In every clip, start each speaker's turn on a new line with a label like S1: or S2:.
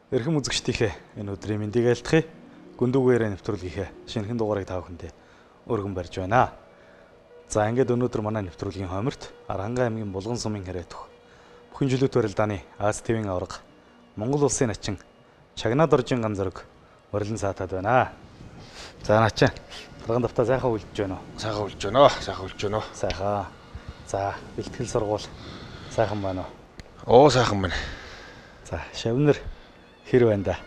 S1: Эрхэм үзэгчдийнхээ энэ өдрийн мэндийг айлтгая. Гүндүүгээрээ нэвтрүүлгийнхээ шинэхэн дугаарыг та бүхэндээ өргөн барьж байна. За ингээд өнөөдөр манай нэвтрүүлгийн хойморт Аранхан аймгийн Булган сумын хэрэг дөх бүхэн жилүүд барилдааны Аз ТV-ийн аварга Монгол улсын начин Чагнаад оржин ган зөрөг урилан саатаад байна. За начин арган давтаа сайхан үлдэж байна уу?
S2: Сайхан үлдэж байна. Сайхан үлдэж байна.
S1: Сайхан. За бэлтгэл сургууль сайхан байна уу?
S2: Оо сайхан байна.
S1: За шавнар хэр байна да?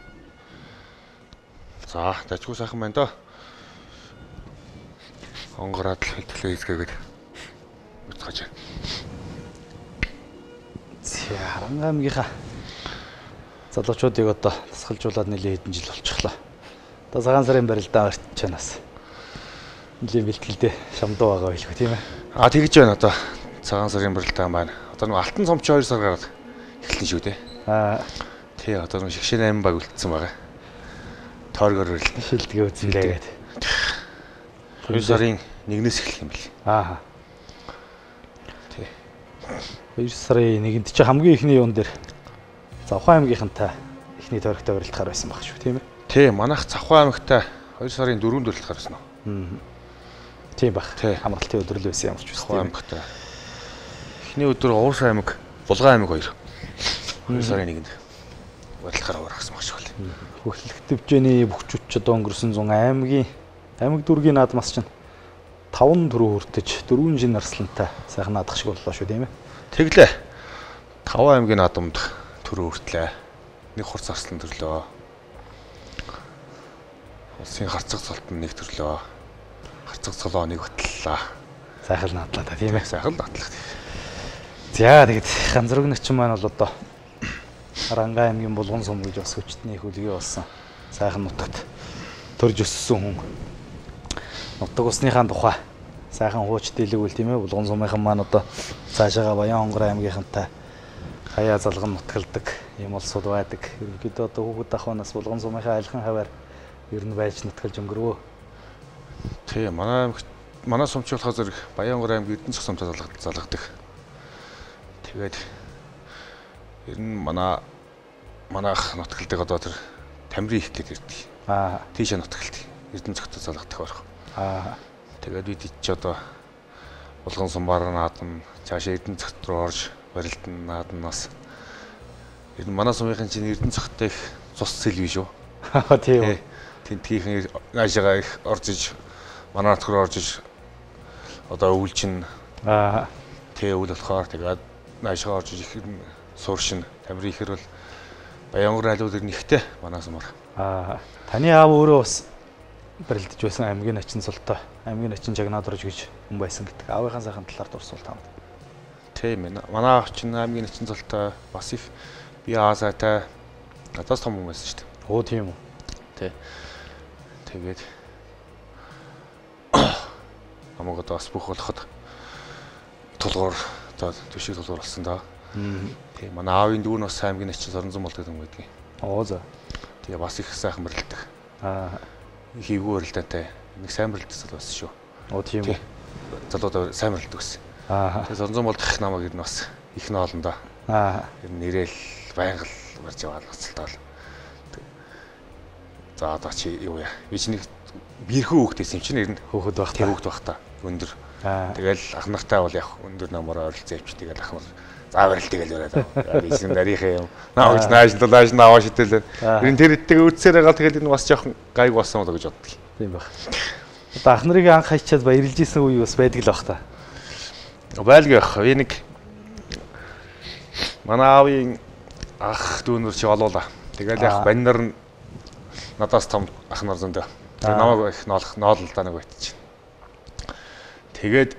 S2: За дажгүй сайхан байна доо. Хонгороод л бэлтгэлээ хийцгээгээд үзэж байна.
S1: За Аранхан аймгийнхаа залуучуудыг одоо тасгалжуулаад нэлээд хэдэн жил болчихлоо. Одоо цагаан сарын барилдаан орчиж байна бас. Нилийн бэлтгэлдээ шамдуу байгаа байлгүй тийм ээ.
S2: Тэгж байна одоо. Цагаан сарын барилдаан байна. Одоо нэг алтан цомч 2 сар гараад эхэлнэ шүү дээ. Тий одоо нэг шигшээ 8 баг үлдсэн байгаа. Тойргоор барилдана.
S1: Шилдгээ үзүүлээ гээд.
S2: 2 сарын 1-ээс эхлэх юм бэл. Тий.
S1: 2 сарын 1-нд чи хамгийн ихний юун дээр Завхан аймгийнхантай ихний тойрогтой барилдахаар байсан баг шүү тийм ээ.
S2: Тий манайх Завхан аймагтай 2 сарын 4-нд барилдахаар байсан уу?
S1: Тийм баг. Амралтын өдрөл байсан ямар ч үс.
S2: Завхан аймагтай. Эхний өдөр Уус аймаг, Булган аймаг 2 сарын 1-нд барилдахаар гаргасан баг шүү.
S1: Хөгжлөх төвчний бүх чөтчөд өнгөрсөн 100 аймаг дүүргийн наадмаас чинь 5 төрөө хүртэж 4 жин арслантай сайхан наадах шиг боллоо шүү тийм ээ.
S2: Тэглээ. 5 аймгийн наадамд төрөө хүртлээ. Нэг хурц арслан төрлөө. Улсын харцаг цолтон нэг төрлөө. Харцаг цолоо нэг батллаа.
S1: Сайхан наадлаа та тийм ээ.
S2: Сайхан наадлаа.
S1: За тэгэд ганцрог начин маань бол одоо Аранхан аймгийн Булган сум гэж бас хүчтний хөлгий болсон. Сайхан нутагт төрж өссөн хүн. Нутаг усныхаа тухай сайхан хууч дийлэгвэл тийм ээ. Булган сумынхан маань одоо цаашаага Баян хонгор аймгийнхантай хаяа залган нутгалдаг юм улсууд байдаг. Ерөнхийдөө одоо хүүхэд ахуйнаас Булган сумынхаа айлхан хаваар ер нь байж нутгалж өнгөрөө.
S2: Тий манай сумч болохоор зэрэг Баян хонгор аймгийн Эрдэнэцэг сумтай залгадаг. Тэгээд ер нь манайх нутгалдаг одоо тэр Тамирын их гэдэг ирдэг. Тийшээ нутгалдаг. Эрдэнэцэгтэй залгадаг байх. Тэгээд бид ч одоо Булган сумбаар наадам цаашаа Эрдэнэцэгт рүү орж барилдана наадамнаас ер нь манай сумынхын чинь Эрдэнэцэгтэй их цус цэл биш үү?
S1: Тийм.
S2: Тентгийнхэн наашаага их орж иж манай нутг руу орж иж одоо өвөл чинь тий өвөл болохоор тэгээд наашаага орж иж их сууршин Тамирын ихэр бол Баян хонгор айлууд ер нь ихтэй манай сумаар.
S1: Таны аав өөрөө бас барилдаж байсан аймгийн начин султай. Аймгийн начин Чагнаад орж гэж хүн байсан гэдэг. Аавынхаа сайхан талаар дурсуул таамд.
S2: Тийм ээ. Манай аав чинь аймгийн начин султай бас их би аасаатай надаас том хүн байсан шүү дээ.
S1: Оо тийм үү.
S2: Тий. Тэгээд намайг одоо бас бүх болоход тулгуур одоо төшиг тулгуур болсон даа. Тийм манай аавын дүү нь бас аймгийн начин Соронзон болдог юм байдаг.
S1: Оо за.
S2: Тэгээ бас их сайхан барилдаг. Хийвгүй барилдаатай. Нэг сайн барилддаг залуу байсан шүү.
S1: Оо тийм үү.
S2: Залууд сайн барилдаг байсан. Тэгээ Соронзон болдог намайг ер нь бас их ноолн доо. Ер нь нэрэл байнга л барьж яваад гацалтаа. За одоо чи юу яа? Би чи нэг бирхүү хүүхдээс юм чинь ер нь
S1: хөөхд байх.
S2: Тэг хүүхд байх та. Өндөр. Тэгэл ах нартай бол яг өндөр намаараа ойролцоо явчих. Тэгэл ах нар заавар л тэгэл яриад. Би чинь нарийнхаа юм. Нааж аваа шидэлээ. Ер нь тэр иддэг өөдсөөр гал тэгэл энэ бас жоохон гайг болсон болоо гэж боддог.
S1: Тийм байх. Одоо ах нарыг анх хайчаад баярлж исэн үе бас байдаг л байх та.
S2: Байлгүй байх. Би нэг манай аавын ах дүүнэр чи олоола. Тэгэл яг бань нар нь надаас том ах нар зөндөө. Тэгээ намайг их ноололдоо нэг байт чинь. Тэгээд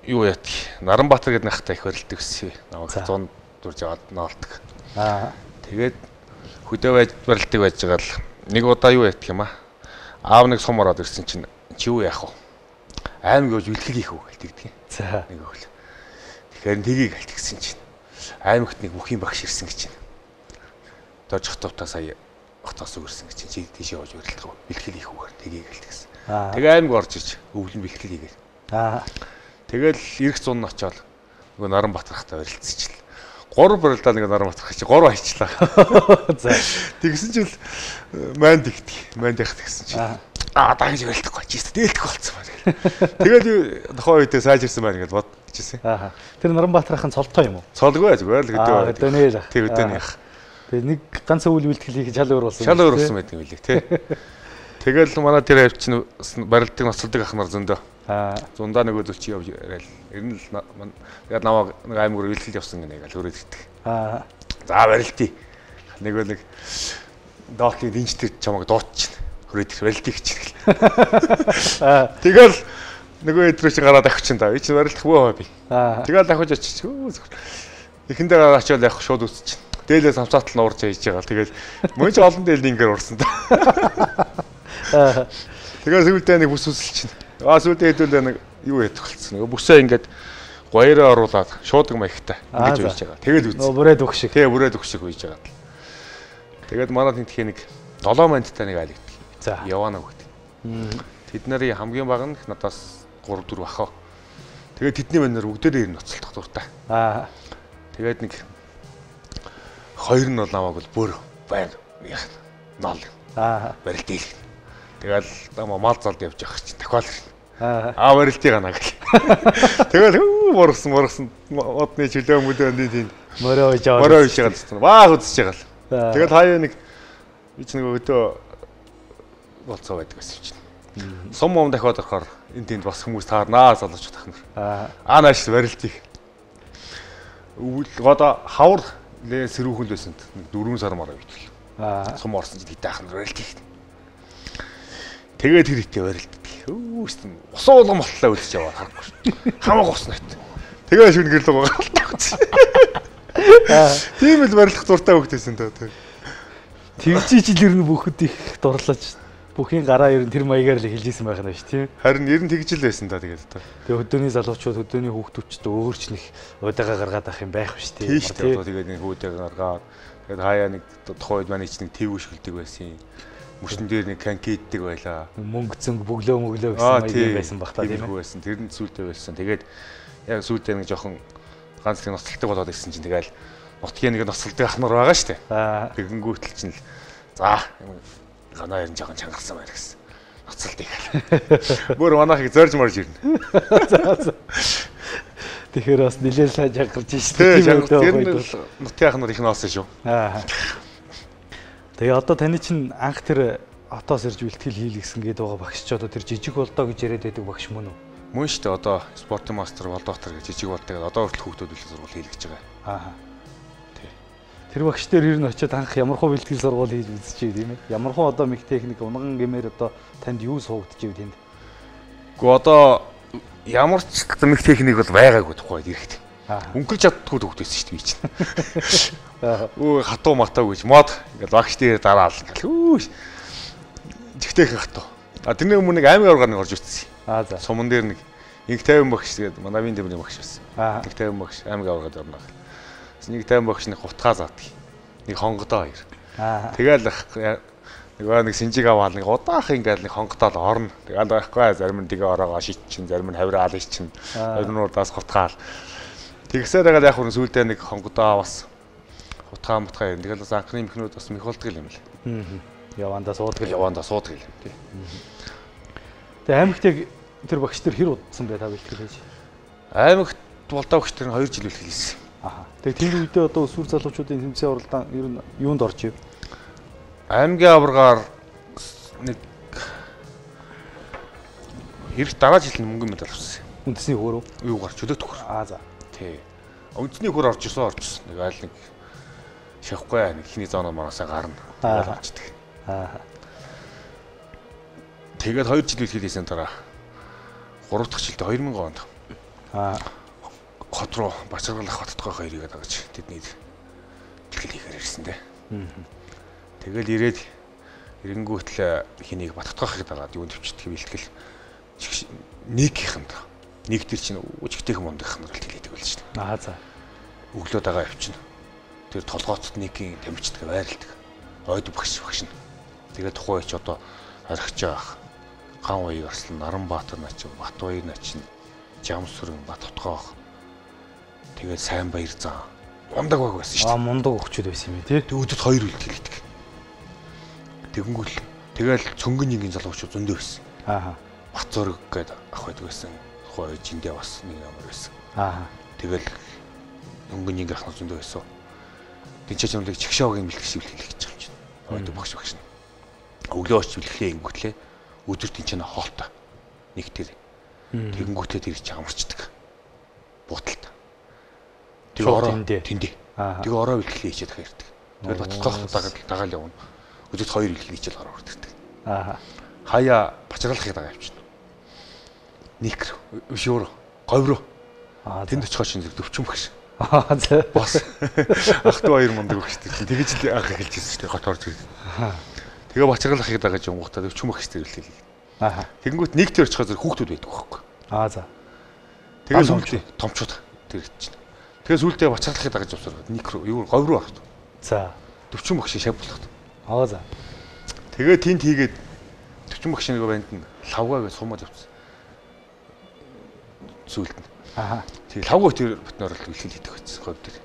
S2: юу яат Наранбаатар гэдэг нахтай их барилддаг гэсэн. Намайг 100 дурж аваад ноолдог. Тэгээд хөдөө байж барилддаг байж байгаа л нэг удаа юу яат юм аа. Аав нэг сум ороод ирсэн чинь чи юу яах вэ? Аймаг гэж бэлтгэл хийх үү гэлтэгдэг.
S1: За
S2: нэг өглөө. Тэгэхээр тгийг галт гисэн чинь аймагт нэг бүхийн багш ирсэн гэж чинь. Дож хотовта сая хотоос үрсэн гэж чинь тийшээ явж барилдах уу? Бэлтгэл хийх үгээр тгийг галт гисэн. Тэгээ аймаг орж иж өвлөн бэлтгэл хийгээд. Тэгэл ирэх зун нь очоод нөгөө Наранбаатар хахта барилцчихлаа. 3 барилдаа нэг Наранбаатар чи 3 хайчлаа.
S1: За.
S2: Тэгсэн чинь манд ихтэй. Манд яхад гэсэн чинь дагж байлдахгүй чи дээлдэх болцсон байна. Тэгээд нохоо үедээ сайжирсан байна гэж бодчихсэн.
S1: Тэр Наранбаатархан цолтой юм уу?
S2: Цолгүй зүгээр л гэдэг.
S1: Хөдөөнийх.
S2: Тэг хөдөөний ах.
S1: Тэгээ нэг ганц үйл бэлтгэл хийж шал өөрүүлсэн.
S2: Шал өөрүүлсэн байдаг юм билий тий. Тэгэл манай тэр авч чинь барилддаг ноцолдог ахнаар зөндөө. Зундаа нөгөө зүйл чи явж яриад. Ер нь л яг намайг нэг аймаг руу бэлтгэл явсан гэнэ гэж өөрөө хэлдэг. За барилтий. Нэг доотлын динжтэр чамайг дуутчихна. Хүрээд барилтыг чинь. Тэгэл нөгөө өдрөө чи гараад авчих чинь та. Би чи барилдах бөө би. Тэгэл давхиж очиж. Эхэндээ гараад очиод явах шууд үсчихнэ. Дээлээ самцаатал нь уурж хийж байгаа. Тэгэл мөн ч олон дээлд ингээд урсан та. Тэгээ сүүлдээ нэг бүс үсэлчихнэ. Сүүлдээ хэдүүлээ нэг юу ядах болсон. Нөгөө бүсээ ингээд гоёроо оруулаад шуудаг маягтай ингэж үйж байгаа. Тэгэл үз.
S1: Бүрээд өгш шиг.
S2: Тэгээ бүрээд өгш шиг үйж байгаа. Тэгээд манай тэнтхээ нэг 7 мандтай нэг айл гэдэг.
S1: За.
S2: Яваана гэдэг. Тэд нарын хамгийн бага нь надаас 3 4 ах. Тэгээд тэдний мань нар бүгдээрээ ирнэ ноцолдох дуртай. Тэгээд нэг хоёр нь бол намайг бол бүр байна. Нол. Барилт дийлэх. Тэгэл намаа мал залд явж явах чинь тохиол ирнэ. Барилтыг гана гэл. Тэгэл моргсон модны чөлөө мөлөөний тийм
S1: мороо хийж
S2: байгаа гэсэн. Баах үзэж байгаа л. Тэгэл хаяа нэг би ч нэг өдөө болцоо байдаг гэсэн чинь. Сум ум дахиад орохоор энэ тэнд бас хүмүүс таарнаа залууч тахнаар. Нааш барилтыг. Одоо хавар лээ сэрүүхэн лээсэнд 4 сар мараа битэл. Сум орсон чинь хитаах нь барилтыг. Тэгээд хэрэгтэй барилт. Өөстөн ус уулган болтлоо үлдэж яваа харахгүй шүү. Хамаг ус найт. Тэгээд шүн гэрлэг байгаа. Тийм л барилдах зуртай хөвгтэйсэн та.
S1: Тэгжиж л ер нь бүхэд их дурлаж бүхийн гараа ер нь тэр маягаар л хэлжсэн байх нь шүү тийм.
S2: Харин ер нь тэгж л байсан та тэгээд та.
S1: Тэгээ хөдөөний залуучууд хөдөөний хүүхдүүчд өөрч нэг удаага гаргаад авах юм байх шүү
S2: тийм. Тийм шүү. Тэгээд нэг хүүдээ гаргаад тэгээд хаяа нэг тухайд манай ч нэг тэв өшгөлдөг байсан. Мөшн дээр нэг канкиддэг байлаа.
S1: Мөнгө зөнгө бөглөө гэсэн маяг байсан бах та тийм
S2: байсан. Тэр нь сүултээ байсан. Тэгээд яг сүултээ нэг жоохон ганц тийм ноцолдог болоод ирсэн чинь тэгэл нутгийн нэг ноцолдог ахнаар байгаа шүү дээ. Тэгэнгүүтэл чинь л за ганаа ярин жоохон чангарсан байна гэсэн. Ноцолдыг. Бүр манайхыг зорж марж ирнэ.
S1: За. Тэгэхээр бас нэлээд сайн чангарч шүү дээ.
S2: Тэр нь нутгийн ахнаар их ноосон шүү.
S1: Тэгээ одоо таны чинь анх тэр отоос ирж бэлтгэл хийлгэсэн гэдэг байгаа багш ч одоо тэр жижиг болдоо гэж яриад байдаг багш мөн үү?
S2: Мөн шүү дээ. Одоо спортын мастер болдоотор гэж жижиг болдоо гэдэг одоо хүртэл хүүхдүүд бэлтгэл сургууль хийлгэж байгаа.
S1: Тий. Тэр багш дээр ер нь очиод анх ямархуу бэлтгэл сургууль хийж үзчихээ тийм ээ. Ямархуу одоо мэг техник унган гэмээр одоо танд юу суугдчихив тэнд?
S2: Гэхдээ одоо ямар ч мэг техник бол байгаагүй тухайд ирэхэд. Өнгөрч чаддгүй төгтөөсөн шүү дээ би чинь. Хатуу матаа гэж мод ингээл багш дээр дараал ингээл жигтэйхэн хатуу. Тэрний өмнө нэг аймгийн органы орж ирсэн.
S1: За.
S2: Суман дээр нэг инх 50 багш тэгээд манай вин дэврийн багш байсан. Инх 50 багш аймгийн оргод орно. Нэг 50 багш нэг хутгаа заадаг. Нэг хонгодоо хоёр. Тэгэл нэг синжиг аваад нэг удаах ингээл нэг хонгодоо орно. Тэгээд байхгүй зарим нь тэгээ ороогоо шитчин, зарим нь хавираал иччин. Өрнүүдээс хутгаал. Тэгсээр байгаа яг хүн сүулдэ нэг хонгодоо бас хутгаа мутгаа юм. Тэгэл бас анхны мөхнүүд бас мөхөлдөг юм л.
S1: Явандаа суудаг
S2: юм тий.
S1: Тэгээ аймагт яг тэр багш нар хэр удсан бай та бэлтгэл хийж?
S2: Аймагт болдоо багш нар 2 жил бэлтгэл хийсэн.
S1: Тэгээ тэр үедээ одоо өсвөр залуучуудын тэмцээн уралдаан ер нь юунд орж ив?
S2: Аймгийн аваргаар нэг хэрэг дараа жил мөнгөн медаль авсан.
S1: Үндэсний хөр үү?
S2: Юугаар чөлөөт хөр.
S1: За.
S2: Тий. Үндэсний хөр орж ирсэн. Нэг айл нэг шахахгүй нэг ихний зооноо мараасаа гарна. Тэгээд очдөг. Тэгээд 2 жил бэлтгэл хийсэн дараа 3 дахь жилдээ 2000 онд хот руу Бачаргалах хоттой хоёрыг дагаж тэдний бэлтгэл хийхээр ирсэн дээ. Тэгэл ирээд эренгүүтэл хэнийг Баттгахыг дагаад юунд төвчдөг бэлтгэл нийгийнхэнд нэг төр чинь үжигтэйхэн мондынх нь бэлтгэл хийдэг байл шүү дээ.
S1: За.
S2: Өглөө дагаа явчихна. Тэр толгойцод нийгийн тамирчдаг байралдаг. Ойд багш нь. Тэгээд тухайн ч одоо архиж байгаа Ган Баяр Арслан, Наранбаатар начин, Батбаяр начин, Жамсүрэн, Батутгаах. Тэгээд Сайн Баяр зан. мундаг баг байсан шүү дээ.
S1: Мундаг өгчүүд байсан юм тий.
S2: Тэг өдөрт 2 бэлтгэл хийдэг. Тэгэнгүүт тэгэл цөнгөнийгийн залуучууд зөндөө байсан. Бат зөрөг гэдэг ах байдаг байсан. Тухай жиндээ бас нэг ямар байсан. Тэгэл цөнгөнийгийн ах зөндөө байсан. Тэнцэж юмлыг чигшоогийн бэлтгэл хийж байгаа юм чинь. Ойд багш багш. Өглөө очиж бэлтгэлээ ингэвтлээ. Өдөрт тэнцэнэ хоолтой. Нэг тэр. Тэгэнгүүтээ тэр чи амарчдаг. Буталт. Тэгээ ороо тэндээ. Тэгээ ороо бэлтгэлээ хийчихэд хайрдаг. Тэгэл батлах дагаал явна. Өдөрт 2 бэлтгэл хийчихэл гараа хүрдэг. Хаяа бачраалахыг дагаа явчихна. Никр, өшөөр, говьроо. Тэнд очихоо чинь өвчин багш. Бас ах トゥ хоёр мундаг багштай чинь тэгэж л анх эхэлж ирсэн шүү дээ гот орж ирсэн. Тэгээ бачраалахыг дагааж явгуудаа өвчин багш тэрлээ. Тэгэнгүүт нэг тэр очихоо зэрэг хүүхдүүд байдаг байхгүй.
S1: За.
S2: Тэгээ сүлдээ томчууд тэр чинь. Тэгээ сүлдээ бачраалахыг дагааж явсаар никр, юу говьроо багш.
S1: За.
S2: Өвчин багш шав болгох.
S1: За.
S2: Тэгээ тент хийгээд өвчин багш нэг банд нь лавгаа гэж сумаад явцсан. Сүлд нь. Тэгээ лавгаа тэр битноор л бэлтгэл хийдэг байсан говь тэр.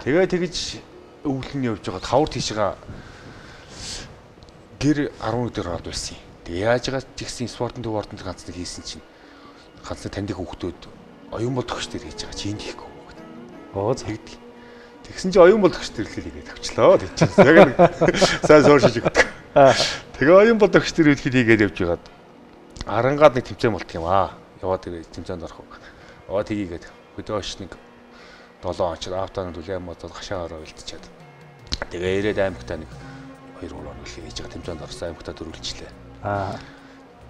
S2: Тэгээ тэгэж өвлөн явж байгаа тавар тийшээ гэр 10 өдөр ороод байсан юм. Тэгээ яаж байгаа ч гэсэн спортын төв ордонд ганц нэг хийсэн чинь ганц таньдаг хүүхдүүд оюун бол төгс төр хийж байгаа чи энд хийхгүй гэдэг. Тэгдэг. Тэгсэн чи оюун бол төгс төр хийгээд авчлаа. Тэг чинь яг нэг сайн сууршиж өгдөг. Тэгээ оюун бол төгс төр хийгээд явж байгаад арангаад нэг тэмцээн болт юм яваад ирээ тэмцээнд орох. Тгийгээд хөдөөш нэг 7 онч автонод үлэм бодоод гашаагаар үлдчихээд. Тэгээ ирээд аймагтаа нэг 2 3 хоног хийж байгаа тэмцээнд орсон аймагтаа дөрвөлжлээ.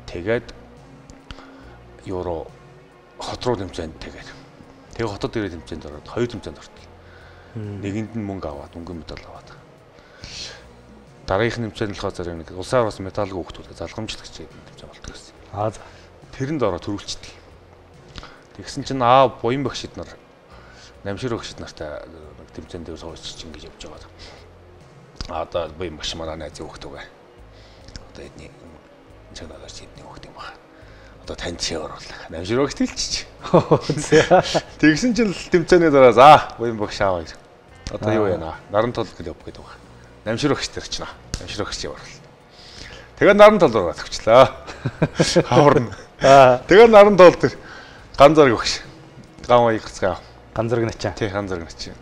S2: Тэгээд евро хот руу тэмцээнд тэгээд. Тэгээ хотод ирээд тэмцээнд ороод 2 тэмцээнд ортол. Нэгэнд нь мөнгө аваад, мөнгөний медаль аваад. Дараагийнх нь тэмцээнд болохоор зэрэг нэг улсаар бас медальгүй хүүхдүүд залгамжлагч тэмцээн болдог гэсэн.
S1: За.
S2: Тэрэнд ороод төрүүлчихдэг. Тэгсэн чинь буян багшид нар намшир багшид нартай тэмцээнд дээр сууж чинь гэж явж байгаа. Одоо буян багш манай найзын хүүхд үгүй. Одоо эдний чанараар эдний хүүхд юм байна. Одоо танд чи оруулах. Намшир багш хэлчих. Тэгсэн чинь тэмцээний дараа буян багш аваа. Одоо юу яана? Наран тол гэж явах гэдэг байна. Намшир багш тэр чинь. Намшир багш яваал. Тэгээ наран тол руу тавчлаа. Хаварна. Тэгээ наран тол тэр ган зэрэг багш. Ган уяг гацгаа.
S1: Ган зэрэг начаа.
S2: Тий, ган зэрэг начаа.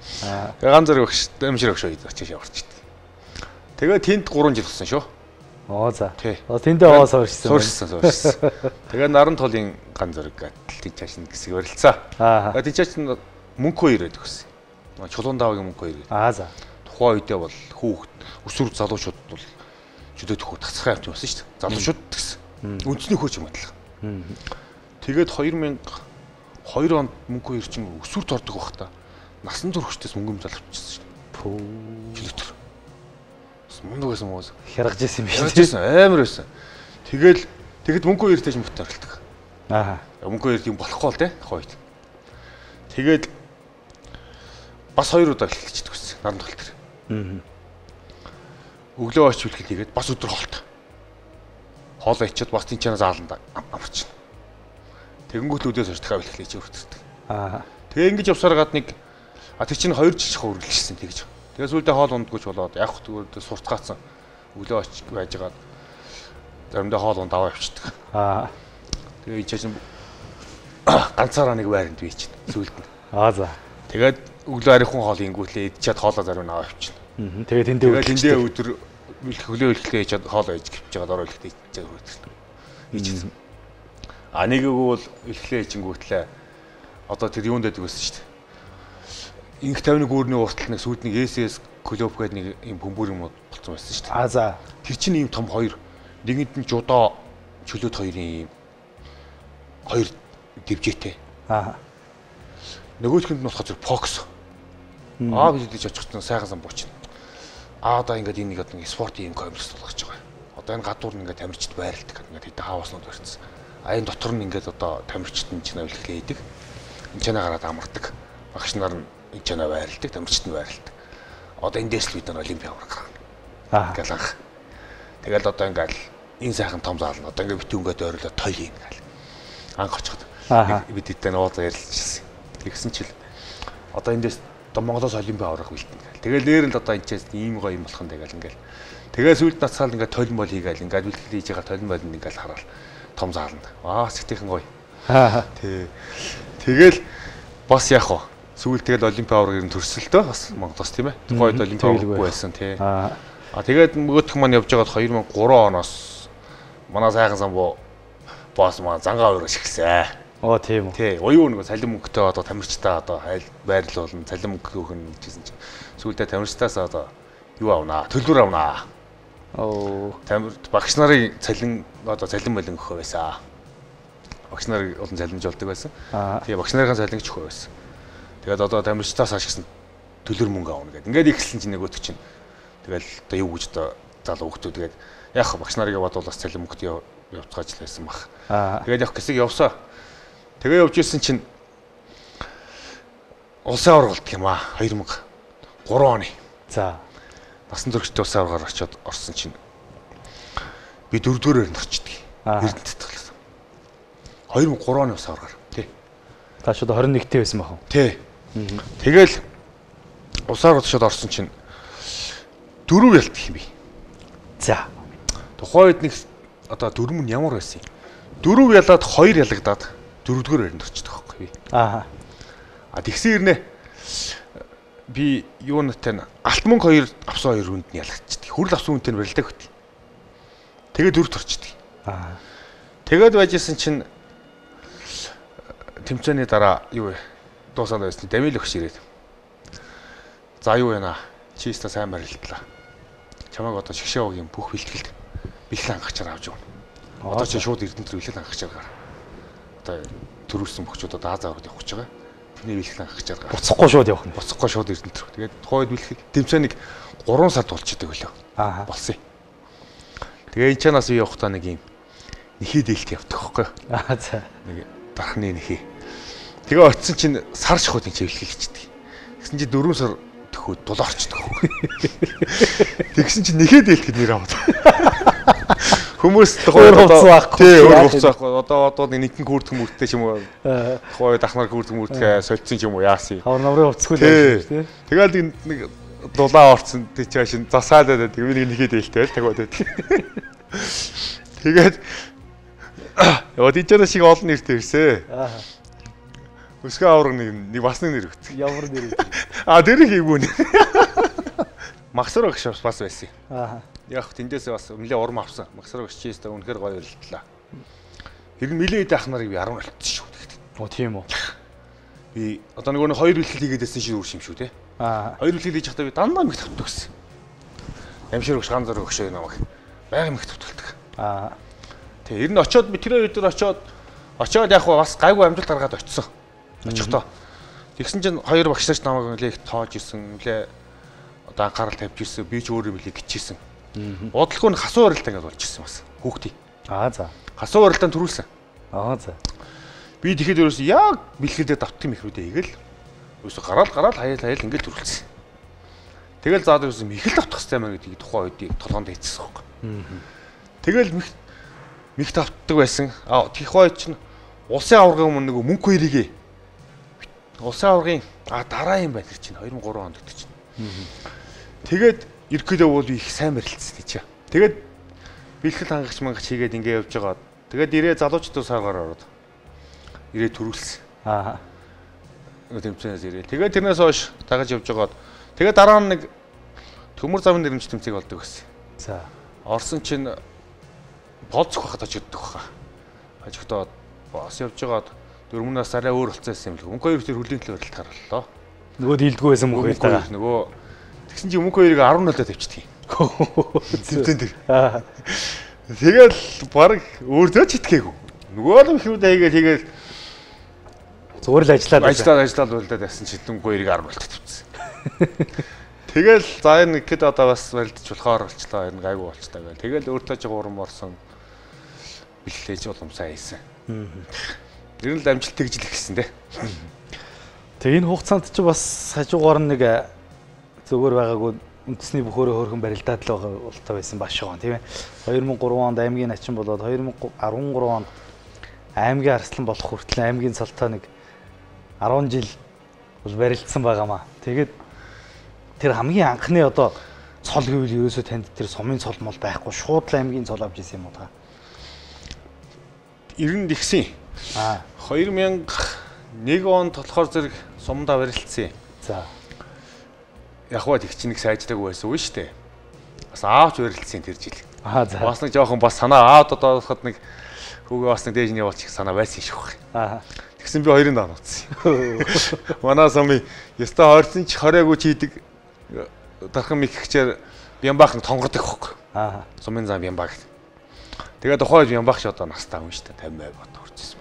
S2: Тэгээ ган зэрэг багш намшир багш үед очиж яварчихдээ. Тэгээ тэнд 3 жил болсон шүү.
S1: За. Тэндээ суурьшсан.
S2: Суурьшсан. Тэгээ наран толын ган зэрэг гаталтын чааш нэг хэсэг барилцаа. Тэгээ чааш нь мөнгө 2 ирээд өгсөн. Чулуун даваагийн мөнгө 2 ирээд.
S1: За.
S2: Тухайн үедээ бол хүүхд өсвөр залуучууд бол чөлөөт хүү тасцгаа явж байсан шүү дээ. Залуучууд гэсэн. Үндэсний хөөч юм атлах. Тэгээд 2002 онд мөнгө 2 чинь өсвөрт ордог байх та. Насан туршидээс мөнгө залавчихсан шүү дээ. Чөлөөтөр. Мундаг байсан мөн.
S1: Хяргаж исэн юм
S2: биш үү? Амар байсан. Тэгэд мөнгө 2 тааж мөнгө оролдог. Мөнгө 2 юм болохгүй л те хойд. Тэгээд бас 2 удаа эхэлчихдэг гэсэн. Наран тол тэр. Өглөө очиж бэлтгэл хийгээд бас өдөр хоолтой. Хоолоо ичээд бас тэнцэнэ зааланд амарч. Тэгэнгүүт өдөөс хойш дахиад бэлтгэл хийж өртдөг. Тэгээ ингэж явсаар гад нэг тэр чинь 2 жил үргэлжилсэн тэгж. Тэгээ сүүлдээ хоол ундгүйч болоод яг зүгээр суртгаацсан. Өглөө очиж байжгаад заримдаа хоол унд аваа явчихдаг. Тэгээ ичээж ганцаараа нэг байранд бий чинь сүүлд нь.
S1: За.
S2: Тэгээд өглөө арийнхун хоол ингүүтлээ идчихэд хоолоо зарим аваа явчихна.
S1: Тэгээ тэндээ
S2: өдөр өглөө бэлтгэлээ хийгээд хоолоо ээж гівж жагаад орой бэлтгэлээ хийж хүрдэг. Ийчихсэн. Нэг бол бэлтгэлээ хийчихэнгүүтлээ одоо тэр юунд байдаг байсан шүү дээ. Инх 50-ны гүүрний уртал нэг сүйд нэг SS клуб гэдэг нэг юм бөмбөр юм болсон байсан шүү дээ. За. Тэр чинь ийм том 2. Нэгэнд нь жудаа чөлөөт 2-ын 2 дэвжээтэй. Нөгөөхөнд нь болохоор фокус. Бид дэж очихсан сайхан сан буучна. Одоо ингээд энэ нэг спортын юм комплекс болгож байгаа. Одоо энэ гадуур нь ингээд тамирчид байрладаг. Ингээд хэдэн хавааснууд барьсан. Энэ дотор нь ингээд одоо тамирчид нь чинь авилхлээ хийдэг. Энд чанаа гараад амардаг. Багш нар нь энэ чанаа байрладаг, тамирчид нь байрладаг. Одоо эндээс л бид нар олимпиа аврах. Ингээл анх. Тэгэл одоо ингээд энэ сайхан том заал нь одоо ингээд битүүнгээд ойрлоо той юм гал. Анх очиход бид эдгээр уулзаа ярилцчихсан. Тэгсэн чил одоо эндээс одоо Монголоос олимпиа аврах бэлтэн гэл. Тэгэл нэр л одоо энэчээс ийм гоё юм болох нь тэгэл ингээл. Тэгээ сүйд нацгаал ингээд толин бол хийгээл ингээд бэлтгэл хийж байгаа толин бол ингээл хараад том заална. Аа сэтгэхэн гоё. Тий. Тэгэл бас яах вэ? Сүүл тэгэл олимпиа аврах юм төрсөлтөө бас Монголоос тийм ээ. Тухайд олимпиа аврахгүй байсан тий. Тэгээд нөгөөх маань явж байгаад 2003 оноос манай сайхан самбуу босс маань зангаа өрөөж ихсэн.
S1: Оо тийм үү.
S2: Тий. Уян нэг цалин мөнгөтэй одоо тамирчтай одоо байрлуулна цалин мөнгө өгнө гэжсэн чинь сүүлдээ тамирчтаас одоо юу авнаа? Төлбөр авнаа.
S1: Оо.
S2: Багш нарын цалин одоо цалин болон өгөх байсан. Багш нар олон цалинж болдог байсан. Тэгээ багш нарын цалингч өгөх байсан. Тэгээд одоо тамирчтаас ашигсан төлбөр мөнгө авна гэдэг. Ингээд ихсэн чинь нөгөөт чинь. Тэгэл одоо юу гэж одоо залуу хүмүүс тэгээд яг багш нарыг бодвол бас цалин мөнгөд явцгааж л байсан баг. Тэгээд яг хэсэг явсаа. Тэгээ явж исэн чинь улсын аварга болт юм аа 2003 оны.
S1: За.
S2: Насан туршид улсын аваргаар очиод орсон чинь би 4-р өрөнд орчдөг. Эрдэнэт талаас. 2003 оны улсын аваргаар тий.
S1: Та шууд 21-т байсан бахав.
S2: Тий. Тэгэл улсын аваргад очиод орсон чинь 4 ялт гэх юм би.
S1: За.
S2: Тухайд нэг одоо дөрөв нь ямар байсан юм? 4 ялаад 2 ялагдаад 4-р өрөнд орчдөг байхгүй би. Тэгсэн ирнэ би юу нөтэн алт мөнгө 2 авсан 2 хүнд нь ялгачдаг. Хүрл авсан хүнтэй барилдаг хөт. Тэгээд 4-т орчдөг. Тэгээд байжсэн чинь тэмцээний дараа юу вэ? Дуусаад байсан. Дамил өгч ирээд. За юу вэ наа? Чи өстө сайн барилдлаа. Чамайг одоо шгшээгийн бүх бэлтгэлд бэлэн хангачаар авч явна. Одоо чи шууд эрдэнэ төр бэлэн хангачаар гар. Одоо төрүүлсэн бөхчүүд одоо Азаа руу явах гэж байгаа. Тэний бэлэн хангачаар гар.
S1: Буцахгүй шууд явах нь.
S2: Буцахгүй шууд эрдэнэ төр. Тэгээд тухайд бэлтгэл тэмцээнийг 3 сард болчихдог хөлөө. Болсон. Тэгээ энэ чанаас би явахдаа нэг юм нэхий дээлт явдаг хөөхгүй.
S1: За.
S2: Нэг дархны нэхий. Тэгээ очисон чинь сар шахууд энэ бэлтгэл хийчихдэг. Тэгсэн чинь 4 сар төхөө дулаарчдаг хөөхгүй. Тэгсэн чинь нэхий дээлт гэд нэр аваад. Хүмүүс тухайд одоо одоо нэгэн хүрдэх мөрттэй ч юм уу. Тухайд ахнаар хүрдэх мөртгээ солилцсон ч юм уу яасан.
S1: Хавар намрын хувцсгүй л байсан тийм.
S2: Тэгэл нэг дулаа орцсон тий чаашин засаалаад тэгээд нэг нэхий дээлтэй л тагваад байт. Тэгээд Одичара шиг олон нэртэй ирсэн. Өсгөө авраг нэг бас нэг нэр өгсөн.
S1: Ямар нэр вэ?
S2: Тэр хийгүү нэ. Магсар багш бас байсан. Яг тэндээс бас нэлээ урам авсан. Магсар багш чийстэй үнэхээр гоё өрөлдлээ. Тэр нь милээд ах нарыг би 10 болчихсон шүү дээ.
S1: Тийм үү.
S2: Би одоо нөгөө 2 бэлтгэл хийгээд байсан шиг үр юм шүү те. 2 бэлтгэл хийж байхдаа би дандаа мэгт тавьдаг гэсэн. Ямшир өгш ганц зөрөг өгшөө намайг. Байга мэгт тавьдаг. Тэгээ ер нь очиод би тэр өдөр очиод яг бас гайгүй амжилт гаргаад очисон. Очихдоо. Тэгсэн чинь 2 багш нарт намайг нэлээ их тоож исэн. Нэлээ одоо анхаарал тавьж исэн. Би ч өөрөө нэлээ гिचсэн. Бодлого нь хасуу барилтаа ингэж болж исэн бас. Хүүхдий.
S1: За.
S2: Хасуу барилтаа төрүүлсэн.
S1: За.
S2: Би тэгэхэд ерөөс яг бэлгэлдээ давтсан мэхрүүдээ игээл. Ерөөс гараал хаяал ингэж төрүүлсэн. Тэгэл заад ерөөс мэхэл давтах хэрэгтэй мэн гэдгийг тухайн үед толгоонд хийчихсэн байхгүй. Тэгэл мэх тавтдаг байсан. Тухайн үед чинь улсын аваргын өмнө нэг мөнгө хоёрыг улсын аваргын дараа юм байна чинь 2003 онд гэдэг чинь. Тэгээд ерөөдөө бол их сайн барилцсан тийч. Тэгээд бэлтгэл хангагч мангагч хийгээд ингэ явж байгаа. Тэгээд ирээ залуучдаа саргаар ороод ирээ төрүүлсэн. Тэмцээнээс ирээ. Тэгээд тэрнээс хойш дагаж явж байгаад тэгээд дараа нь нэг төмөр замын нэрмж тэмцээг болдог гэсэн.
S1: За.
S2: Орсон чинь болцох байхад очигддаг баха. Хажигдоод бас явж байгаад 4 нас арай өөр болцсон юм л. Мөнгө хоёр тэр хөлийн төлөв барилт гаргаллаа.
S1: Нөгөө дийлдэггүй байсан мөнгө хоёр таа.
S2: Нөгөө тэгсэн чинь мөнгө хоёрыг 10-0-д тавьчихдаг юм. Зэмтэн дээр. Тэгэл баг өөртөө ч итгээгүй. Нөгөө л ихрүүдээ хийгээл
S1: зүгээр л ажиллаад
S2: байлдаад байсан чинь мөнгө хоёрыг 10-0-д тавьчихсан. Тэгэл за энэ гэхэд одоо бас барилдаж болохоор болчлаа. Энэ гайгүй болчлаа гэл. Тэгэл өөртөө жиг урам орсон. Бэлтээж уламсаа хийсэн. Ер нь л амжилттай гэж л хэлсэн те.
S1: Тэг энэ хугацаанд чи бас хажуугаар нэг зүгээр байгаагүй үндэсний бөхөөрөө хөөрхөн барилдаад л болтой байсан баш шоон тийм ээ. 2003 онд аймгийн начин болоод 2013 онд аймгийн арслан болох хүртэл аймгийн цалтаа нэг 10 жил бол барилдсан байгаамаа. Тэгээд тэр хамгийн анхны одоо цол гэвэл ерөөсөө танд тэр сумын цол мол байхгүй шууд л аймгийн цол авч ирсэн юм уу та?
S2: 90-д ихсэн. 2001 онд болохоор зэрэг сумдаа барилдсан.
S1: За.
S2: Яг уу тэгч нэг сайждаг байсан үе шүү дээ. Бас аавч барилдсан тэр жил.
S1: За.
S2: Бас нэг жоохон бас санаа аавд одоо болоход нэг хүүгээ бас нэг дээж нь явуулчих санаа байсан шүү. Тэгсэн би 2-ын даа нууцсан. Манай сумын ёстой ойрцсон ч 20-аагүй чийдэг дархан михчээр Бямбах нэг тонгордог хог. Сумын зам Бямбах. Тэгээд тухайд Бямбах ч одоо настай хүн шүү дээ. 50 бод орчихсон.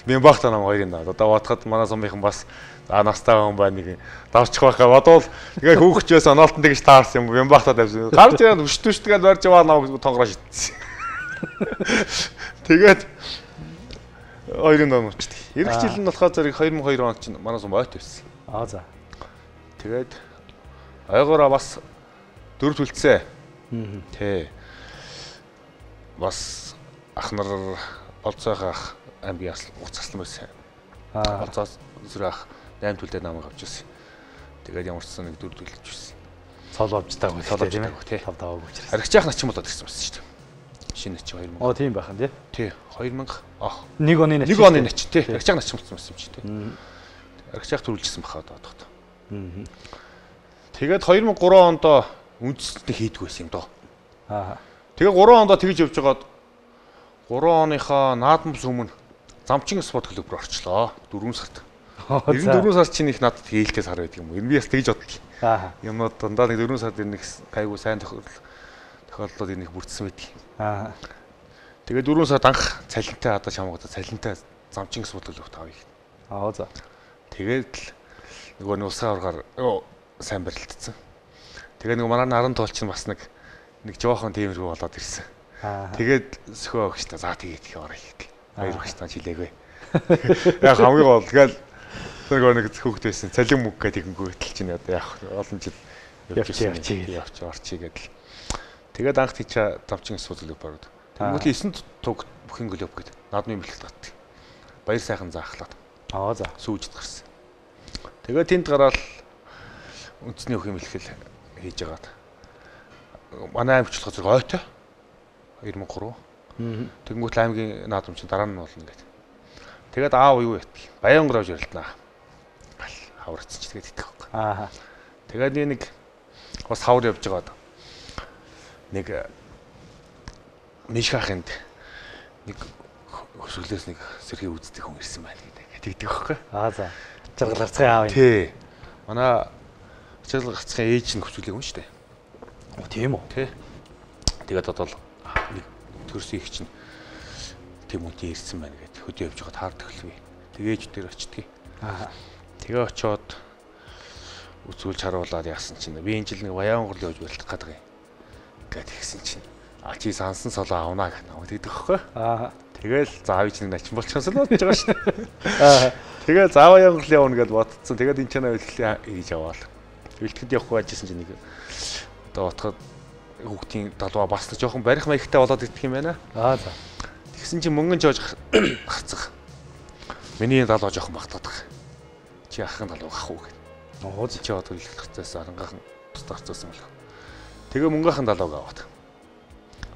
S2: Бямбах танаа 2-ын даа. Одоо бодоход манай сумынхан бас настай хүн байна нэг давчих байхаа бодвол тэгээ хүүхчээс оноолтон тэгж таарсан юм. Бямбахтаа тавьсан. Гарч ирээд өштөштгээд барьж яваа намайг тонгороо шидсэн. Тэгээд 2-ын даа нуучдаг. Эх жил нь болохоор зэрэг 2002 онд чинь манай сум бойт байсан.
S1: За.
S2: Тэгээд ойгоороо бас 4 төлцөө. Тэ. Бас ах нар олцоохоо ах аймгийн уцаслан байсан. Олцоос зүрх ах 8 төлдөө намайг авч ирсэн. Тэгээд ямар ч сан нэг 4 төлж ирсэн.
S1: Цол авч таагүй тийм ээ.
S2: Тий.
S1: 5 даваагүй учраас.
S2: Аригчаах нач юм болоод ирсэн байсан шүү дээ. Шинэ нач 2000.
S1: Тийм байхan тий.
S2: 2000
S1: 1 оны нач.
S2: 1 оны нач тий. Аригчаах нач болсон юм чи тий. Аригчаах төрүүлжсэн баха одоо одоход. Тэгээд 2003 онд үндэсний хийдгүй байсан юм доо. Тэгээ 3 онд тэгж явж байгаад 3 оныхоо наадамс өмнө замчин спорт клуб руу орчлоо. 4 сард. 94 сард чинь их надад ээлтэй сар байдаг юм. Энэ би бас тэгж бодлоо. Юмнууд дандаа нэг 4 сард ирнэ гайгүй сайн тохиолдлууд ирнэ бүрдсэн байдаг. Тэгээд 4 сард анх цалинтай одоо чамгуудаа цалинтай замчин спорт клуб тавья.
S1: За.
S2: Тэгээд л нөгөө нь усаа ургаар сайн барилдсан. Тэгээ нэг манай наран тоол чинь бас нэг жоохон тиймэрхүү болоод ирсэн. Тэгээд сөхөө өгч та за тэгээд их орё гэх. Хоёр өгч та хилээгүй. Яг хамгийн гол тэгэл нэг хүүхэд байсан. Цалин мөнгө гэдэг ингэнгүү хөтөл чинь одоо яг олон жил явж орчий гэдэл. Тэгээд анх тийч замчин асуудал бороод. Тэгвэл 9 туг бүхэн клуб гэдэг. Наадмын бэлтгэл татдаг. Баяр сайхан заахлаад.
S1: За.
S2: Сүүжид гарсан. Тэгээд тэнд гараад үндэсний өхөн бэлтгэл хийж агаад. Манай аймагчлах зэрэг ойтой 2003. Тэнгүүт аймгийн наадам чинь дараа нь болно гэдэг. Тэгээд аав юу ятг. Баянгар авч ярилтнаа. Хаврацсан ч тэгээд идэх байхгүй. Тэгээд нэг бас хавар явж байгаад нэг мишхахынд нэг хөсөглөөс нэг сэрхий үздэг хүн ирсэн байна гэдэг байхгүй.
S1: За. Жаргал гарцгай аав юм.
S2: Тий. Манай жаргал гарцгай ээж нь хөсөглөг юм шүү дээ.
S1: Тийм үү?
S2: Тий. Тэгээд одоо нэг төрсөн их чинь тийм үнтэй ирсэн байна гэдэг хөдөө явж байгаа таардаг л би. Тэгээд ээж дээр очтгийг. Тэгээ очиод үзүүлж харуулаад яасан чинь би энэ жил нэг Баянгар л явж барилдах гэдэг юм. Гэт ихсэн чинь чи сансан солоо авнаа гэх намайг тэгдэг хөхгүй. Тэгэл заавь чинь начин болчихсон л бодож байгаа шин. Тэгээ заавь Баянгар л явна гэж бодсон. Тэгээд энэ чанаа бэлтгэл хийж аваад. Бэлтгэд явахгүй байжсэн чинь нэг одоо утгаад хүүхдийн далва бас нэг жоохон барих маягтай болоод идэх юм байна. За. Тэгсэн чинь мөнгөн жоож гарцах. Миний далва жоохон багтаад. Чи ахын далва гах уу гэх. Чи одоо их гарцаас арангаахан тусдаа гарцсан мэл. Тэгээ мөнгөхийн далваг аваад.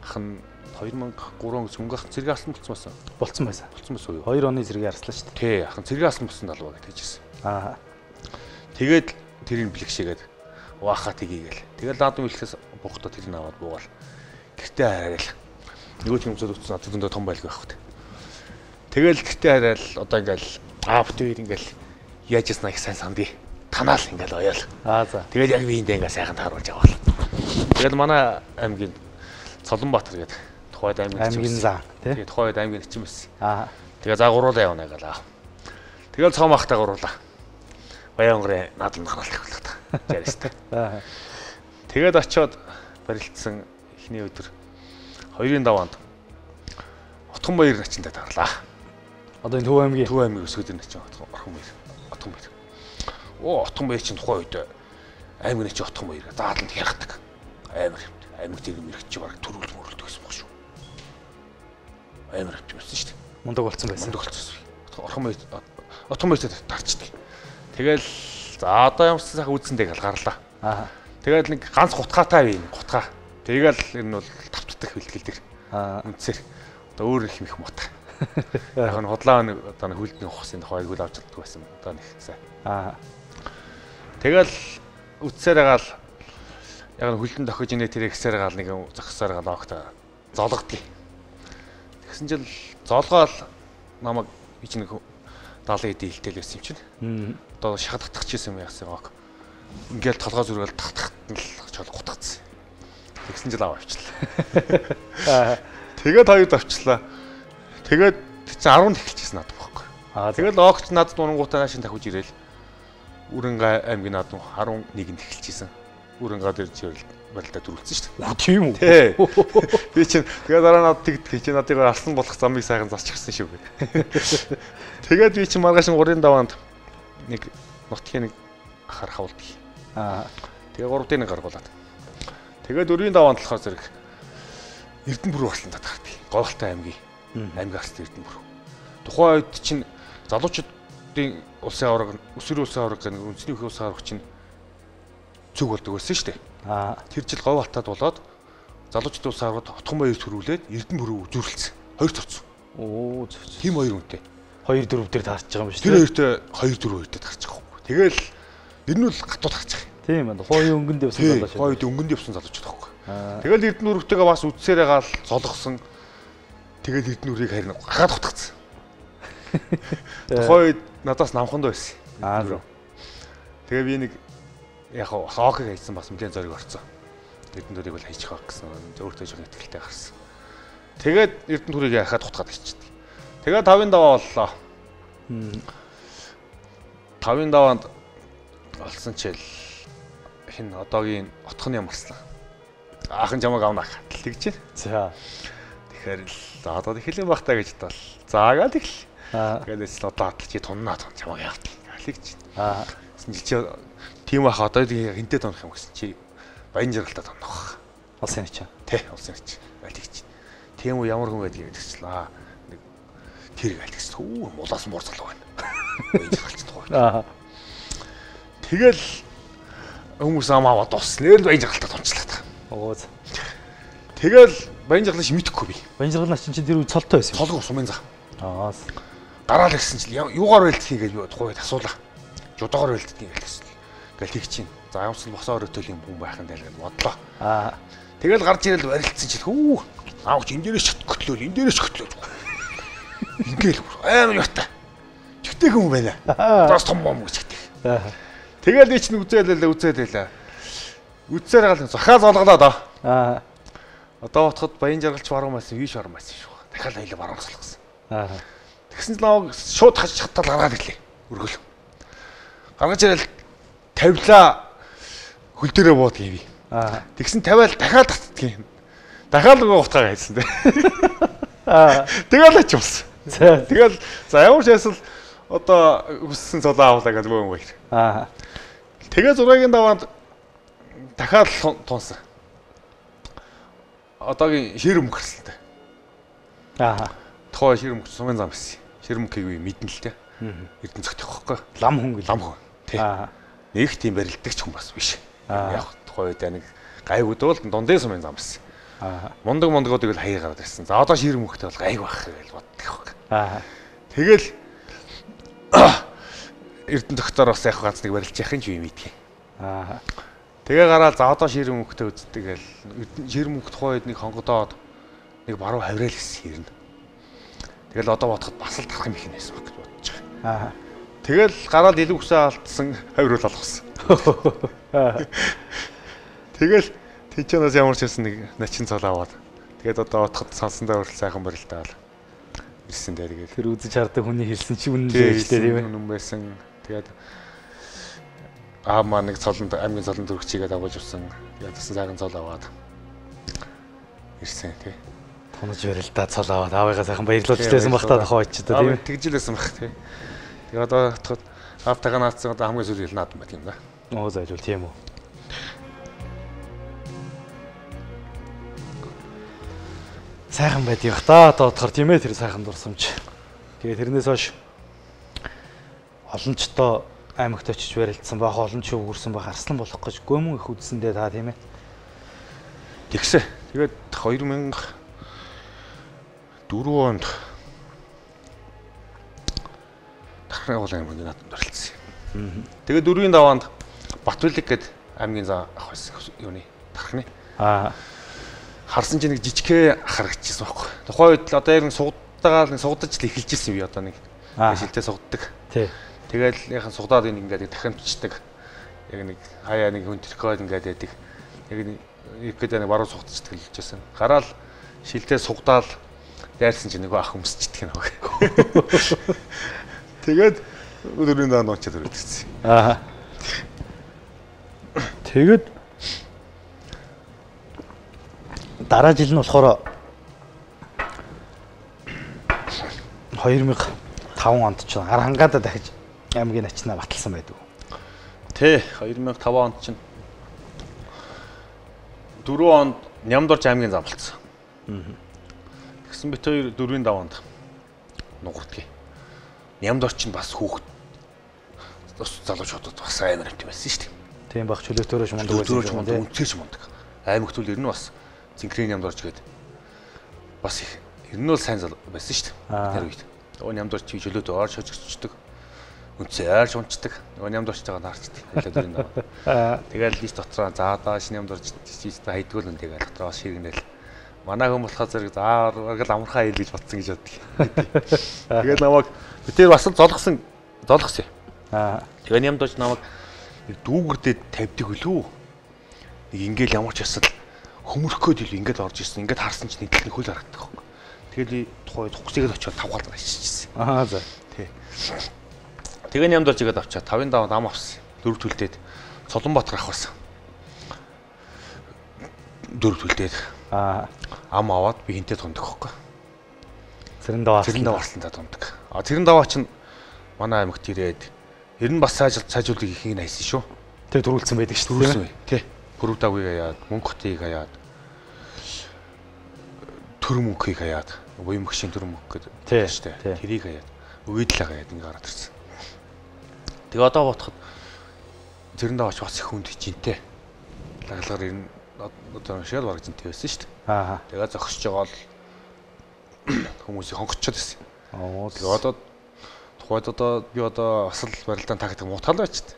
S2: Ахын 2003 он мөнгөхийн зэрэг алсан болсон байсан. Болсон байсан уу?
S1: 2 оны зэрэг арслаа шүү дээ.
S2: Тий, ахын зэрэг алсан болсон далваг гэж хэлжсэн. Тэгээд тэрийг бэлгшээгээд уахаа тгийгээл. Тэгэл наадам хэлэхээс бухтаа тэрийг аваад буугаал. Гэртээ хараад нөгөө ч юмсууд утсан над зөндөө том байлгүй байх үү. Тэгэл гэртээ хараад одоо ингээл битүүр ингээл яаж яснаа их сайн сандъя. Танаал ингээл оёол. За. Тэгэл яг биендээ ингээл сайхан тааруулж аваал. Тэгэл манай аймгийн Цолонбаатар гэдэг тухайд аймгийн
S1: зам тий.
S2: Тухайд аймгийн эчин байсан. Тэгээ заагууруулаа явна гэлээ. Тэгэл цом ахтаа гуруулаа. Баянгарын наадамд харуулах болоо. Жаристай. Тэгээд очиод барилдсан эхний өдөр 2-ын даваанд Отхон баяр начинтай таарлаа.
S1: Одоо энэ Төв аймгийн
S2: өсгөөд начин Отхон баяр. Отхон баяр чинь тухайн үед аймгийн начин Отхон баяр зааланд хяргадаг. Аймаг зэрэг мэрэгч баг төрүүлж мөрөлдөг гэсэн баг шүү. Амар авч байсан шүү дээ.
S1: Мундаг болцсон байсан.
S2: Мундаг болцсон. Отхон баяр Утган баяртай тарчдаг. Тэгэл за одоо ямар ч сайхан үзсэндээ гал гарлаа.
S1: Аа.
S2: Тэгэл нэг ганц гутгаатай бий, гутгаа. Тэгэл энэ нь бол тавтдаг бэлтгэл дээр.
S1: Аа.
S2: Үндсээр одоо өөр их их мут. Яг нь хотлоо одоо нэг хөлдний ухсын тухайг хөл авч чаддаг байсан. Одоо нэг сайн.
S1: Аа.
S2: Тэгэл үтсээр гаал яг нь хөлдөн тохиж инээ тэр ихсээр гаал нэг зогсоор гаал огт зологдгийг. Тэгсэн чил золгоол намайг би ч нэг 70 эд илтэл байсан юм чинь. Одоо шахадагдчихсан юм яасан гоог. Ингээл толгой зүргээл татахт нь л чол гутгацсан. Тэгсэн жил аваачлаа. Тэгээд хоёрд авчлаа. Тэгээд чи 10 эхэлчихсэн надад байхгүй. Аа тэгэл огч надад дунгуудаа наашин тавьж ирээл. Үрэнга аймгийн над 11-нд эхэлчихсэн. Үрэнга дээр чивэл барилдаа дөрүүлсэн шүү дээ.
S1: Тийм үү?
S2: Тий. Би чинь тэгээд дараа надад тэгдэг чи надыг алсан болох замыг сайхан засчихсан шүү гэ. Тэгээд би чинь маргааш 3-5-нд нэг нутгийн нэг харах авалт.
S1: Аа.
S2: Тэгээ 3-ын гаргуулад. Тэгээд 4-5-нд болохоор зэрэг Эрдэнэбүрүү болсон татахтай. Говьтай аймгийн аймгийн ард Эрдэнэбүр. Тухайн үед чинь залуучуудын улсын аварга, өсвөрийн улсын аварга гэх үндэсний их улсын аварга чинь зүг болдог байсан шүү дээ.
S1: Аа.
S2: Тэр жил говь алтаад болоод залуучуудын улсын аваргад Утган баяр төрүүлээд Эрдэнэбүрүү зүйрлэлсэн. Хоёр цоцсон.
S1: Оо.
S2: Тийм хоёр үнэтэй.
S1: 2-4 дээр таарч байгаа юм шүү
S2: дээ. Тэр хоёртой 2-4 хоёртой таарч байгаа байхгүй. Тэгэл ер нь бол гатуу таарч байгаа.
S1: Тийм байна. Хойд өнгөнд явсан залуу шүү.
S2: Хойд өнгөнд явсан залуучууд байхгүй. Тэгэл Эрдэнэбүрүүтэйгээ бас үдсээрээ гал золгосон. Тэгэл Эрдэнэбүрийг харин гахаад утгацсан. Хойд надаас намхан байсан.
S1: Аа.
S2: Тэгээ би нэг яг охог хийсэн бас мэдэн зориг орцсон. Эрдэнэбүрийг бол хийчих байх гэсэн. Өөртөө жоохон ихтэй гарсан. Тэгээд Эрдэнэбүрийг яхаад утгаад ичдэг. Тэгээд 5-ын даваа боллоо. 5-ын даваанд болсон чил хин одоогийн отхны ямарслаа. Аахан жамаг авна тэгж байна. За. Тэгэхээр л за одоо эхлэн багтаа гэж бол. Заагаад эхэл. Тэгээс л одоо чи туннаа тун жамаг яавт. Тэгж байна. Чи тийм ах одоо хинтээ тунах юм гэсэн чи баян жаргалтаа тунах.
S1: Улсын чи.
S2: Тий, улсын чи. Тэгж. Тийм үү ямар хүн байдгийг тэгчлээ. Нэг тэр гэлтгс. Хөө мулаас муурцал байна. Баян жаргалч тухай. Аа. Тэгэл хүмүүс амаа дуусна. Нэр баян жаргалтаа тунчлаа. Оо. Тэгэл баян жаргалаа чи мэдэхгүй би.
S1: Баян жаргалаа чинь тэр үе цолтой байсан юм.
S2: Цолгоо сумын заа.
S1: Аа.
S2: Гараал гисэн чи юугаар байлдхий гэж би тухайд асуулаа. Жудаагаар байлддгийг гэсэн. Ингээл тэг чинь. За ямарсан босоо өрөөтөл юм хүн байх юм даа гэж бодлоо. Аа. Тэгэл гарч ирэл барилдсан чи хүү. Аавч энэ дээрээс хөтлөөл, энэ дээрээс хөтлөөл. Ингээл амар ята. Чигтэй хүн байна. Бас том юм гэж чигтэй. Аа. Тэгэл би чинь үзээлээ. Үдсээр гал захаа золголоо доо. Аа. Одоо утхад баян жаргалч баруун байсан, виш баруун байсан шүү. Дахиад аялаа баруун солгосон. Аа. Тэгсэн чинь намайг шууд хаж хатал гаргаад ирлээ. Өргөл. Гаргаж ирэл тавилаа хөл дээрээ буудгийг би. Аа. Тэгсэн тавиал дахиад татдгийг. Дахиад нөгөө утгаа хайсан тий. Аа. Тэгэл ач юмсан. Тэгэл за ямар ч ясал одоо хүссэн цолоо авлаа гэж мөн баяр. Аа. Тэгээ 6-гийн даваанд дахиад тунсан. Одоогийн шир мөнгөрсөлтэй. Аа. Тохоо шир мөнгө сумын зам байсан. Шир мөнгөийг би мэднэ л дээ. Эрдэнэ цогтох байхгүй.
S1: Лам хүн.
S2: Тий. Аа. Нэг тийм барилдагч хүн бас биш. Яг тохоо үед нэг гайгууд бол дундын сумын зам байсан. Аа. Мундагуудыг л хаяа гараад ирсэн. За одоо шир мөнгөтэй бол гайг байх гэж боддог байхгүй. Аа. Тэгэл Эрдэнэ доктор бас яг ганц нэг барилж яхин ч юм мэдгий. Аа. Тэгээ гараад за одоо шир мөнгөтэй үздэг гэл шир мөнгө тухайд нэг хонгодоод нэг баруун хаврал гэсэн хэрнэ. Тэгэл одоо бодоход бас л тарах юм их нээсэн баг гэж бодож байгаа. Аа. Тэгэл гараад илүү хүсээ алдсан хаврал болгосон. Тэгэл тэнчэнээс ямар ч хэлсэн нэг начин цол аваад тэгээд одоо бодоход сонсондоо хүртэл сайхан барилдаал ирсэн дээ тэгээд
S1: тэр үзэж хардаг хүний хэлсэн чи үнэн л байж тээ тийм ээ.
S2: Үнэн байсан. Тэгээд аа нэг цолонд аймгийн цолонд төрөгчийгээд аваж авсан. Тэгээд тасан сайхан цол аваад ирсэн тий.
S1: Тунаж барилдаа цол аваад аавыгаа сайхан баярлуулж лээсэн бах та тохоо очиж та тийм ээ.
S2: Тэгжилсэн бах тий. Тэгээд одоо автагаа наацсан одоо хамгийн сүүлийн наад юм байна юм да.
S1: Оо зайлвал тийм үү. Сайхан байдгийг та одоо бодохоор тийм ээ тэр сайхан дурсамж. Тэгээ тэрнээс хойш олончтой аймагт очиж барилдсан байх, олонч өгөрсөн байх арслан болох гэж гомон их үдсэндээ та тийм ээ.
S2: Тэгсэн. Тэгээд 2004 онд Тархны агуулгын аймгийн наадамд оролцсон. Тэгээд 4-5 онд Батбөлэг гээд аймгийн зам ах байсан юуны Тархны. Харсан чинь нэг жижигхэн харагдчихсан байхгүй. Тухайн үед л одоо яг нэг сугдагаал нэг сугдаж л эхэлж ирсэн би одоо нэг шилтээ сугддаг.
S1: Тий.
S2: Тэгэл яхан сугдаад ингээд дахин бичдэг. Яг нэг хаяа нэг хүн тэрхээд ингээд байдаг. Яг нэг ихэд нэг баруун сугдчихдаг л хэлжсэн. Гараал шилтээ сугдаал дайрсан чинь нэг ах өмсчихдээ нэг. Тэгээд өдрийн даанд очиад өрөөдсөн.
S1: Тэгээд дараа жил нь болохоор 2005 онд ч Арангаада дахиж аймгийн ачнаа баталсан байдаг.
S2: Тэ 2005 онд чинь 4 онд Нямдорч аймгийн зам болцсон. Тэгсэн бит хоёр 4-5 онд нугурдгийг. Нямдорч нь бас хүүхэд залуучуудад бас амар амт байсан шүү дээ.
S1: Тийм баг чөлөөтөөрөө мундаг байсан.
S2: Үнцээч мундаг. Аймагт үл ер нь бас Цэнхрийн Нямдорч гээд бас их ер нь бол сайн байсан шүү дээ. Тэр үед. Нөгөө Нямдорч чөлөөтөө орж хожигчдаг. Үнцээ ойрч унцдаг. Нөгөө Нямдорч байгаа нарчдаг. Тэгэл лист дотроо заадаа Нямдорч чийтэй хайдгуул нь тэгэл дотроос ширгэнэл. Манай хүн болохоо зэрэг зааргал амархаа ил гэж бодсон гэж боддог. Тэгээд намайг тэр бас золгосон. Тэгээ Нямдорч намайг дүүгэрдээ тавьдаг үлээ. Нэг ингээл ямар ч ясал хөмөрхгөөд ил ингээд орж ирсэн. Ингээд харсан чинь нэг хөл харагддаг байхгүй. Тэгээд тухайд хугсыгээд очиод тавгаал ашижсэн.
S1: За.
S2: Тий. Тэгээ Нямдорч игээд авчаад 5-5 ам авсан. 4 төлдөөд Солонбаатар ах байсан. 4 төлдөөд ам аваад би хинтээ тундаг байхгүй. Цэрэндээ варслантаа тундаг. Цэрэндээ чинь манай аймагт ирээд ер нь бас сайжруулах ихийг найсан шүү.
S1: Тэр дөрүүлсэн байдаг шүү дээ.
S2: Тий. Бүрүүтагыг хаяад, мөнгө хотыг хаяад, төр мөнхийг хаяад, буян мөгшийн төр мөнх гэдэг шүү дээ. Тэрийг хаяад, өгөөдлөө хаяад ингэ гараад ирсэн. Тэгээ одоо бодоход Цэрэндээ оч бас их хүнд жинтэй. Лаглагаар ер нь одоо шал бараг жинтэй байсан шүү дээ. Тэгээ зогсож байгаа бол хүмүүсийг хонгоччод байсан. Тэгээ одоо тухайд одоо би одоо асал барилдаан тактик муутгал байчихдээ.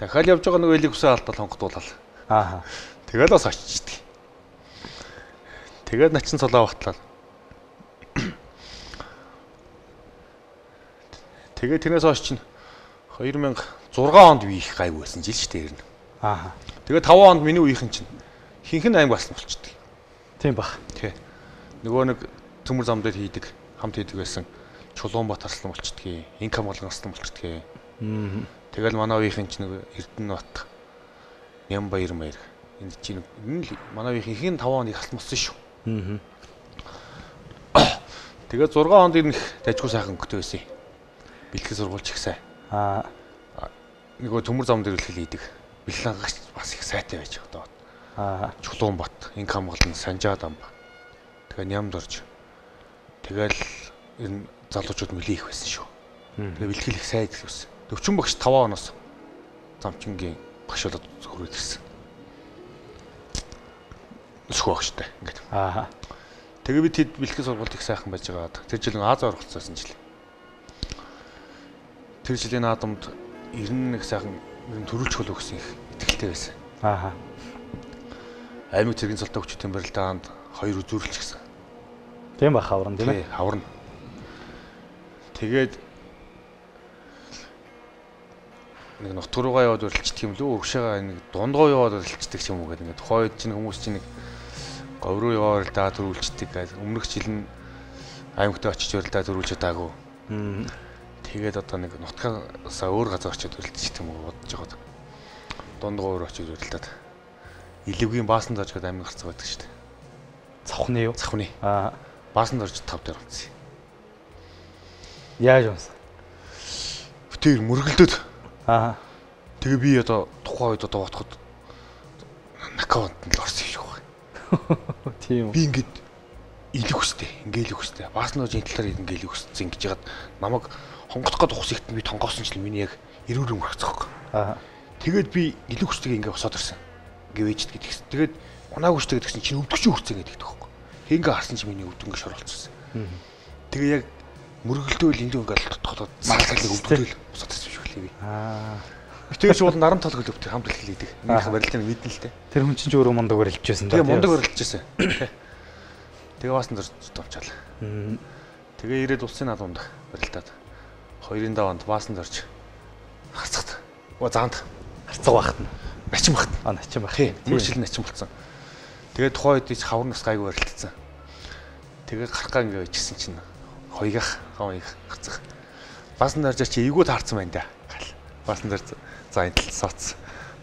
S2: Дахиад явж байгаа нэг элиг хүсээ алдаад хонгодуулаад. Тэгээд бас очичдаг. Тэгээд начин цолоо батлаа. Тэгээд тэрнээс хойш чинь 2006 онд би их гайв байсан жил шүү дээ ер нь. Тэгээд 5 онд миний үеийнхэн чинь хинхэн аймаг болсон болчихдээ.
S1: Тийм бах.
S2: Тий. Нөгөө нэг төмөр зам дээр хийдэг, хамт хийдэг байсан. Чулуунбаатар арслан болчихдээ, инкам болгон арслан болчихдээ. Тэгэл манай үеийнхэн чинь нэг Эрдэнэбат, Нямбаяр маяр энэ чинь манай үеийнхэн 5 онд их алсмсан шүү. Тэгээд 6 онд ирнэх дажгүй сайхан өнгөтэй байсан. Бэлтгэл сургуулж их сайн. Нөгөө төмөр зам дээр л хийдэг. Бэлэн гагч бас их сайтай байж байгаа доо. Чулуунбат, инкам болгон Санжаад ам. Тэгээ Нямдорж. Тэгэл энэ залуучууд мөлий их байсан шүү. Тэгээ бэлтгэл их сайн гэсэн. Төвчин багш 5 оноос замчингийн багш болоод хөрөөд ирсэн. Өсөх багштай ингээд. Тэгээ би тэд бэлтгэл сургуульд их сайхан байж байгаад тэр жил Аз оролцсон жил. Тэр жилийн наадамд 91 сайхан төрүүлж хөл өгсөн их итгэлтэй байсан. Аймаг цэргийн цолтой хүчтэй барилдаанд 2 үзүүрлэж гисэн.
S1: Тийм бах хаврын тийм ээ.
S2: Хаврын. Тэгээд нэг нутг руугаа яваад өрөлдчих юм лөө өгшөөгөө нэг дундгоо яваад өрөлдчихдэг юм уу гэдэг. Ингээд тухайд чинь хүмүүс чинь нэг говь руу яваад өрөлдөө төрүүлждэг гэж өмнөх жил нь аймагт очиж өрөлдөө төрүүлж удаагүй. Тэгээд одоо нэг нутгаасаа өөр газар очиж өрөлдчих юм уу бодож байгаа. Дундгоо руу очиж өрөлдөд. Илэвгийн баасан дорж гэдэг аймаг гарцгаа байдаг шүү дээ.
S1: Цавхны юу?
S2: Цавхны. Баасан дорж 5 дээр унтсан.
S1: Яаж унсан?
S2: Битээр мөргөлдөд. Тэгээ би одоо тухайн үед одоо бодоход нокаут нь л орсон юм шиг байна.
S1: Тийм үү.
S2: Би ингээд илэх хүстэй, ингээл илэх хүстэй. Баасны хожийн талаар ингээл илэх хүссэн ингэж ягаад намайг хонгодох гээд ухсагт би тонгоосон ч миний яг эрүүр өнгөрцөхгүй.
S1: Аа.
S2: Тэгээд би илүү хүчтэйг ингээ босоод ирсэн. Ингээ вэжт гэдэгс. Тэгээд унаагүй хүчтэй гэдэгс чинь өвдөгчөө хүрцэн гэдэг тоххой. Ингээ харсан чи миний өвд ингээ шор болчихсон. Тэгээ яг мөргөлдөөл илүү ингээ толгойд саалгалыг өвдөлөөл босоод ирсэн шүү дээ би. Аа. Тэр чинь бол наран толгой өвдөх хамт хэлээдэг. Минийх барилтыг мэднэ л дээ.
S1: Тэр хүн чинь ч өөрөө мундаг барилж байсан
S2: да. Тэгээ мундаг барилж байсан. Тэгээ баасан дор томчаал. Тэгээ ирээд улсын наадамд барилтаад 2-ын даванд баасан дорж харцагт. Заанд
S1: харцаг багт нь.
S2: Начин багт.
S1: Начин баг.
S2: Мөршил начин болсон. Тэгээ тухайн үед ч хавар нас гайгүй барилдсан. Тэгээ гарахгаа ингээ ичсэн чинь хоёгах харцаг. Баасан дорж чи эйгүү таарсан байна да. Баасан дорж за энэ сооц.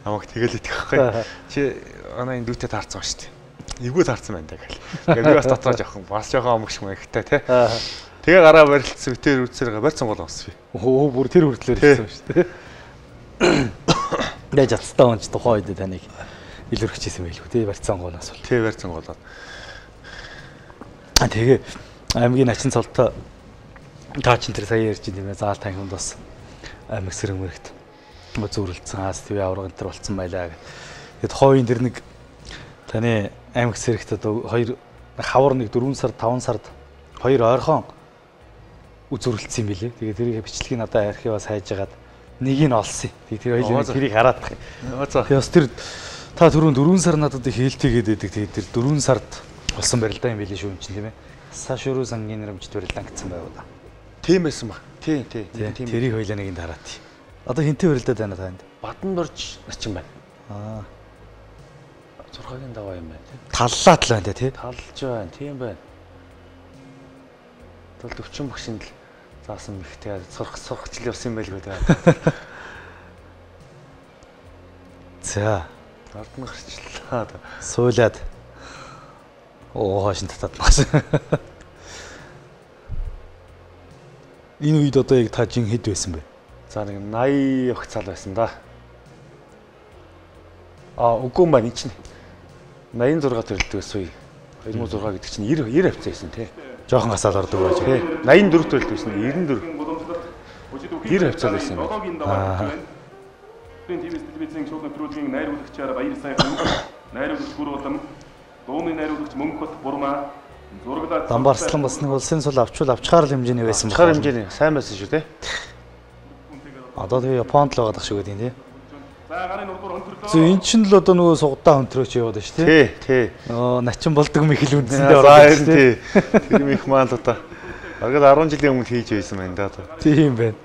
S2: Намайг тэгэл итгэхгүй. Чи манай энэ дүүтэй таарсан ба шүү дээ. Эйгүү таарсан байна да гэл. Тэгээ би бас дотроо жоохон бас жоохон амгш мэгтэй те. Тэгээ гараа барилдсан битэр үцээр барьсан гол онс би.
S1: Өө бүр тэр хүртлээр хэлсэн шүү дээ. Яаж атстаа онч тухайн үед таныг илэрхийлсэн байлгүй тий барьсан гоноос бол.
S2: Тий барьсан голоод.
S1: Тэгээ аймгийн начин цолтой таа чин тэр сая ярьж тийм ээ заал танхимд бас аймаг сэрэг мэрэгт зүүрлэлцэн аас төв авраг энэ төр болцсон байлаа гэх. Тэгэд хойн дэр нэг таны аймаг сэрэгт одоо 2 хавар нэг 4 сард 5 сард 2 ойрхон үзүүрлэлцсэн юм билээ. Тэгээ тэрийг бичлэгийг надад архиваас хайжгаад нэг нь олсон. Тэгээ тэр хоёлын тэрийг хараад тах. Тэгээ бас тэр та түрүүн 4 сар надад их хэлтэйгээд байдаг. Тэгээ тэр 4 сард болсон барилдаа юм билээ шүү юм чинь тийм ээ. Сашуруу сангийн нэрмжт барилдаан гэсэн байв да.
S2: Тийм байсан ба. Тийм.
S1: Тэрийг хоёлаа нэгэнд хараад. Одоо хинтээ барилдаад байна танд?
S2: Бадан дорж начин байна. Аа. 6-гийн даваа юм байна тийм.
S1: Таллаа тал байна тий.
S2: Талж байна. Тийм байна. Тол 40 багшинд л заасан мэхтэй сурахчлал явсан юм байлгүй дээ. За, ард нь гарчлаа.
S1: Суулаад. Хашин татаад маш. Энэ үед одоо яг та жин хэд байсан бэ?
S2: За нэг 80 өх цал байсан да. Үгүй юм байна чинь. 86 төрөлд байсан үе. 2006 гэдэг чинь 90 авцаа байсан тий.
S1: Жохон гасаал ордог байж
S2: тий. 84 төрөлд байсан 94. 90 авцаа байсан юм байна.
S3: ТВ телевизийн шууд нэвтрүүлгийн найруулагчаар Баяр сайхан, найруулагч Гүр улам, дууны найруулагч Мөнхбат Бурмаа, зураглаад
S1: Дамбарслан бас нэг улсын сул авчгаар л хэмжээний байсан
S2: байна. Авчгаар хэмжээний сайн байсан шүү дээ.
S1: Одоо тэгээ Японд л байгаа дах шүү гэдэг тийм.
S3: За гарын урдуур хөнтөрлөө.
S1: Зөв эн чинь л одоо нөгөө сугдаа хөнтрөөч яваад байна шүү
S2: тий. Тий.
S1: Начин болдог мэхэл үндсэндээ ороод
S2: байна тий. Тэр мэх маань л одоо аргад 10 жилийн өмнө хийж байсан байна да.
S1: Тийм байна.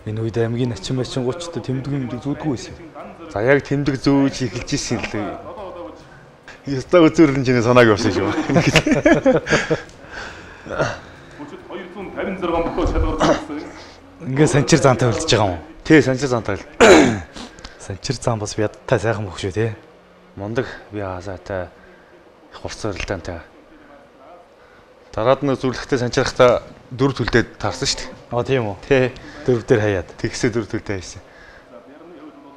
S1: Энэ үед аймгийн начин мачин 30-д тэмдэг зүүдгүй байсан.
S2: За яг тэмдэг зөөж эхэлж ирсэн л. Ястаа үзүүрэн чинь санааг явсан шүү.
S1: Ингээ санчир заантай үлдэж байгаа юм.
S2: Тий, санчир заантай.
S1: Санчир заан бас ядтай сайхан бөх шүү тий.
S2: Мундаг би хаасаатай хурц өрөлтөнтэй. Дараад нь зүрлэхтэй санчирхтаа 4 төлдөөд таарсан шүү дээ.
S1: Тийм үү?
S2: Тий.
S1: 4 дээр хаяад.
S2: Тэгсээ 4 төлдөө хайсан.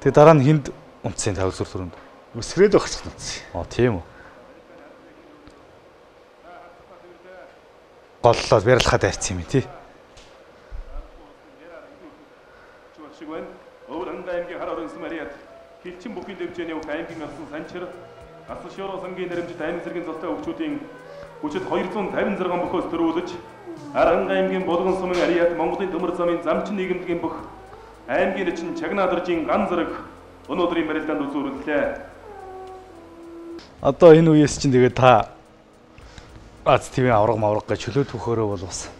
S1: Тэгээ дараа нь хинд унтсан тавь зүр түрүүнд.
S2: Өсрээд багсах унтсан.
S1: Тийм үү? Голлоо барилхаад айцсан юм тий.
S3: Өвөр аймгийн хар орон Мариад хилчин бүхий дэвжээний бүх аймгийн алсан санчир Асан шороо сангийн нэрмжит аймаг зэргийн золтой өвчүүдийн хүчит 256 бөхөөс төрүүлж Аранга аймгийн Булган сумын Ариат Монголын төмөр замын замчин нийгэмдгийн бүх аймгийн чин Чагнаадржийн ган зэрэг өнөөдрийн барилдаанд үзүүлэлээ.
S1: Одоо энэ үеэс чинь тэгээд та Аз ТV авраг гэж чөлөө түүхөөрөө бол бас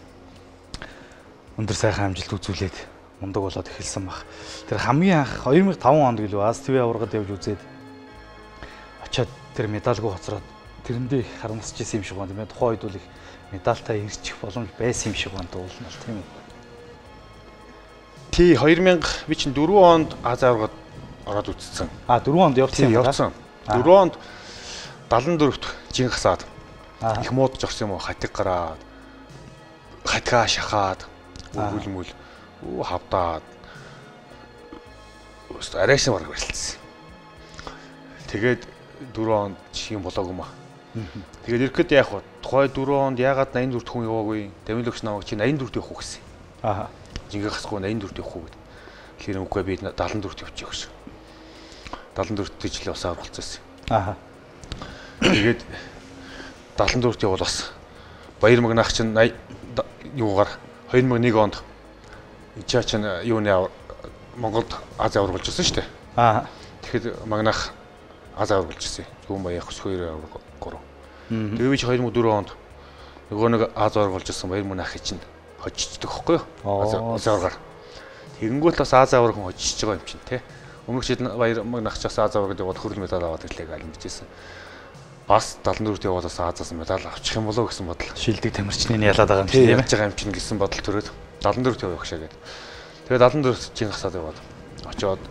S1: өндөр сайхан амжилт үзүүлээд мундаг болоод эхэлсэн баг. Тэр хамгийн анх 2005 онд гэлөө Аз ТV аврагад явж үзээд очиад тэр медальгүй хоцроод тэрэндээ харамсаж исэн юм шиг байна тийм ээ. Тухайн үед бол их медальтай ирчих боломж байсан юм шиг байна дуулна тийм үү.
S2: Тий 2000 би чинь 4 онд Аз аврагад ороод үзсэн.
S1: 4 онд явсан юм байна.
S2: 4 онд 74-т жин хасаад их муудаж орсон юм уу хатиг гараад хатгаа шахаад өгүүлмөл хавдаад арайсан бараг барилцсан. Тэгээд 4 онд чих юм болоогүй маа. Тэгээд ирэхэд яах вэ? Тухай 4 онд яагаад 84-т хүн яваагүй? Дамилөгч намайг чи 84-т явах уу гэсэн. Аа. Жингээ хасгүй 84-т явах уу гэд. Тэгэхээр үгүй би 74-т явчих гэсэн. 74-т жил бас авралцсан. Аа. Тэгээд 74-т явбал бас Баяр Магнах чинь 80 юугаар 2001 онд ичаа чинь юуны Монголд Аз авар болж ирсэн шүү дээ. Аа. Тэгэхэд Магнах Аз авар болж ирсэн. Гүн баях 2 авар 3. Тэгээ би чи 2004 онд нөгөө нэг Аз авар болж ирсэн Баяр Магнахыг чинь хожиждаг хөхгүй юу? Аз аваргаар. Тэгэнгүүт бас Аз авар хүн хожиж байгаа юм чинь тий. Өмнөх жил Баяр Магнах ч бас Аз авар гэдэг бол хөрөл медаль аваад ирлээ гэж мэдчихсэн. Бас 74-т яваад бас Азаас медаль авчих юм болоо гэсэн бодол.
S1: Шилдэг тамирчны ялаад байгаа юм чинь тийм
S2: ялж байгаа юм чинь гэсэн бодол төрөөд 74-т явах шээ гэдэг. Тэгээд 74-т чинь гасаад яваад очоод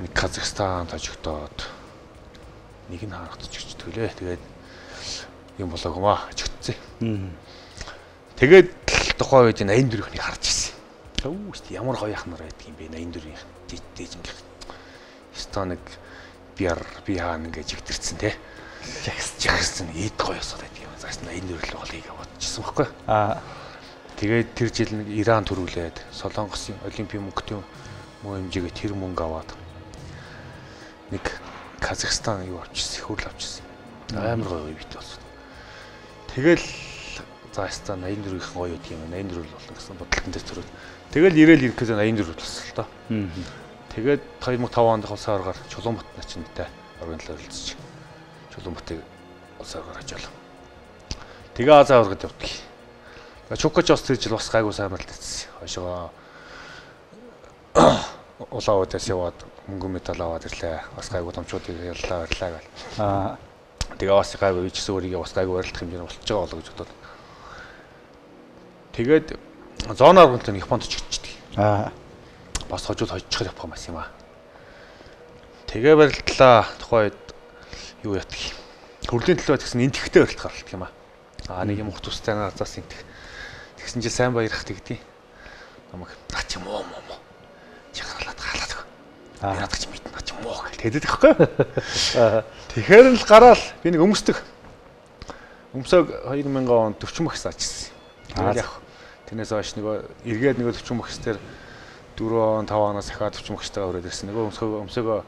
S2: нэг Казахстан тожигдоод нэг нь хаант очигддаг лээ. Тэгээд юм болоогүй маа очигдсан. Тэгээд тухайн үед 84-ийг харж ирсэн. Өө шүү дээ ямар гоё ахнаар байдаг юм бэ 84-ийн дээжинг. Стоныг би хаана ингэж игдэрсэн те. Жагсан эд гоё осоод байдаг юм. Зааш 84 л голыг авчихсан байхгүй. Аа. Тэгээд тэр жил нэг Иран төрүүлээд Солонгосын олимпийн мөнгөтэй муу хэмжээгээ тэр мөнгө аваад нэг Казахстан юу авчихсан, хөрл авчихсан. Амар гоё бит болсон. Тэгэл заастаа 84-ийн гоё гэдэг юм. 84 л болно гэсэн бодолтон дээр төрөөд. Тэгэл ирээл ирэхэд 84 болсон л доо. Тэгээд 2005 онд улсааргаар Чулуунбат начинтай организлаар үлдсэж. Чулуунбатыг улсааргаар хажаалаа. Тэгээ Аз аваргад явдаг. Чукач бас тэр жил бас гайгүй сайн мэлдсэн. Хойшоо улаавадаас яваад мөнгө медаль аваад ирлээ. Бас гайгүй томчуудыг ярьлаа гэл. Аа. Тэгээ бас гайгүй ичсэн өөрийгөө бас гайгүй барилдах хэмжээнд болчихж байгаа болоо гэж бодоод. Тэгээд зооноор гэнтэй Японд оччихдаг. Аа. Бас хожууд хожчих явах юм бас юм аа. Тэгээ барилдлаа тухайд юу ятдаг. Хөрлийн төлөө гэсэн энтхтэй барилдах гаралдаг юм аа. Аа нэг юм хутустай газаас энтх. Тэгсэн чи сайн баярах тэгдий. Намайг нач юм уу. Чагаалаад хаалаад. Яадаг чи мэднэ нач юм уу гэл тэдэд байхгүй. Тэгэхээр л гараал би нэг өмсдөг. Өмсөг 2000 онд 40 багс аажсэн. Тэгэл яг тэрнээс хойш нөгөө эргээд нөгөө 40 багс дээр 4 он 5 оноос дахиад 40 багстайгаа өрөөд ирсэн. Нөгөө өмсөөгөө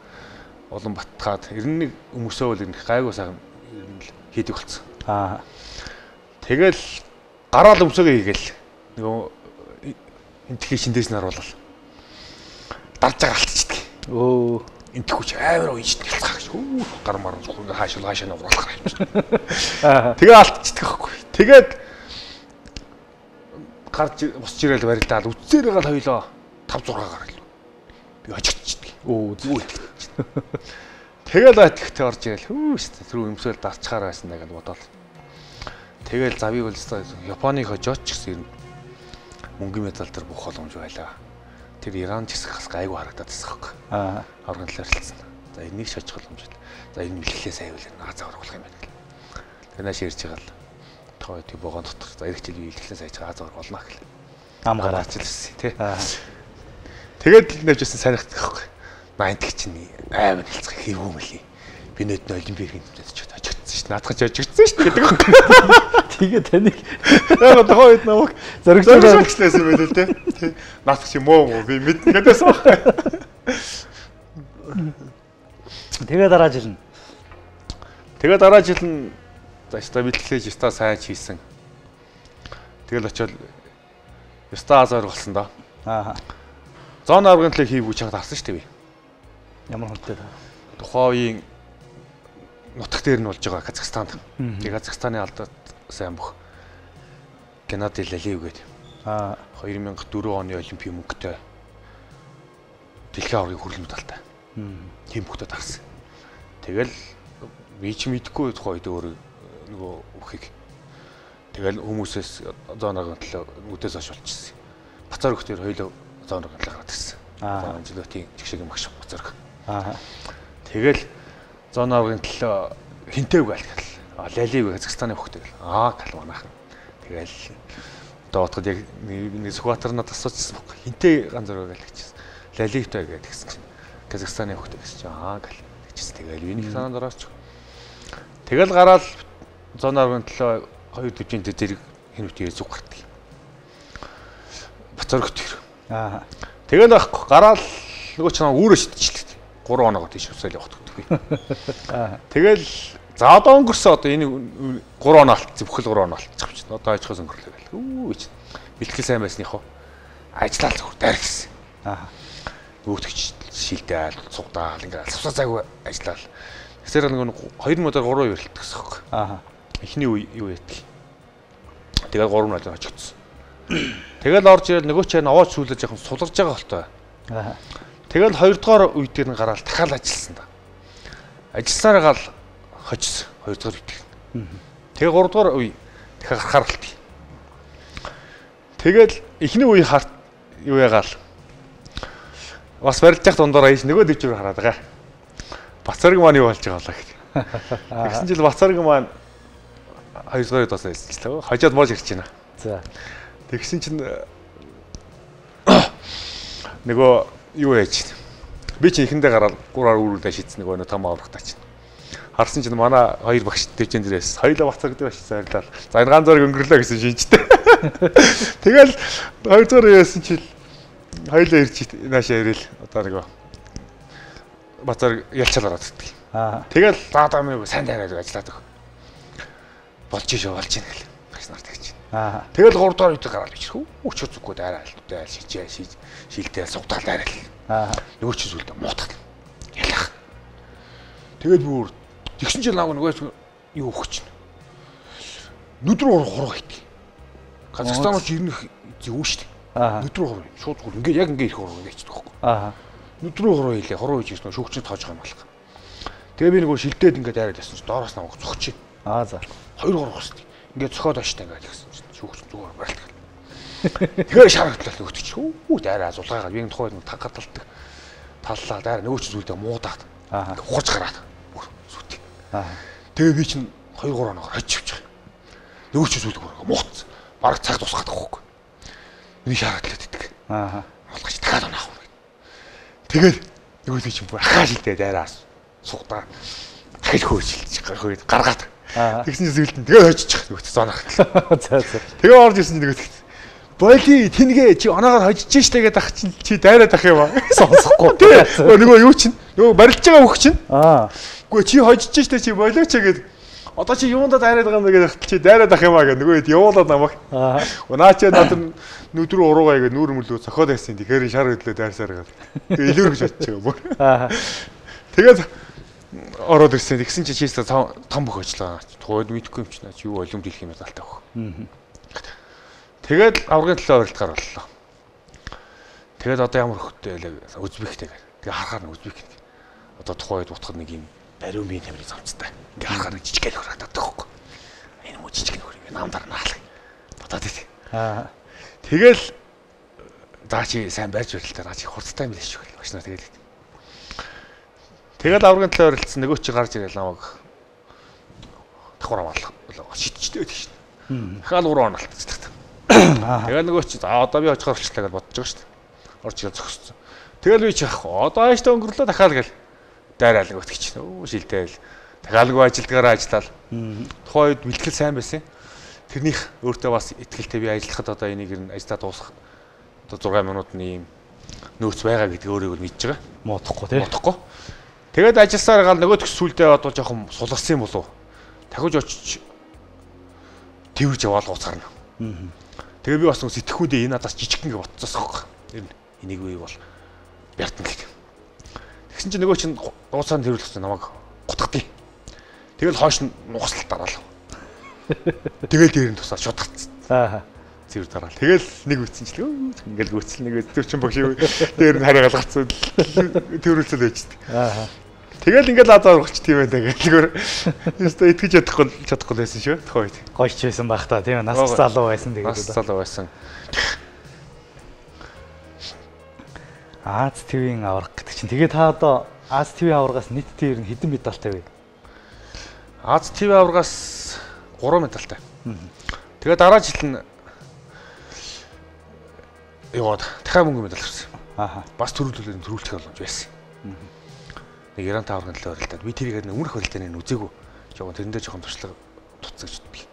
S2: улан батгаад 91 өмсөөвөл ирэх гайгүй сайхан хийдэг болсон. Аа. Тэгэл гараал өмсөөгөө хийгээл нөгөө энтхий шиндээс нь харуулал. Дарж байгаа алтчдаг. Өө энтхүүч амар уйжт гэлцгаа гэж. Гар мар ингээ хаашаа нуруулах юм шиг. Аа. Тэгээ алтчдаг байхгүй. Тэгээд гарч босч ирээл барилдаад үцээрээ гал хоёлоо 5-6-аар л. Би очигчдаг. Өө зүгээр. Тэгэл атгтээ орж ирэл. Хөөс тэр өмсөөл дарчгаар байсан даа гэж бодоол. Тэгэл завыг бол Японыг хожооч гэсэн мөнгө медаль төр бүх боломж байлаа. Тэр Иран ч гэсэн бас гайгүй харагдаад байсан хэрэг. Аа. Организлаар хэлсэн. За энийг ч очих боломж байна. За энэ мэлхлээ сайвал Аз аврах юм байна гэл. Тэр нааш ярьж байгаа л. Тоо тий богоон дотор. За ирэх жил мэлхлээ сайж Аз аврах болно гэл. Ам гараач хэлсэн тий. Аа. Тэгээд нэвжсэн санагдах байхгүй. Маянтг чинь амар хэлцэх хийвүү мөлий. Би нүд нь олимпийн хэмжээнд ч очигдсан шүү дээ. Наадах ч очигдсан шүү дээ гэдэг юм.
S1: Тэгээ таныг
S2: яг тухайн үед намайг зоригчлээсэн юм байл л тий. Наадах чи муу би мэднэ гэдээс байхгүй.
S1: Тэгээ дараа жил нь.
S2: Тэгээ дараа жил нь зааштай бэлтгэлээ яста сайн хийсэн. Тэгэл очиод яста азар болсон да. Аа. Зон организлыг хийвгүй чад авсан шүү дээ би.
S1: Ямар хүнтэй та.
S2: Тухайн үеийн нутаг дээр нь болж байгаа Казахстанд. Тэгээ Казахстаны алдаад сайн бүх Геннадий Лалиев гээд 2004 оны олимпийн мөнгөтэй дэлхийн аваргын хөрөл медальтай. Тийм бүхтэд авсан. Тэгэл би ч мэдэхгүй тухайн үед өөр нөгөө үхийг. Тэгэл хүмүүсээс зон организлаа үдээс хойш болчихсон. Бацаар хөхтөр хоёул зон организлаа гараад ирсэн. Аа жилөтийн жигшиг магш бацаар. Аа. Тэгэл зон организлаа хинтэйг байлгал. Лалиев Казахстаны хөхтэй. Аа гал манайхан. Тэгэл доотход яг нэг Сүхбаатар надад асуужсан байхгүй. Хинтэй ганц зураг гэлчихсэн. Лалиевтай гэдэг гисэн чинь. Казахстаны хөхтэй гэсэн чинь аа гал. Тэгчихсэн. Тэгэл энийг санаанд орооч. Тэгэл гараад зоны аврагын төлөө 2 дэвжээнд зэрэг хин үтээ зүг гардаг. Бацаргт тэр. Тэгэл байхгүй гараал нөгөө ч намайг өөрөө шидчихлээ. 3 хоногоо тийш усаал явах гэдэг. Тэгэл за одоо өнгөрсөн одоо энэ 3 хоног алдсан бүхэл 3 хоног алдчих юм чинь. Одоо ажихаас өнгөрлөө гэл. Үгүй чинь. Бэлтгэл сайн байсных уу? Ажиллаа зүгээр дайр гэсэн. Нөгөөтгч шилдээл, цугдаал ингээд алсвсаа цаггүй ажиллаа. Тэсэр нэг 2 модоор 3 өрөлт гэсэн юм байна. Эхний үе юу яддаг. Тэгээд 3 модоор очигдсон. Тэгэл орж ирэл нөгөө ч аваад сүүлж яхан суларж байгаа болтой. Тэгэл 2 дугаар үед нь гараад дахиад ажилласан да. Ажилласаар гал хожсон 2 дугаар үед. Тэгээ 3 дугаар үе дахиад гарахаар болтыг. Тэгэл эхний үе харт юу ягаал. Бас барилж явах дундаараа ийш нөгөө дэвжүүр хараад байгаа. Бацарг маань юу болж байгаа болоо гэх. Тэгсэн жил Бацарг маань 2 дугаар удаас ажиллажлаа. Хожоод мууж ирж байна. За. Тэгсэн чинь нөгөө юу яаж би чи ихэндээ гараад 3-аар үрүүлээ шийдсэн нөгөө том аврагтаа чинь. Харсан чинь манай 2 багш дэвжэн дээрээс хоёулаа Бацарг дээр очиж зарлаа. За энэ ганц зураг өнгөрлөө гэсэн шинжтэй. Тэгэл 2 дугаар яасан чинь хоёулаа ирж наашаа ирэл одоо нөгөө Бацарг ялчаал ороод ирдэг. Тэгэл заадаа минь сайн дайраад ажиллаад өг. Болж шүү болж ийн гэл. Багш нар тэгж. Тэгэл 3 дугаар үед гараад ичрэх. Өчөө зүггүй дайраа аль шилдээл сугдаал дайрал. Нөгөө чи зүйлдэ муутгал. Ялах. Тэгэл бүр тэгсэн чинь нөгөө юу өгч чинь. Нүдрүү хуруу хийдэг. Казахстан руу ирнэх зөв шүү дээ. Нүдрүү хуруу. Шууд зүгээр ингээ яг ингээ ирэх хуруу хийчихдэг байхгүй. Нүдрүү хуруу хийлээ. Хуруу хийж ирсэн шүүгчний тоож байгаа юм байна. Тэгээ би нөгөө шилдээд ингээ дайраад ясан чинь доороос намайг зогч. За. 2 хуруу хэвчээ. Ингээ цохоод очтой ингээ гэсэн чинь шүүгч зүгээр барилт. Тэгээ шааргатлаа нөгөөч чи. Үу дайраа зулгаагаад би энэ тухайд тагталдаг. Таллаа дайраа нөгөөч зүйлдээ муудаад. Ухаж гараад. Сүт. Тэгээ би чинь 2-3 хоног очивч байгаа. Нөгөөч зүйлдээ мууц. Бараг цаг тусгаад байхгүй. Би шааргатлаад иддэг. Болгож дахиад онаах юм. Тэгэл нөгөө чинь бүр ахаа шилдээ дайраас сугдаа. Дахиж хөөж гаргаад. Тэгсэн чинь зүйлд нь тэгээ хожиж нөгөө зоонах. Тэгээ орж ирсэн чинь нөгөө боли тэнгээ чи оноогоор хожиж штэ гэдэг ах чинь чи дайраад ах юм аа. Сонсохгүй. Нөгөө юу чинь нөгөө барилж байгаа хөх чинь. Үгүй чи хожиж штэ чи болооч гэдэг. Одоо чи юундаа дайраад байгаа юм бэ гэдэг чи дайраад ах юм аа гэдэг нөгөө хэд явуулаад намайг. Наа чи надад нүдрүү уруугаа гэдэг нүүр мөлөө цохоод байсан. Тэгэхээр шар хөдлөө дайрсаар гал. Тэгээ илүүр гэж бодчих юм. Тэгээд ороод ирсэн. Тэгсэн чи чийс том бөх ажиллаа. Тухайд мэдхгүй юм чи наа чи юу олимп дийлэх юм талтай баг. Тэгээд аврагын төлөө орилтгаар боллоо. Тэгээд одоо ямар хөвтэй вэ? Үзбектэй. Тэгээ харахаар нь үзбек. Одоо тухайд утгад нэг юм бариун биеийн тамирын цамцтай. Ингээ харахаар жижиг гэл хөрөөд байдаг хөөхгүй. Энэ муу жижиг нөхөр ингээ намдар наалах. Бодоод идэв. Тэгэл заа чи сайн барьж барилтаа заа чи хурцтай юм биш шүү гэл багш нар тэгэл. Тэгэл аврагын төлөө орилтсан нөгөө чи гарч ирэл намайг давхар амаалах шидчтэй байдаг шин. Дахиад 3 хоног алдчихдаг. Тэгэл нөгөө чи за одоо би очихоор болчихлаа гэж бодож байгаа шүү дээ. Орж ирэл зогссон. Тэгэл би чи ах одоо ааштай өнгөрлөө дахиад гэл дайраал нөгөөт гэж. Өө шилдээл. Дахиалгүй ажилдгаараа ажиллаад. Тухайн үед бэлтгэл сайн байсан. Тэрнийх өөртөө бас итгэлтэй би ажиллахад одоо энийг ер нь ажиллаа дуусгах одоо 6 минутын ийм нөөц байгаа гэдгийг өөрийгөө мэдж байгаа. Муудахгүй тий. Муудахгүй. Тэгээд ажилласаар гал нөгөөдх сүлдээ одоо жоохон сулгасан юм болов. Дахиж очиж тэрж яваал гуцарна. Тэгээ би бас нэг сэтгэхүйдээ энэ надаас жижигхэн гэж бодцоосох. Ер нь энийг үе бол бяртан гэх. Тэгсэн чинь нөгөө чинь гуцаан тэрүүлсэн намайг гутгадیں۔ Тэгэл хойш нь нугаслалт дараалав. Тэгэл дээр нь тусаад шууд татсан. Зэр дараал. Тэгэл нэг үтсэн ч ингээл гүйцэл нэг тэр чин багш дээр нь хараа галгацсан тэрүүлсэл байждаг. Тэгэл ингээл лазаар болчих тийм байх гэхээр өөртөө итгэж чадахгүй байсан шүү. Тухайд. Гойч байсан байх та тийм нас залуу байсан тэгээд. Нас залуу байсан.
S1: Аз ТV-ийн авраг гэдэг чинь. Тэгээ та одоо Аз ТV аврагаас нийтдээ ер нь хэдэн медальтай вэ?
S2: Аз ТV аврагаас 3 медальтай. Тэгээ дараа жил нь яваад дахиад мөнгө медаль авсан. Бас төрүүлэлт боломж байсан. Нэг Иран таврын төлөө орилдаад би тэрийг өмнөх орилтын үзээгүй Жоо тэрэн дээр жоохон туршлага туцсан гэж боддог.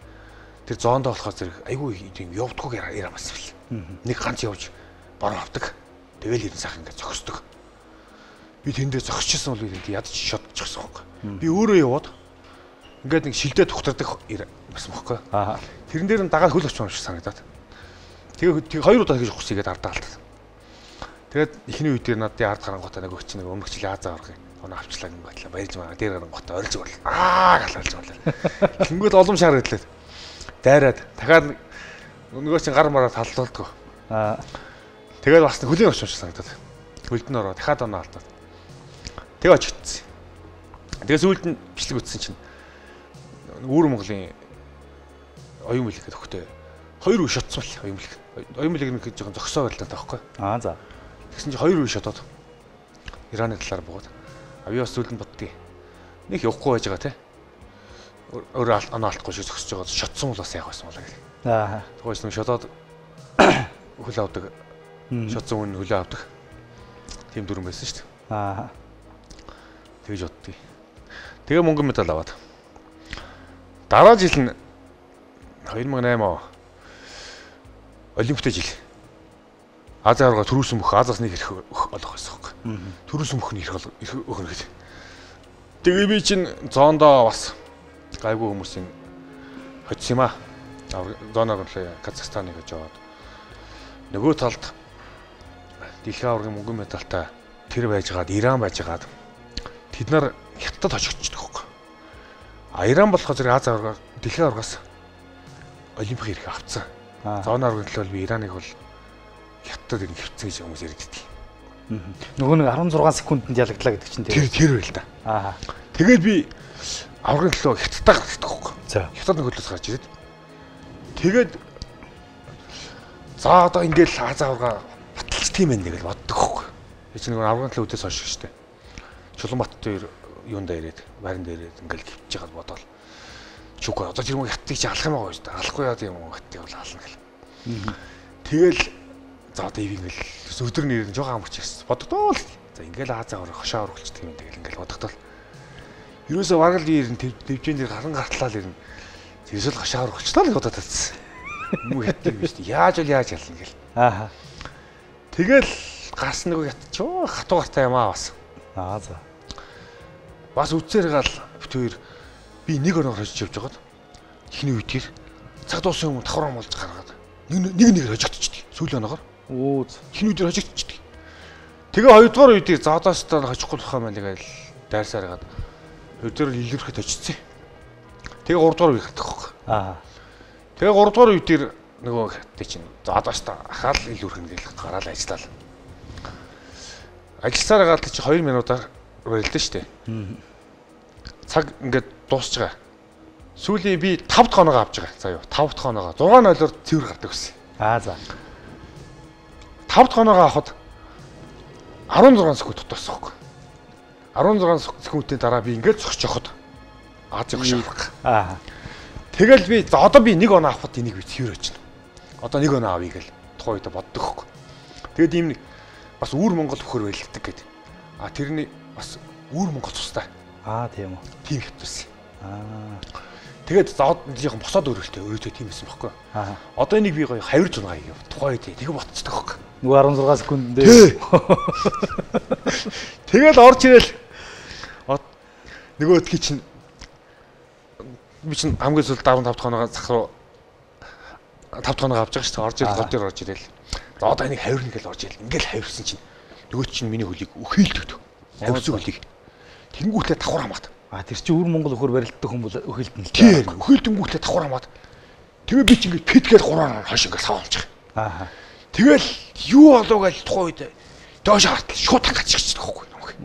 S2: Тэр зоондоо болохоор зэрэг айгүй юм явдггүй ярамаас бил. Нэг ганц явж бороо авдаг. Тэгэл ирэн сайхан ингээд зогсдог. Би тэндээ зогсчихсан бол би ядч шодчихсан байхгүй. Би өөрөө яваад ингээд нэг шилдээ тухтардаг байсан байхгүй. Тэрэн дээр нь дагаад хөл очсон юм шиг санагдаад. Тэгээ хоёр удаа гэж гусыгээд ардаа алдсан. Тэгээд эхний үед надад ард гарангуудаа нэг өгч нэг өмнөх жилийн Азаа аврах юм. Оноо авчлаа гин байтлаа. Баярж байгаа. Дээр гарангуудаа орилж бол. Галуулж болоо. Тэнгүүд олон шар ирлээ. Дайраад дахиад нөгөө чинь гар мараа талдуулдаг. Тэгээд бас хөлийн очсон шиг санагдаад. Хөлд нь ороо дахиад оноо алдаад. Тэгээ очигдсан. Тэгээ сүүлд нь бичлэг үтсэн чинь Үүр Монголын оюун билэг гэдэг хөхтэй хоёр үе шатсан бол оюун билэг. Оюун билэг нэг жоохон зөксөө байлаа таахгүй.
S1: За.
S2: Тэгсэн чинь хоёр үе шатаад Ираны талаар буугаад. Би бас сүүлд нь боддгийг. Нэг явахгүй байж байгаа те. Өөрөө оноо алдахгүй шиг зөксөж байгаа шатсан бол бас яах байсан болоо гэх. Тэгээс нэг шатаад хөл авдаг. Шатсан хүн хөлөө авдаг. Тим дүрэн байсан шүү дээ. Тэгж боддгийг. Тэгээ мөнгөн медаль аваад. Дараа жил нь 2008 Олимпиад жил. Азаа аврага төрүүлсэн мөх Азаас нэг ирэх болох байсан хэрэг. Төрүүлсэн мөхний ирэх өгнө гэж. Тэгээ би чинь зоондоо бас гайгүй хүмүүсийн хоцсон юм аа. Зооноор нь Казахстаныг гэж яваад. Нөгөө талд дэлхийн аваргын мөнгөн медальтай тэр байжгаад Иран байжгаад тэд нар хятад очигдчихдаг хөөх. Иран болохоор зэрэг Азаа аварга дэлхийн аваргаас Олимпик ирэх авцсан. Зооноор гэнтэл би Ираныг бол хятад ирэх хөвцөн гэж хүмүүс ярьдаг.
S1: Нөгөө нэг 16 секундэд ялагдлаа гэдэг чинь
S2: тэр байл та. Тэгээд би аваргын төлөө хятадтай гардаг хөөх. Хятад нэг хөдлөөс гарч ирээд тэгээд за одоо ингээл Азаа аварга баталч тийм байх гэж боддог хөөх. Би чинь нөгөө аваргын төлөө үдээс хойш штэ. Чулуунбат дээр юундаа ирээд байран дээр ингээл хөвж байгаад бодоол. Чүггүй одоо тэр мөнгө хаттыг чи алах юм байгаа шүү дээ. Алахгүй яа тийм мөнгө хаттыг бол ална гэл. Тэгэл за одоо ингээл өдөр нэр нь жоохон амарч ирсэн. Боддоо л. За ингээл Азаа аварга хошоо оруулчихдаг юм тэгэл ингээл боддоо. Ерөөсөө варгал ирэн дэвжэн дээр гаран гартлал ирэн. Ерөөсөө хошоо оруулчихлаа л бодоод татсан. Мөнгө хаттыг биш үү? Яаж ялна гэл. Тэгэл гас нөгөө ятчоо хатуу гартай юм аа бас.
S1: За.
S2: Бас үцээр гал битүүр би нэг ороо хожиж явж байгаад ихний үед тэр цаг дууссан юм давхар амуулж гаргаад нэг хожигдчихдэг. Сүүлийн оноогоор. Ихний үед хожигдчихдэг. Тэгээ хоёрдугаар үед за одоостоо хожихгүй болох юм байна гээл дайрсаар хагаад өдөр илэрхэд очицсан. Тэгээ 3 дугаар үед хатах хөөх. Тэгээ 3 дугаар үед тэр нөгөө хаттай чинь за одоостоо ахаал илүүрхэн гээл гараал ажиллаа. Ажилласаар гаал чи 2 минутаар барилдаа штэ. Цаг ингээд дуусч байгаа. Сүүлийн би 5 дахь оноогоо авч байгаа. За юу 5 дахь оноогоо 6-0-оор цэвэр гардаг гэсэн.
S1: За.
S2: 5 дахь оноогоо авахд 16 секунд дутсан хөөх. 16 секундын дараа би ингээд зогсож явахд Азийг шавах. Тэгэл би за одоо би 1 оноо авахд энийг би цэвэр очно. Одоо 1 оноо авъя гэл тухайн үед боддог хөөх. Тэгэд ийм нэг бас Үүр Монгол хөхөр байлдаг гэдэг. Тэрний бас Үүр Монгол цустай.
S1: Тийм үү.
S2: Тийм хөвтөс. Тэгээд жоохон босоод өөрөөдөө тийм байсан байхгүй. Одоо энийг би гоё 26 хийв. Тухайн үед тэгээ ботцдог хөөх.
S1: Нөгөө 16 секунд дээр.
S2: Тэгэл орж ирэл. Нөгөө өдгий чинь би чинь хамгийн сүүлд 15 дахь оноогоо зах руу 5 дахь оноогоо авч байгаа шүү дээ. Орж ирэл гол дээр орж ирэл. За одоо энийг хавирна гэж орж ирэл. Ингээл хавирсан чинь нөгөө чинь миний хөлийг өхөөлдөг. Хавирсан хөлийг. Тэнгүүтлээ давхар хамаад.
S1: Тэр чинь Үүр Монгол хөхөр барилддаг хүн бол өхөөлдөн л.
S2: Тийм. Өхөөлдөнгүүтлээ давхар хамаад. Тэгээ би чинь ингээд петгээд 3-аар хойш ингээд саваамчих. Тэгэл юу болов гэж тухайн үед доош хартал шууд тагчихчихдаг байхгүй.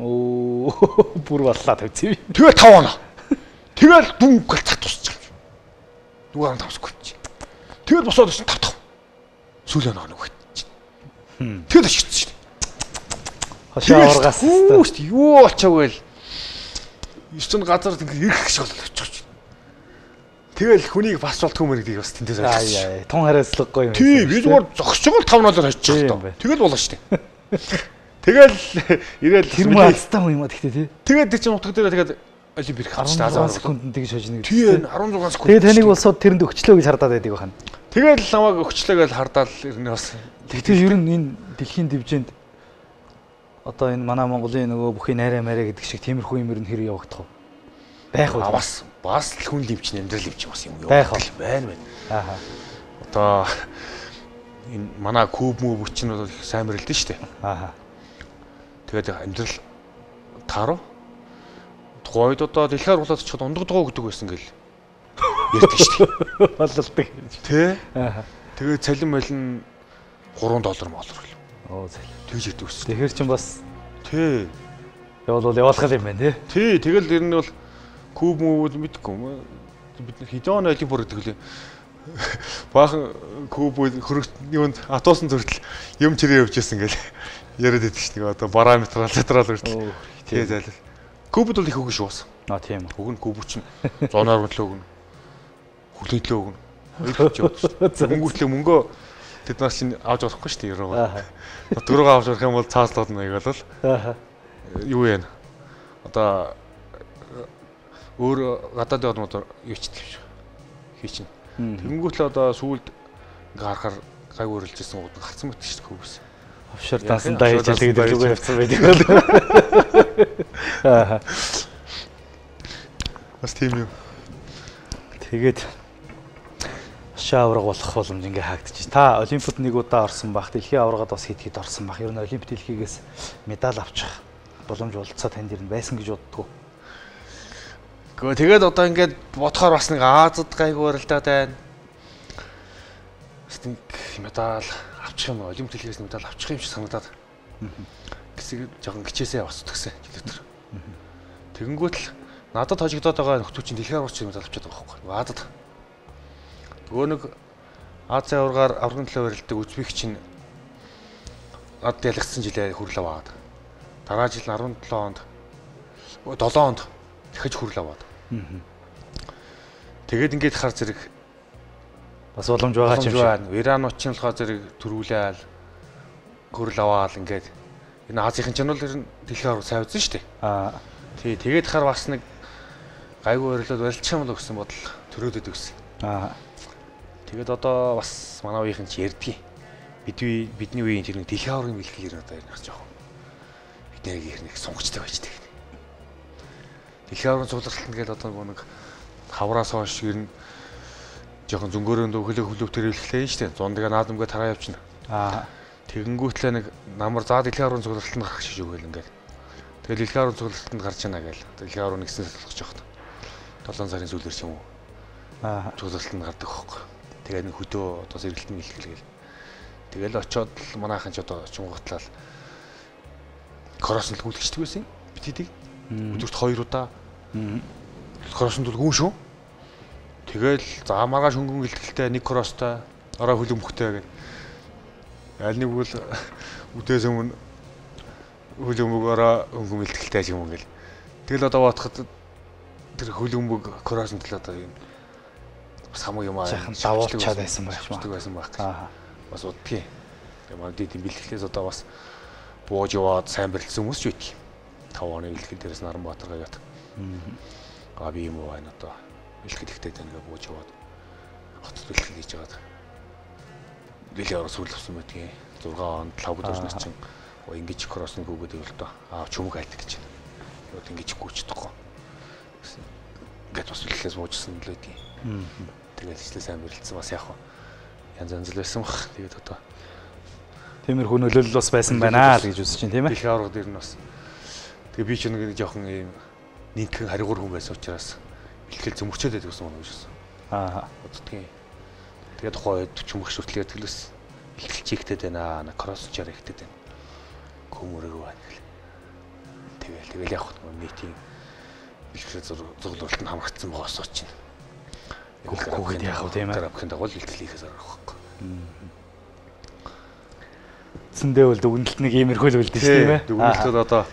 S1: Бүр баллаа тавьчих.
S2: Тэгээ 5 оноо. Тэгэл дүнгээл цат тусчих. Нөгөө 15 секунд. Тэгэл босоод ирсэн 5. Сүүлийн оноо нөгөө. Тэгэл ашигдсан шүү дээ.
S1: Хошоо аваргаас
S2: юу болчихвол 9 газар ингэ ирэх шиг болчихж. Тэгэл хүнийг бас болтгүй мэрэгдийг бас тэндээс ойлгосон.
S1: Тун хариуцлагагүй юм.
S2: Тийм, би зүгээр зогсож байгаа 5-0-оор хожчих тоо. Тэгэл болно шүү дээ. Тэгэл ирээл
S1: тэр мөн алстай хүн юм а тэгтээ тий.
S2: Тэгээд тэр чинь утга дээр тэгээд Олимпик
S1: 16 секундэд тэгж хожно гэж.
S2: Тийм 16 секунд.
S1: Тэгээ таныг бол сууд тэрэнд өгчлөө гэж хардаад байдаг байна.
S2: Тэгэл намайг өгчлөөгээл хардаал ирнэ бас.
S1: Тэгтэл ер нь энэ дэлхийн дивжинд одоо энэ манай Монголын нөгөө бүхий найраа мараа гэдэг шиг тиймэрхүү юм ер нь хэр явагдах вэ? Байх уу?
S2: Бас л хүн ливч амьдрал ливч бас юм
S1: байх
S2: байна.
S1: Ааха.
S2: Одоо энэ манай куб мөв бүчин бол их сайн мэрэлдэн шүү дээ.
S1: Ааха.
S2: Тэгээд амьдрал тааруу. Тухайд одоо дэлхийр болоод очиход ундагдгаа гэдэг байсан гэл ярьдаг шүү дээ.
S1: Бололдог.
S2: Тэ?
S1: Ааха.
S2: Тэгээд цалин малин $3 молор.
S1: Оо зэл.
S2: Тэгж ярьдаг байсан.
S1: Тэгэхээр чин бас
S2: Тэ.
S1: явуулах юм байна тий.
S2: Тий, тэгэл ер нь бол куб мөвөл мэдгүй. Бид хэдэн он олимпиад гэдэг лээ. Баахан куб хөрөгт юунд атуусан зүртэл юм чирээ явжсэн гэл яриад байдаг шүү дээ. Одоо параметр латерал хүртэл. Тий зайлал. Кубд бол их өгнө шүү бас.
S1: Тийм.
S2: Өгнө куб чинь 100 мөрөлөө өгнө. Хүлээдлөө өгнө. Мөнгөтлөө мөнгөө тэд нар чинь авч болохгүй шүү дээ ерөө. Дөрөв авч явах юм бол цааслаад нэг бол. Юу вэ? Одоо өөр гадаадын орнууд юу ч тийм шүү. Хийчин. Тэнгүүтлээ одоо сүүлд ингээ харахаар гайг өрөлжсэн гууд гарцсан мэт шүү дээ кубс.
S1: Офшор дансандаа хийж тэгээд лүгөө явцсан байдаг бол. Аа.
S2: Бас тийм юм.
S1: Тэгээд шавраг болох боломж ингээ хаагдчих. Та олимпиад нэг удаа орсон бах, дэлхийн аваргад бас хэд орсон бах. Ер нь олимпиад дэлхийгээс медаль авчих боломж олцоо танд ер нь байсан гэж боддгоо.
S2: Гэхдээ тэгээд одоо ингээд бодохоор бас нэг Азад гайгүй өрөлдөд байна. Бас нэг медаль авчих юм, олимпиад дэлхийгээс медаль авчих юм шиг санагдаад. Гэсэг жоохон гिचээсээ бас утгсан жилэтэр. Тэгэнгүүт л надад хожигдоод байгаа нөхдөө чинь дэлхийн аваргач медаль авчиад байгаа байхгүй. Азад. Нөгөө нэг Азийн аваргаар аврагын төлөө барилдаг Үзбек чинь ад ялгсан жилээ хүрлээ аваад. Дараа жил 17 онд 7 онд дахиж хүрлээ аваад. Тэгээд ингээд хар зэрэг
S1: бас боломж байгаа ч юм шиг.
S2: Иранууд чинь болохоор зэрэг төрүүлээл хөрл аваал ингээд энэ Азийн чинь бол дэлхийн аварга сайн үзэн шүү дээ. Тий, тэгээд хар бас нэг гайгүй өрөлөд барилчих юм л гэсэн бодол төрөөдөд өгсөн. Тэгээд одоо бас манай үеийнхэн ч ярьдгийг. Бидний үеийн тэр нэг дэлхийн аваргын бэлтгэл одоо ярих жоох. Бид нэг сунгачтай байждаг. Дэлхийн аваргын цугларталт гэдэг одоо нэг хавраас хойш ер нь жоохон зөнгөөрөнд хөлөв тэр хэлхлээ шүү дээ. Зундгаа наадамгаа тараа явчихна. Тэгэнгүүтлээ нэг намар заа дэлхийн аваргын цугларталд гарах шиг өгөөл ингээд. Тэгээд дэлхийн аваргын цугларталд гарч яана гээл. Дэлхийн аварга нэгснээс болох жоохот. 7 сарын сүүлээр ч юм уу. Цугларталд гардаг хөөхгүй. Тэгээд нэг хөдөө одоо сэргэлтэн хэлхэлгээл. Тэгэл очиод л манайхан ч одоо чунгуутлал кросс төлгүүлчихдэг байсан. Бид хэдийг өдөрт 2 удаа кросс төлгүүн шүү. Тэгэл за маргааш хөнгөн гэлтгэлтэй нэг кросстой орой хөлөмбөхтэй гэдэг. Аль нэг бол үдээс өмнө хөлөмбөг орой хөнгөн гэлтгэлтэй юм ингээл. Тэгэл одоо бодоход тэр хөлөмбөг кросс төлөө одоо юм бас хамаг юм аа
S1: давуулчаад байсан
S2: байх. Бас удгийн. Тэгээ манай дэдийн бэлтгэлээс одоо бас бууж яваад сайн барилдсан хүмүүс ч үйт. 5 оны бэлтгэл дээрээс Наранбаатар гаяат. Би юм уу байна одоо. Бэлтгэл ихтэй таньгаа бууж яваад хотод бэлтгэл хийж яваад. Дэлхийн аварга сүүлсэн байдгийн 6 онд лавд орсноос чинь ингэж кросс нэг өгөөд байвал доо. Чүмэг айлт гэж байна. Юу ингэж гүйчихдэггүй. Гэт бас бэлтгэлээс буужсан л байдгийн. Тэгээд ишлээ сайн барилдсан бас яах вэ? Янз янз л байсан баг. Тэгээд одоо
S1: тиймэрхүү нөлөөлөл бас байсан байна л гэж үзэж чинь тийм ээ.
S2: Дэлхийн аварга дээр нь бас тэгээ би ч нэг жоохон ийм нэгэн харигуур хүн байсан учраас бэлтгэл зөмөрчөөд байдаг гэсэн юм шиг байна. Уддгийн. Тэгээд тухайд чүмх шүтлээ тэлээс бэлтгэл чигтэй байна. Кросс чараа ихтэй байна. Көмөрөг байна гэл. Тэгэл явах нийтийн бэлтгэл зөвлөлт нь хамрагдсан боосоо чинь.
S1: Хүүхэд яах вэ тийм ээ.
S2: Графикын дагуу бэлтгэлээс арах байхгүй.
S1: Зэндээ бол дүгнэлт нэг иймэрхүү л үлдэн шүү тийм ээ.
S2: Дүгнэлтүүд одоо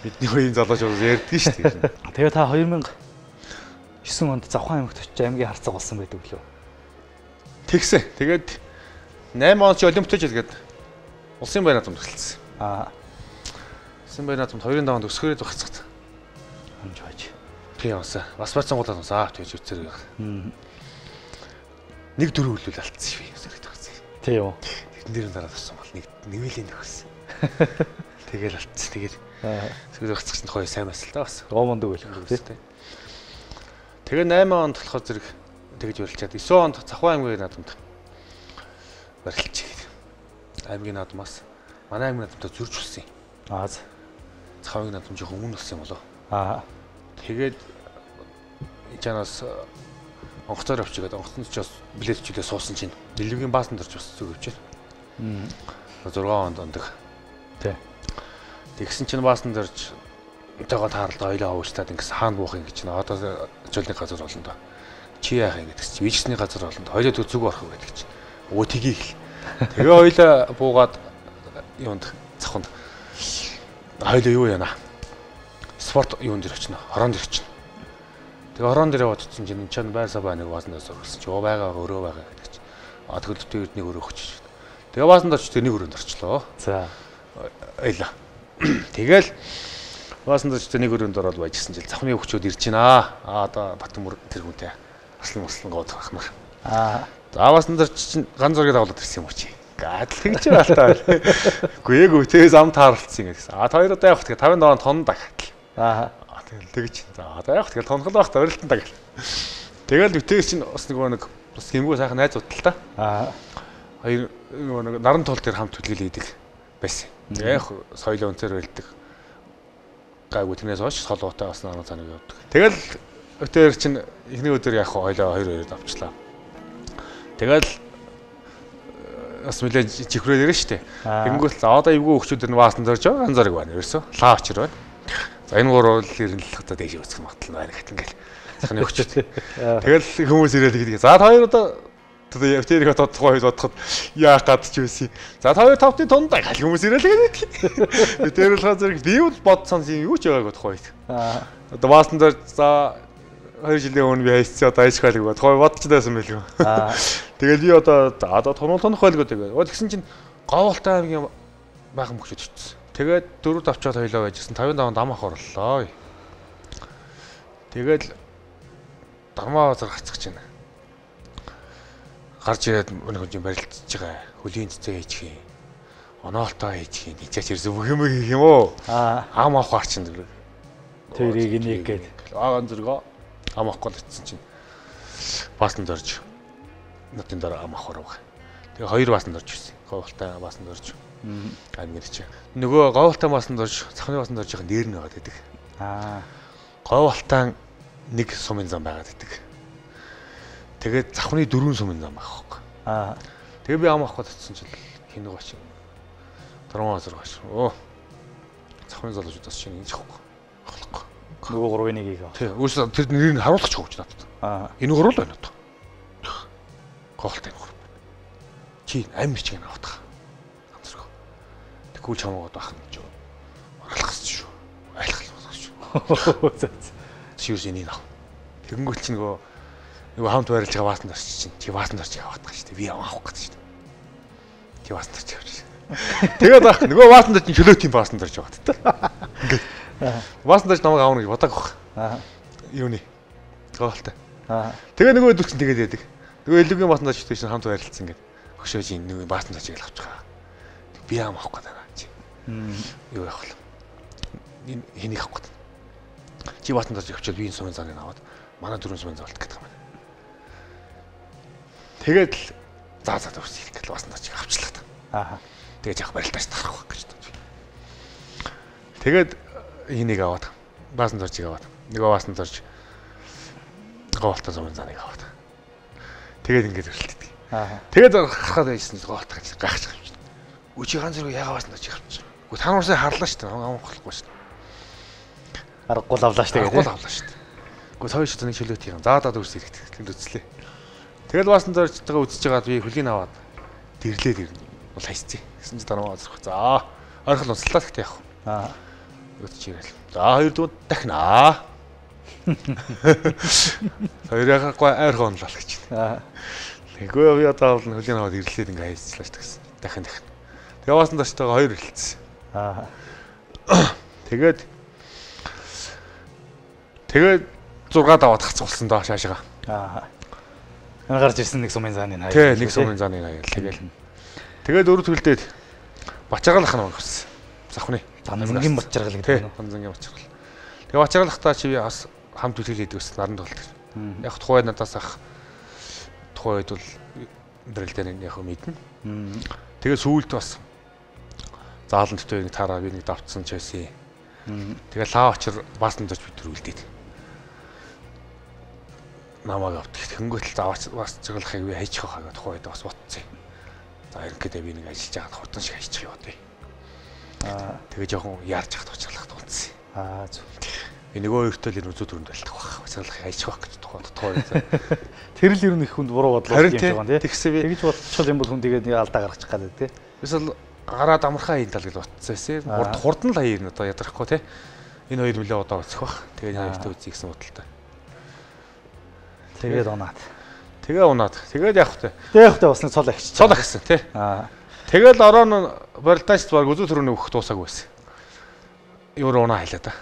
S2: бидний үеийн залууч бол ярьдаг шүү дээ.
S1: Тэгээ та 2009 онд Завхан аймагт очиж аймгийн харцаг болсон байдаг лөө.
S2: Тэгсэн. Тэгээд 8 он ч олимпиад жил гээд улсын байр наадамд эхэлсэн. Улсын байр наадамд 2-5 онд өсгөрөөд багцсан.
S1: Хонж байж.
S2: Тийм унсаа. Бас цангуудаа унсаа. Тэгж үцээр. Нэг дөрөв үлүүл алдсан шүү би.
S1: Тийм үү.
S2: Тэдэн дээр дараа туссан бол нэг нэмэлийн нөхөс. Тэгэл алдсан. Тэгээд сүүл гацчихсан хоёр сайн байсан л да бас.
S1: Гомонд өгөл тийм.
S2: Тэгээ 8 онд болохоор зэрэг тэгж урилчаад 9 онд Цахваа аймгийн наадамд барилч. Аймгийн наадмаас манай аймгийн наадамд зөрж болсон юм. Цахваа аймгийн наадам жоохон өмнө болсон юм болоо. Тэгээд ичанаас онгоцоор авчигээд онгоцонд ч бас билет хичээлээ суусан чинь дэлгэвгийн баасан дорж бас зүг өвчээр. 6 онд ондог.
S1: Тий.
S2: Тэгсэн чинь баасан дорж өтөөгөө тааралд ойлоо уучтаад ингээс хаана буух юм гэж чинь одоо жолны газар болно доо. Чи яах юм гэдэг чинь вижсний газар болно доо. Хоёлоо зүг орох уу гэдэг чинь. Өө тгийх л. Тэгээ ойлоо буугаад юунд цаханд хоёлоо юу яана. Спорт юунд дэр очно. Хороонд дэр очно. Тэгээ хорон дээр бодсон чинь энэ ч байрсаа баа нэг баасандаа сурсан чи байгаа өрөө байгаа гэдэг чи. Тэгвэл төвд нэг өрөө өгч. Тэгээ баасанд орч тэр нэг өрөөнд орчлоо. За. Ойлаа. Тэгэл баасанд орч тэр нэг өрөөнд ороод байжсэн жил завхны өгчүүд ирж байна. Одоо Батмөр тэр хүнтэй аслан гоод ахмар. За баасанд орч чинь ганц зургийг аваад ирсэн юм уу чи. Гадл тэгж байна л та. Үгүй ээг үтээс ам таарлцсан гэсэн. Хоёр удаа явах тэгээ 50 тонн дагтал. Тэгж. За одоо яг тэгэл тонхол байх та орилтон та гэл. Тэгэл үтээс чинь бас нэг бас хэмгүү сайхан найз удтал та. Хоёр нэг наран тул дээр хамт хөдөлгөл хийдэг байсан. Яг соёлын өнцөр байлдаг. Гайгүй тэрнээс хойш солуутай бас наран цаныг явдаг. Тэгэл өтөр чинь эхний өдөр яг хойлоо 2-2 авчлаа. Тэгэл бас нэлээд чихрээд ирэн штэ. Тэнгүүт за одоо эвгүй өгчүүд нь баасан зорж байгаа анзаарыг байна ерөөсөө. Лаа очир байна. За энэ гурвал ирнэлх одоо дэж үүсгэх магадлал байна гэх ингээл. Захны өгчөд. Тэгэл хүмүүс ирээд гэдэг. За хоёр одоо тэрийг тодорхой бодоход яах гад ч байсан. За 2-5-ны тундаа гал хүмүүс ирээд гэдэг. Би тэр л газар би бол бодсон юм юу ч байгааг бодох байт. Одоо баасан дээр за 2 жилийн өмнө би хайцсан одоо ажихайлг бодох бодчихдагсан байлгүй. Тэгэл би одоо тонох байлгүй тэгээд. Тэгсэн чинь Говьолтай аймгийн баахан мөхчөд очсон. Тэгээд 4 давчаад хоёлоо байжсэн 55 дам ах орлоо. Тэгэл дармаа базар гацчих чинь. Гарч ирээд нэг хүн барилдчихж байгаа. Хөлийн цэцээ хийж хий. Оноолтоо хийж хий. Ничаач ирсэн бүх юм хийх юм уу? Ам авах гарчин дэр.
S1: Тэрийг нэг гээд
S2: аагаан зэрэг ам авахгүй л чинь. Баасан дорж. Нутын дараа ам авах руу. Тэгээ хоёр баасан дорж ирсэн. Говьолтай баасан дорж. Аймаг чи. Нөгөө Говьолтай баасан дорж, Цахны баасан дорж жоохон дээр нь байгаад байдаг. Говьолтай нэг сумын зам байгаад байдаг. Тэгээд Цахны 4 сумын зам байх байхгүй. Тэгээ би ам авах гэсэн чинь хин нэг очив. Дармаа базар гаш. Цахны залуучуудаас чинь энэ чихгүй. Ахлахгүй.
S1: Нөгөө 3-ыг аа.
S2: Тий. Үүс тэр нэрийг харуулах ч хөөч надад. Энэ гурвал байна уу? Говьолтай гурав. Чи амир чиг авах. Тэгвэл чамаагаад байх юм жоо. Орлохс шүү. Айлхал болох шүү. Шүүс энийг наа. Тэгэнгүүт чи нөгөө хамт байрлаж байгаа баасан дорч чинь. Чи баасан дорч яваад байгаа шүү дээ. Би авах гэдэг шүү дээ. Чи баасан дорч явж шүү. Тэгээд баг нөгөө баасан дорч чөлөөтийн баасан дорч яваад та. Ингээд. Баасан дорч намайг аавна гэж бодог баг. Юуны. Говьолтай. Тэгээ нөгөө өдөр чинь тэгээд яадаг. Нөгөө элүүгийн баасан дорч чинь хамт байрлалцсан ингээд. Хөшөөж нөгөө баасан дорчийг л авчих. Би ам авах гэдэг. Юу яах вэ? Энийг авах гэдэг. Чи баасан дорж явчихвал би энэ сумын зааныг аваад манай 4 сумын заалт гэдэг юм байна. Тэгээд л заа төвс ирэх гэдэг баасан доржийг авчлаа та. Тэгээд яг барилтаас тарах гэж бодож. Тэгээд энийг аваад баасан доржийг аваад нөгөө баасан дорж Говьолтай сумын зааныг аваад. Тэгээд ингэж өрөлтдөг. Тэгээд харахад байжсэн Говьолтай гэж гайхаж байгаа юм чинь. Үчи ганц зэрэг ягаа баасан дорж авчих. Гэхдээ та нарсаа харлаа шүү дээ. Амахгүй шүү дээ.
S1: Аргагүй авлаа шүү дээ.
S2: Аргагүй авлаа шүү дээ. Гэхдээ хоёр шатны чөлөөт юм. Заадаад үрс ирэхтэй үзлээ. Тэгэл баасан доржтойгоо үзэж байгаад би хөлийн аваад дэрлээд ирнэ. Бол хайцсан. Гэсэн чи дармаа азрах. За ойрхол унслаа гэхдээ яах вэ? Өтч ирээл. За хоёр дууд дахинаа. Хоёрыгаагүй ойрхон унлаа гэж. Тэгвэл би одоо хөлийн аваад ирлээд ингээ хайцлаа шүү дээ. Дахин. Тэгээ баасан доржтойгоо хоёр хэлсэн. Тэгээд 6 даваад хацуулсан доо шаашаа.
S1: Аа. Энэ гарч ирсэн нэг сумын зааны хаяг.
S2: Тий, нэг сумын зааны хаяг. Тэгээд өөр төлдөөд бачаргалах нь өгсөн. Завхны.
S1: Банзангийн бачаргал гэдэг
S2: нь. Банзангийн бачаргал. Тэгээ бачаргалахтаа чи бас хамт үлгэл хийдэг гэсэн наран толт. Яг тухай надаас ах тухайд бол дрэлдэн яг мэднэ. Тэгээ сүүлд бас заалан төтөө нэг таараа би нэг давтсан ч байсан. Тэгээ лав очир баасан дэж бид төрүүлдээд. Намайг авдаг. Хөнгөтл заавч бас чиглахыг би хайчих байгааг тухайд бас бодсон. За ерөнхийдөө би нэг ажиллаж байгаад хурдан шиг хайчих яваа тий. Тэгээ жоохон яарч хат бачаглах тунцсан.
S1: Зүг.
S2: Би нөгөө өртөл энэ үзүү төрөнд байлдаг баг. Бачаглах хайчих баг гэж тухай.
S1: Тэр л ер нь их хүнд буруу бодлоо юм шиг байна тий.
S2: Тэгсэн би
S1: тэгж бодчихвол юм бол хүн тэгээд нэг алдаа гаргачих гадаг тий.
S2: Эсвэл гараад амархаа хийн тал гэж бодсон байсан. Хурдан л хаяа одоо ядрахгүй тий. Энэ хоёр мөлөө удаа өсөх баг. Тэгээ хоёртой үзье гэсэн бодолтой.
S1: Тэгээд унаад.
S2: Тэгээд явах тий.
S1: Тэгээд явах тий бас нэг цол агчиж.
S2: Цол агсан тий. Тэгэл орон Бордаач баг үзүү төрөний өгөх дуусаагүй байсан. Юу унаа хайлаа та.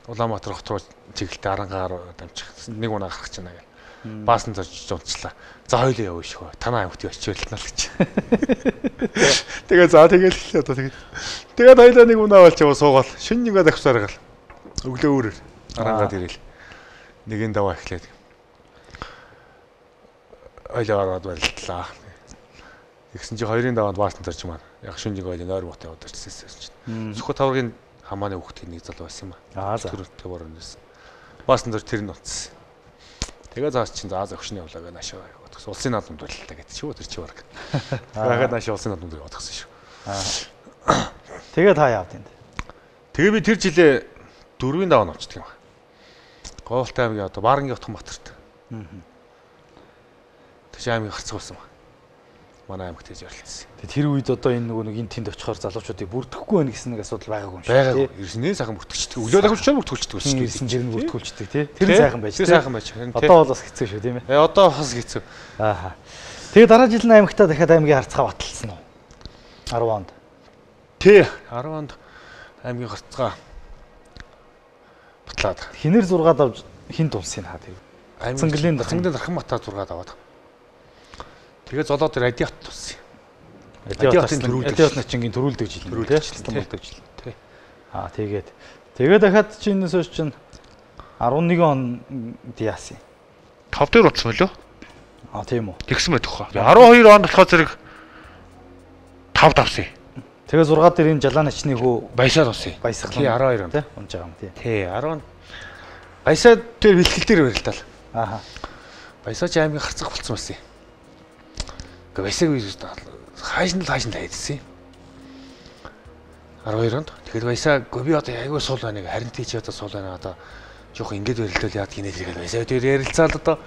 S2: Улаанбаатар хот руу чиглэлтэй арангаар дамжих. Нэг унаа гарах гэж байна гэл. Баасан зорж унцлаа. За хоёул яваа шүү. Танаа аймагт очиулнаа л гэж. Тэгээ за тэгэл одоо тэгээд хоёлаа нэг унаа болж яваа суугаал. Шин нэгэ давхсаар гал. Өглөө өөрөөр арангаад ирэл. Нэгэн даваа эхлээд. Ойлоо ороод байлтлаа. Тэгсэн чи хоёрын даваанд баасан зорж маань. Яг шин нэг ойлын ойр мот яваад ирсэн чинь. Сүхбат таврын хамааны хүүхдийн нэг зал байсан юм аа. Тэр борон байсан. Баасан зорж тэр нь утсан. Тэгээ заас чинь заа зөгшний явлаа гэ наашаа яваад. Улсын наадамд байлаа гэдэг чи тэр чи баг. Яагаад наашаа улсын наадамд яваад гсэн шүү.
S1: Тэгээ та яавд энд.
S2: Тэгээ би тэр жилээ 4-ийн даваа авчдаг юм аа. Говьлтай аймгийн одоо Баарангийн Утганбаатарт. Тэг аймгийн гарцсан байсан юм. Манай аймагт хийж ярилцсан.
S1: Тэр үед одоо энэ нөгөө нэг энэ тэнд очихоор залуучуудыг бүрдэхгүй байх гэсэн нэг асуудал байгаагүй юм шиг.
S2: Байгаагүй. Ерснээ сайхан бүртгэждэг. Өглөө дахиж бүртгүүлчихдэг
S1: шүү дээ. Ирсэн жирэн бүртгүүлчихдэг тий. Тэр сайхан байж.
S2: Тэр сайхан байж.
S1: Одоо бол бас хэцүү шүү тийм ээ.
S2: Одоо бас хэцүү.
S1: Аа. Тэгээ дараа жил аймагтаа дахиад аймгийн харцгаа баталсан уу? 10 онд.
S2: Тий. 10 онд аймгийн харцгаа батлаад.
S1: Хинэр 6 давж хин тулсын хаа тэр.
S2: Цангалын дархан матаа 6 даваад. Тэгээ золоо дээр радиат тулсан.
S1: Радиатын начингийн төрүүлдэг жил төлөвлөлдөг жил. Тий. Тэгээд дахиад чи энэс хойш чинь 11 онд яасан.
S2: 5 дээр утсан мөлөө?
S1: Тийм үү.
S2: Тэгсэн байх хаа. 12 онд болохоор зэрэг 5 давсан.
S1: Тэгээ 6 дээр энэ жалаа начны хөө
S2: баясаар усан.
S1: Баясгалан.
S2: Тий 12 онд.
S1: Тий унж байгаа юм тий.
S2: Тий 10 онд. Баясаа дээр бэлтгэл дээр барилтал. Баясаа ч аймгийн харцах болцсон байсан. Баясаг үеэс хаашин хайдсан. 12 онд. Тэгэхээр баясаа би одоо айгүй суул байна. Харин тий чи одоо суул байна. Одоо жоох ингэж барилтал яад гинэ тэгэл баясаа дээр ярилцаал одоо.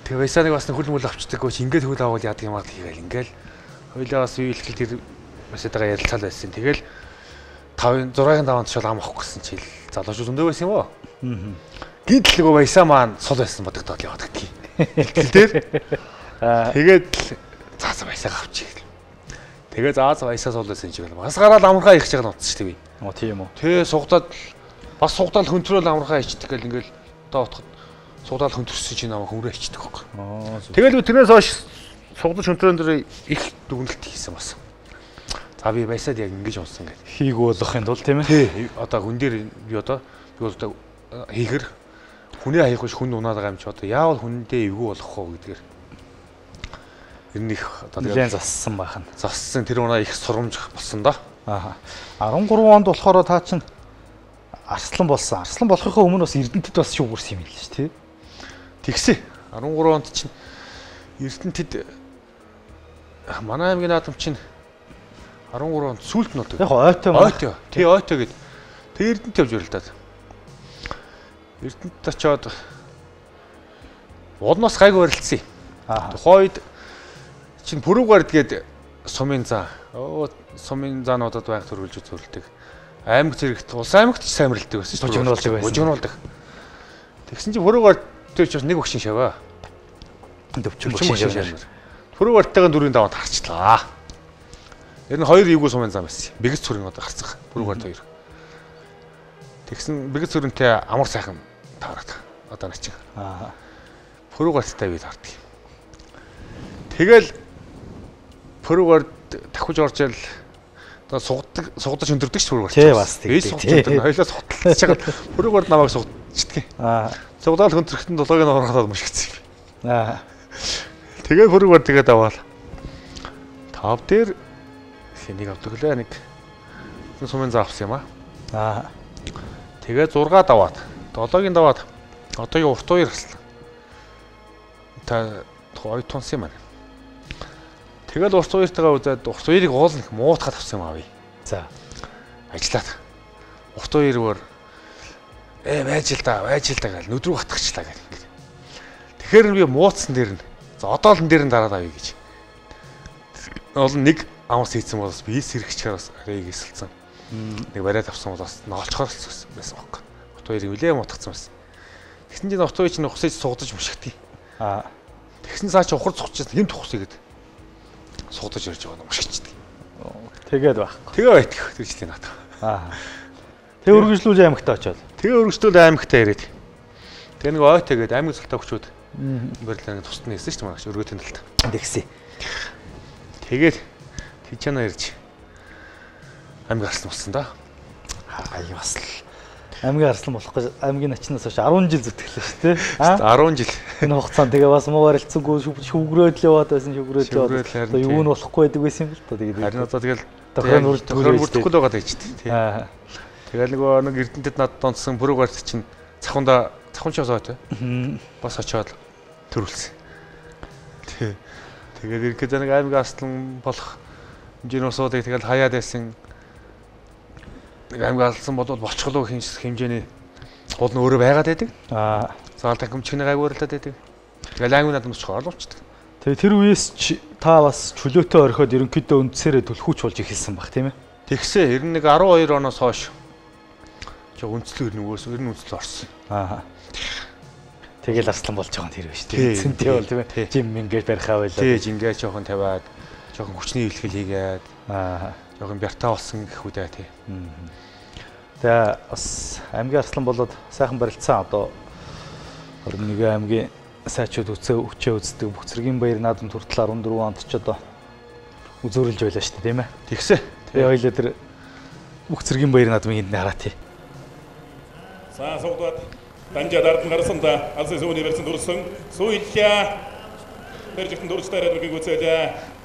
S2: Тэгээ баясаа нэг бас хөл мөл авчдаг гоч ингэж хөл авал яадаг юм аа хийгээл ингээл хоёлаа бас үйлчлэл тэр баясаатайгаа ярилцаал байсан. Тэгэл 5-6-ын даваанд шал ам авах гэсэн чил залуучууд өндөө байсан юм уу? Гинтэл нөгөө баясаа маань сул байсан бодогдоод яваад гэх. Тэгэл дээр тэгээд заасан баясаа авчих. Тэгээ заасан баясаа суулсан шиг байна. Бас гараад амархаа их чагаа нутсан шүү дээ би.
S1: Тийм үү.
S2: Тэгээ сугадаад бас сугадаад хөнтрөөл амархаа ичдэг гэл ингээл одоо утгад сугадаад хөнтрсөн чинь намайг хөмрөө ичдэг байхгүй. Тэгэл би тэрнээс хойш сугадаж хөнтрөөн дээр их дүгнэлт хийсэн бас. За би баясаад яг ингэж унсан гэл.
S1: Хийг болохын тулд тийм ээ.
S2: Тий. Одоо хүн дээр би одоо хийхэр хүний аяг биш хүн унаад байгаа юм чи одоо яавал хүндээ эвгүй болох вэ гэдгээр их одоо
S1: нэлээд зассан байх нь.
S2: Зассан тэр унаа их сурамж болсон да.
S1: 13 онд болохоор та чинь арслан болсон. Арслан болохынхаа өмнө бас Эрдэнэтэд бас шүүгэрсэн юм л шүү дээ.
S2: Тэгсэн. 13 онд чинь Эрдэнэтэд манай аймгийн наадам чинь 13 онд сүүлд нь болдог.
S1: Яг ойтой.
S2: Тий ойтой гэд. Тэг Эрдэнэт явж барилдаад. Эрдэнэт очоод уднаас гайгүй барилдсан. Тухайд чинь Пүрэвгард гээд сумын заа. Сумын заануудад байнга төрүүлж зөвлөдөг. Аймаг зэрэгт улс аймагт ч сайн барилддаг байсан шүү дээ. Бужигнуулдаг. Тэгсэн чинь Пүрэвгард тэр ч нэг багшин шаваа.
S1: Өвчин багшин шаваа.
S2: Пүрэвгардтайгаа 4-ийн даваад харчлаа. Ер нь 2 эвгүй сумын зам байсан. Бэгц цүрэн одоо гарцах. Пүрэвгард 2. Тэгсэн бэгц цүрэнтэй амар сайхан таараад. одоо начин.
S1: Пүрэв
S2: гарттай бид харддаг. Тэгэл пүрэв гарт давхиж орж ил одоо сугдаж өндөрдөг ш пүрэв гарт.
S1: Тий бас тийм.
S2: Хоёлоо сугталж чагаад пүрэв гарт намайг сугдчихдаг. Сугдаал хөнтөрхтөн долоог нь ороход мушигдсан юм. Тэгээ пүрэв гарт тэгээд аваад тав дээр хэнийг авдаг лээ нэг сумын заа авсан юм аа. Тэгээ 6 даваад 7-гийн даваад одоогийн урт хоёр гарсан. Та той тунс юм аа. Тэгэл урт хоёртойгоо үзээд урт хоёрыг уулна гэх муутахад авсан юм аа.
S1: За.
S2: Ажиллаад. Урт хоёроор байж л да гэж нүдрүү хатгачлаа гэх. Тэгэхээр би мууцсан дээр нь за одоолн дээр нь дараад авъя гэж. Олон нэг амс хийсэн болоос би сэрэгчээр бас арийг эсэлсэн. Нэг бариад авсан болоос ноолчхоор л байсан байхгүй. Урт хоёрыг үлээ муутгацсан байсан. Тэгсэн чинь урт хоёр чинь ухсаж сугдаж мушигтий. Тэгсэн цаа чи ухар цугчсан хэм тухсыг гээд сугдаж ирж байгаа юм мушигчдаг.
S1: Тэгээд байхгүй.
S2: Тэгээ байтг тэржлийн наат.
S1: Тэгээ өргөжлүүл аймагт очоод.
S2: Тэгээ өргөжлүүл аймагтаа ирээд. Тэгээ нэг ой тэгээд аймаг цалтай өгчүүд барилаа тусад нээсэн шүү дээ маш өргөтөнд талд.
S1: Тэгсэн.
S2: Тэгээд тийчэнэ ирж аймаг гарсан болсон да.
S1: Бас л аймгийн арслан болох гэж аймгийн начнаас хойш 10 жил зүтгэлээ шүү дээ.
S2: 10 жил.
S1: Энэ хугацаанд тэгээ бас муу барилцсангүй шүгрөөд л яваад байсан шүгрөөд. Одоо юу нь болохгүй байдаг байсан юм л та тэгээд.
S2: Харин одоо тэгэл
S1: тохиол
S2: бүрдэхгүй л байгаа дэж тий. Тэгэл нэг Эрдэнэтэд надад донцсон пүрэв гарт чинь цахун чосоо тий. Бас очиод төрүүлсэн. Тий. Тэгээд ирэхэд нэг аймгийн арслан болох хэмжээний усуудыг тэгэл хаяад байсан. Нэг аймаг алсан бол болчихлоо хэмжээний уул нь өөрөө байгаад байдаг. Заал тахимчны гайгуурлаад байдаг. Тэгэл аймагнаад нусч орлуулчихдаг.
S1: Тэгээ тэр үеэс та бас чөлөөтэй орхиод ерөнхийдөө үндсээрээ түлхүүч болж эхэлсэн баг тийм ээ.
S2: Тэгсээ 12 оноос хойш үндслэр нөгөөс ер нь үндслэл орсон.
S1: Тэгэл арслан болж байгаа нь тэр биш тийм. Цэнтэй бол тийм ээ. Жим ингээд барихаа байлаа.
S2: Тий, жингээ жоохон тавиад, жоохон хүчний хөвлөгөл хийгээд. Жоохон бяртаа болсон гэх үдээ тий. Тэгээ бас аймгийн арслан болоод сайхан барилцсан одоо 21 аймгийн сайчууд хүчээ үздэг бүх цэргийн баяр наадамд хүртэл 14 онд ч одоо үзүүрлж байлаа шүү дээ тийм ээ. Тэгсээ.
S1: Тэгээ хоёлаа тэр бүх цэргийн баяр наадмыг энд хараа тий.
S3: За согдоод данжаад ардан гарсан да алсын сүүний барьсан дурсан сүйдлээ. Тэр жигтэн дурстай ирээд үзээлээ.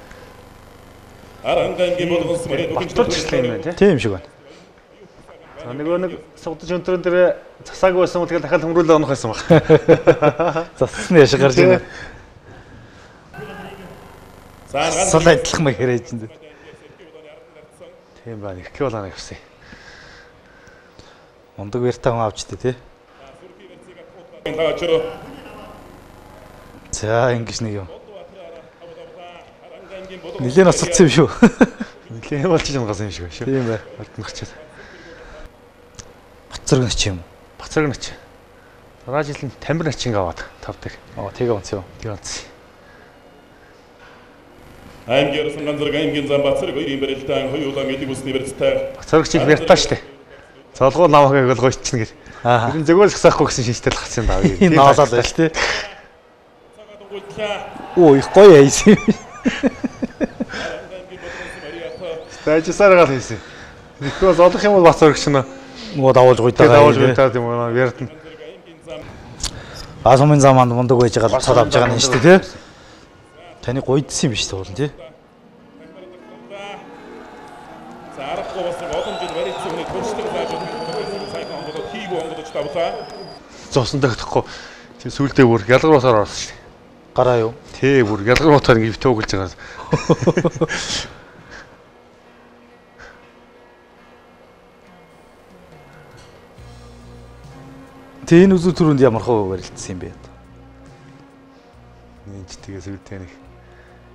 S3: Арангаангийн болгонс мөрөд
S2: баталчлаа юм байна
S1: тийм шиг байна.
S2: За нөгөө нэг сугдаж өнтрөн дээр засааг байсан бол тэгэл дахиад хөмрүүлээ онох байсан баг.
S1: Зассан яш гарч ирнэ.
S3: Сал
S1: адилхан маяг хэрэж энэ.
S2: Тийм байна. Их болоо явсан.
S1: Ундаг вертаа хүн авчдээ тий. За ингэж нэг юм. Нилээн оцсон юм шүү.
S2: Нилээн болж байгаа юм шиг байна шүү.
S1: Тийм бай.
S2: Ардмагчаад.
S1: Бацраг нач юм.
S2: Бацраг нач. Дараа жил нь тамир начин аваад тавдаг.
S1: Тэгээ онц юу.
S2: Тэгээ онц.
S3: аймгийн орсон ганцраг аймгийн зам бацраг хоёрын барилдаан хоёулаа мэдэг усны барьцтай.
S2: Бацраг чиг вертаа штэ. Цолгоо намайг бол гойчихна гэр. Тэр зөвгөл гсаахгүй гэсэн шинжтэй л гарсан даа.
S1: Энэ наалал байна штэ. Оо их гоё яйсэн.
S2: Тажсаар гал хийсэн. Ихээс олох юм бол бацраг чинь
S1: муу давуулж гуйдаг.
S2: Давуулж гуйдаг юм уу вертэн.
S1: Асумын заманд мундаг байж байгаа цол авч байгаа юм шүү дээ тий. Таны гуйдсан юм биш үү уулын тий.
S3: За арахгүй бас олон жил баригдсан хүний төршлөг зааж өгсөн сайхан онгодод хийгүү онгодож тавлаа.
S2: Зоосондоо гэхгүй сүүлдээ бүр ялгаруутаар орсон шүү дээ.
S1: Гараа юу?
S2: Тий бүр ялгаруутаар ингэ битүүгэлж байгаа.
S1: Тэгээ энэ үзүү түрүүнд ямар хөө барилдсан юм бэ?
S2: Энд ч тэгээ сүйдээ нэг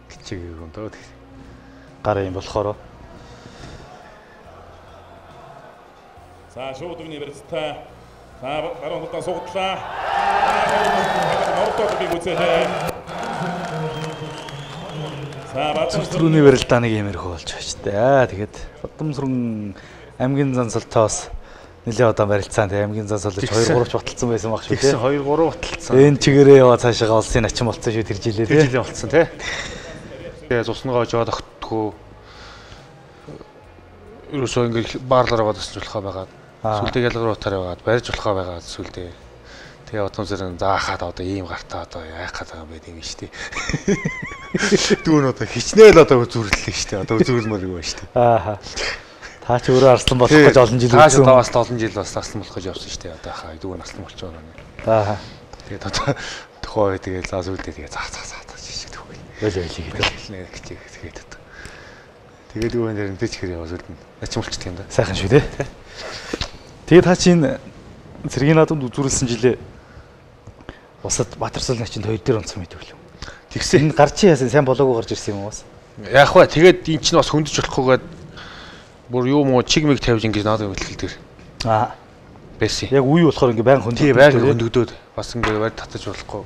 S2: кичиг юм доо.
S1: Гараа юм болохоор.
S3: За шууд өгний барьцтай. За гараа хутаа сугдлаа. Мортог үзээ. За бацраг
S1: түрүүний барилдаа нэг юм ярих болж байгаа шүү дээ. Тэгээд Бадамсрын аймгийн занцалтаас нэлээд удаан барилцаан тийм аймгийн зан солиоч 2 3 ч баталсан байсан баг шүү тий.
S2: Тэгсэн 2 3 баталсан.
S1: Энэ чигээрээ яваа цаашаа олсын начин болцсон шүү тэр жилээ тий.
S2: Тэр жилээ болцсон тий. Тэгээ цуснагаа жоод огтдгоо ерөөсөө ингээд баарлаараа бодсон болохоо байгаад сүлдээ ялгаруутаар байгаад барьж болохоо байгаад сүлдээ тэгээ удамсаар заахаад одоо ийм гартаа одоо яах гэдэг юм бэ тийм шүү дээ. Дүүн одоо хичнээл одоо зүрлэлээ шүү дээ. Одоо зүрлмөр юу ба шүү дээ.
S1: Ааха. Та ч өөрөө арслан болох гэж олон жил
S2: үзсэн. Та бас олон жил бас арслан болох гэж явсан шүү дээ. Одоо хаа дүүн арслан болчихоо байна.
S1: Ааха.
S2: Тэгээд одоо тохой тэгээд заа сүлдээ тэгээд заа шиг төгөл.
S1: Болоо
S2: тэгээд одоо. Тэгээд дүүн дээр нь дэч хэр яваа сүлдэн. Начин болчихсон юм да.
S1: Сайхан шүү дээ. Тэгээд та чинь цэргийн наадамд үзүүлсэн жилээ усад Батарсул начинд 2 дээр онцсон мэт өглөө.
S2: Тэгсэн.
S1: Энэ гарч яасан сайн болоогүй гарч ирсэн юм уу бас?
S2: Яах вэ? Тэгээд эн чинь бас хөндөж болохгүйгээд бүр юу муу чиг мэг тавьж ингэж наадам хөтгөл дээр.
S1: Аа.
S2: Бэси.
S1: Яг үе болохоор ингээ баян
S2: хөндөж. Тий, баян хөндөдөөд бас ингээ барь татаж болохгүй.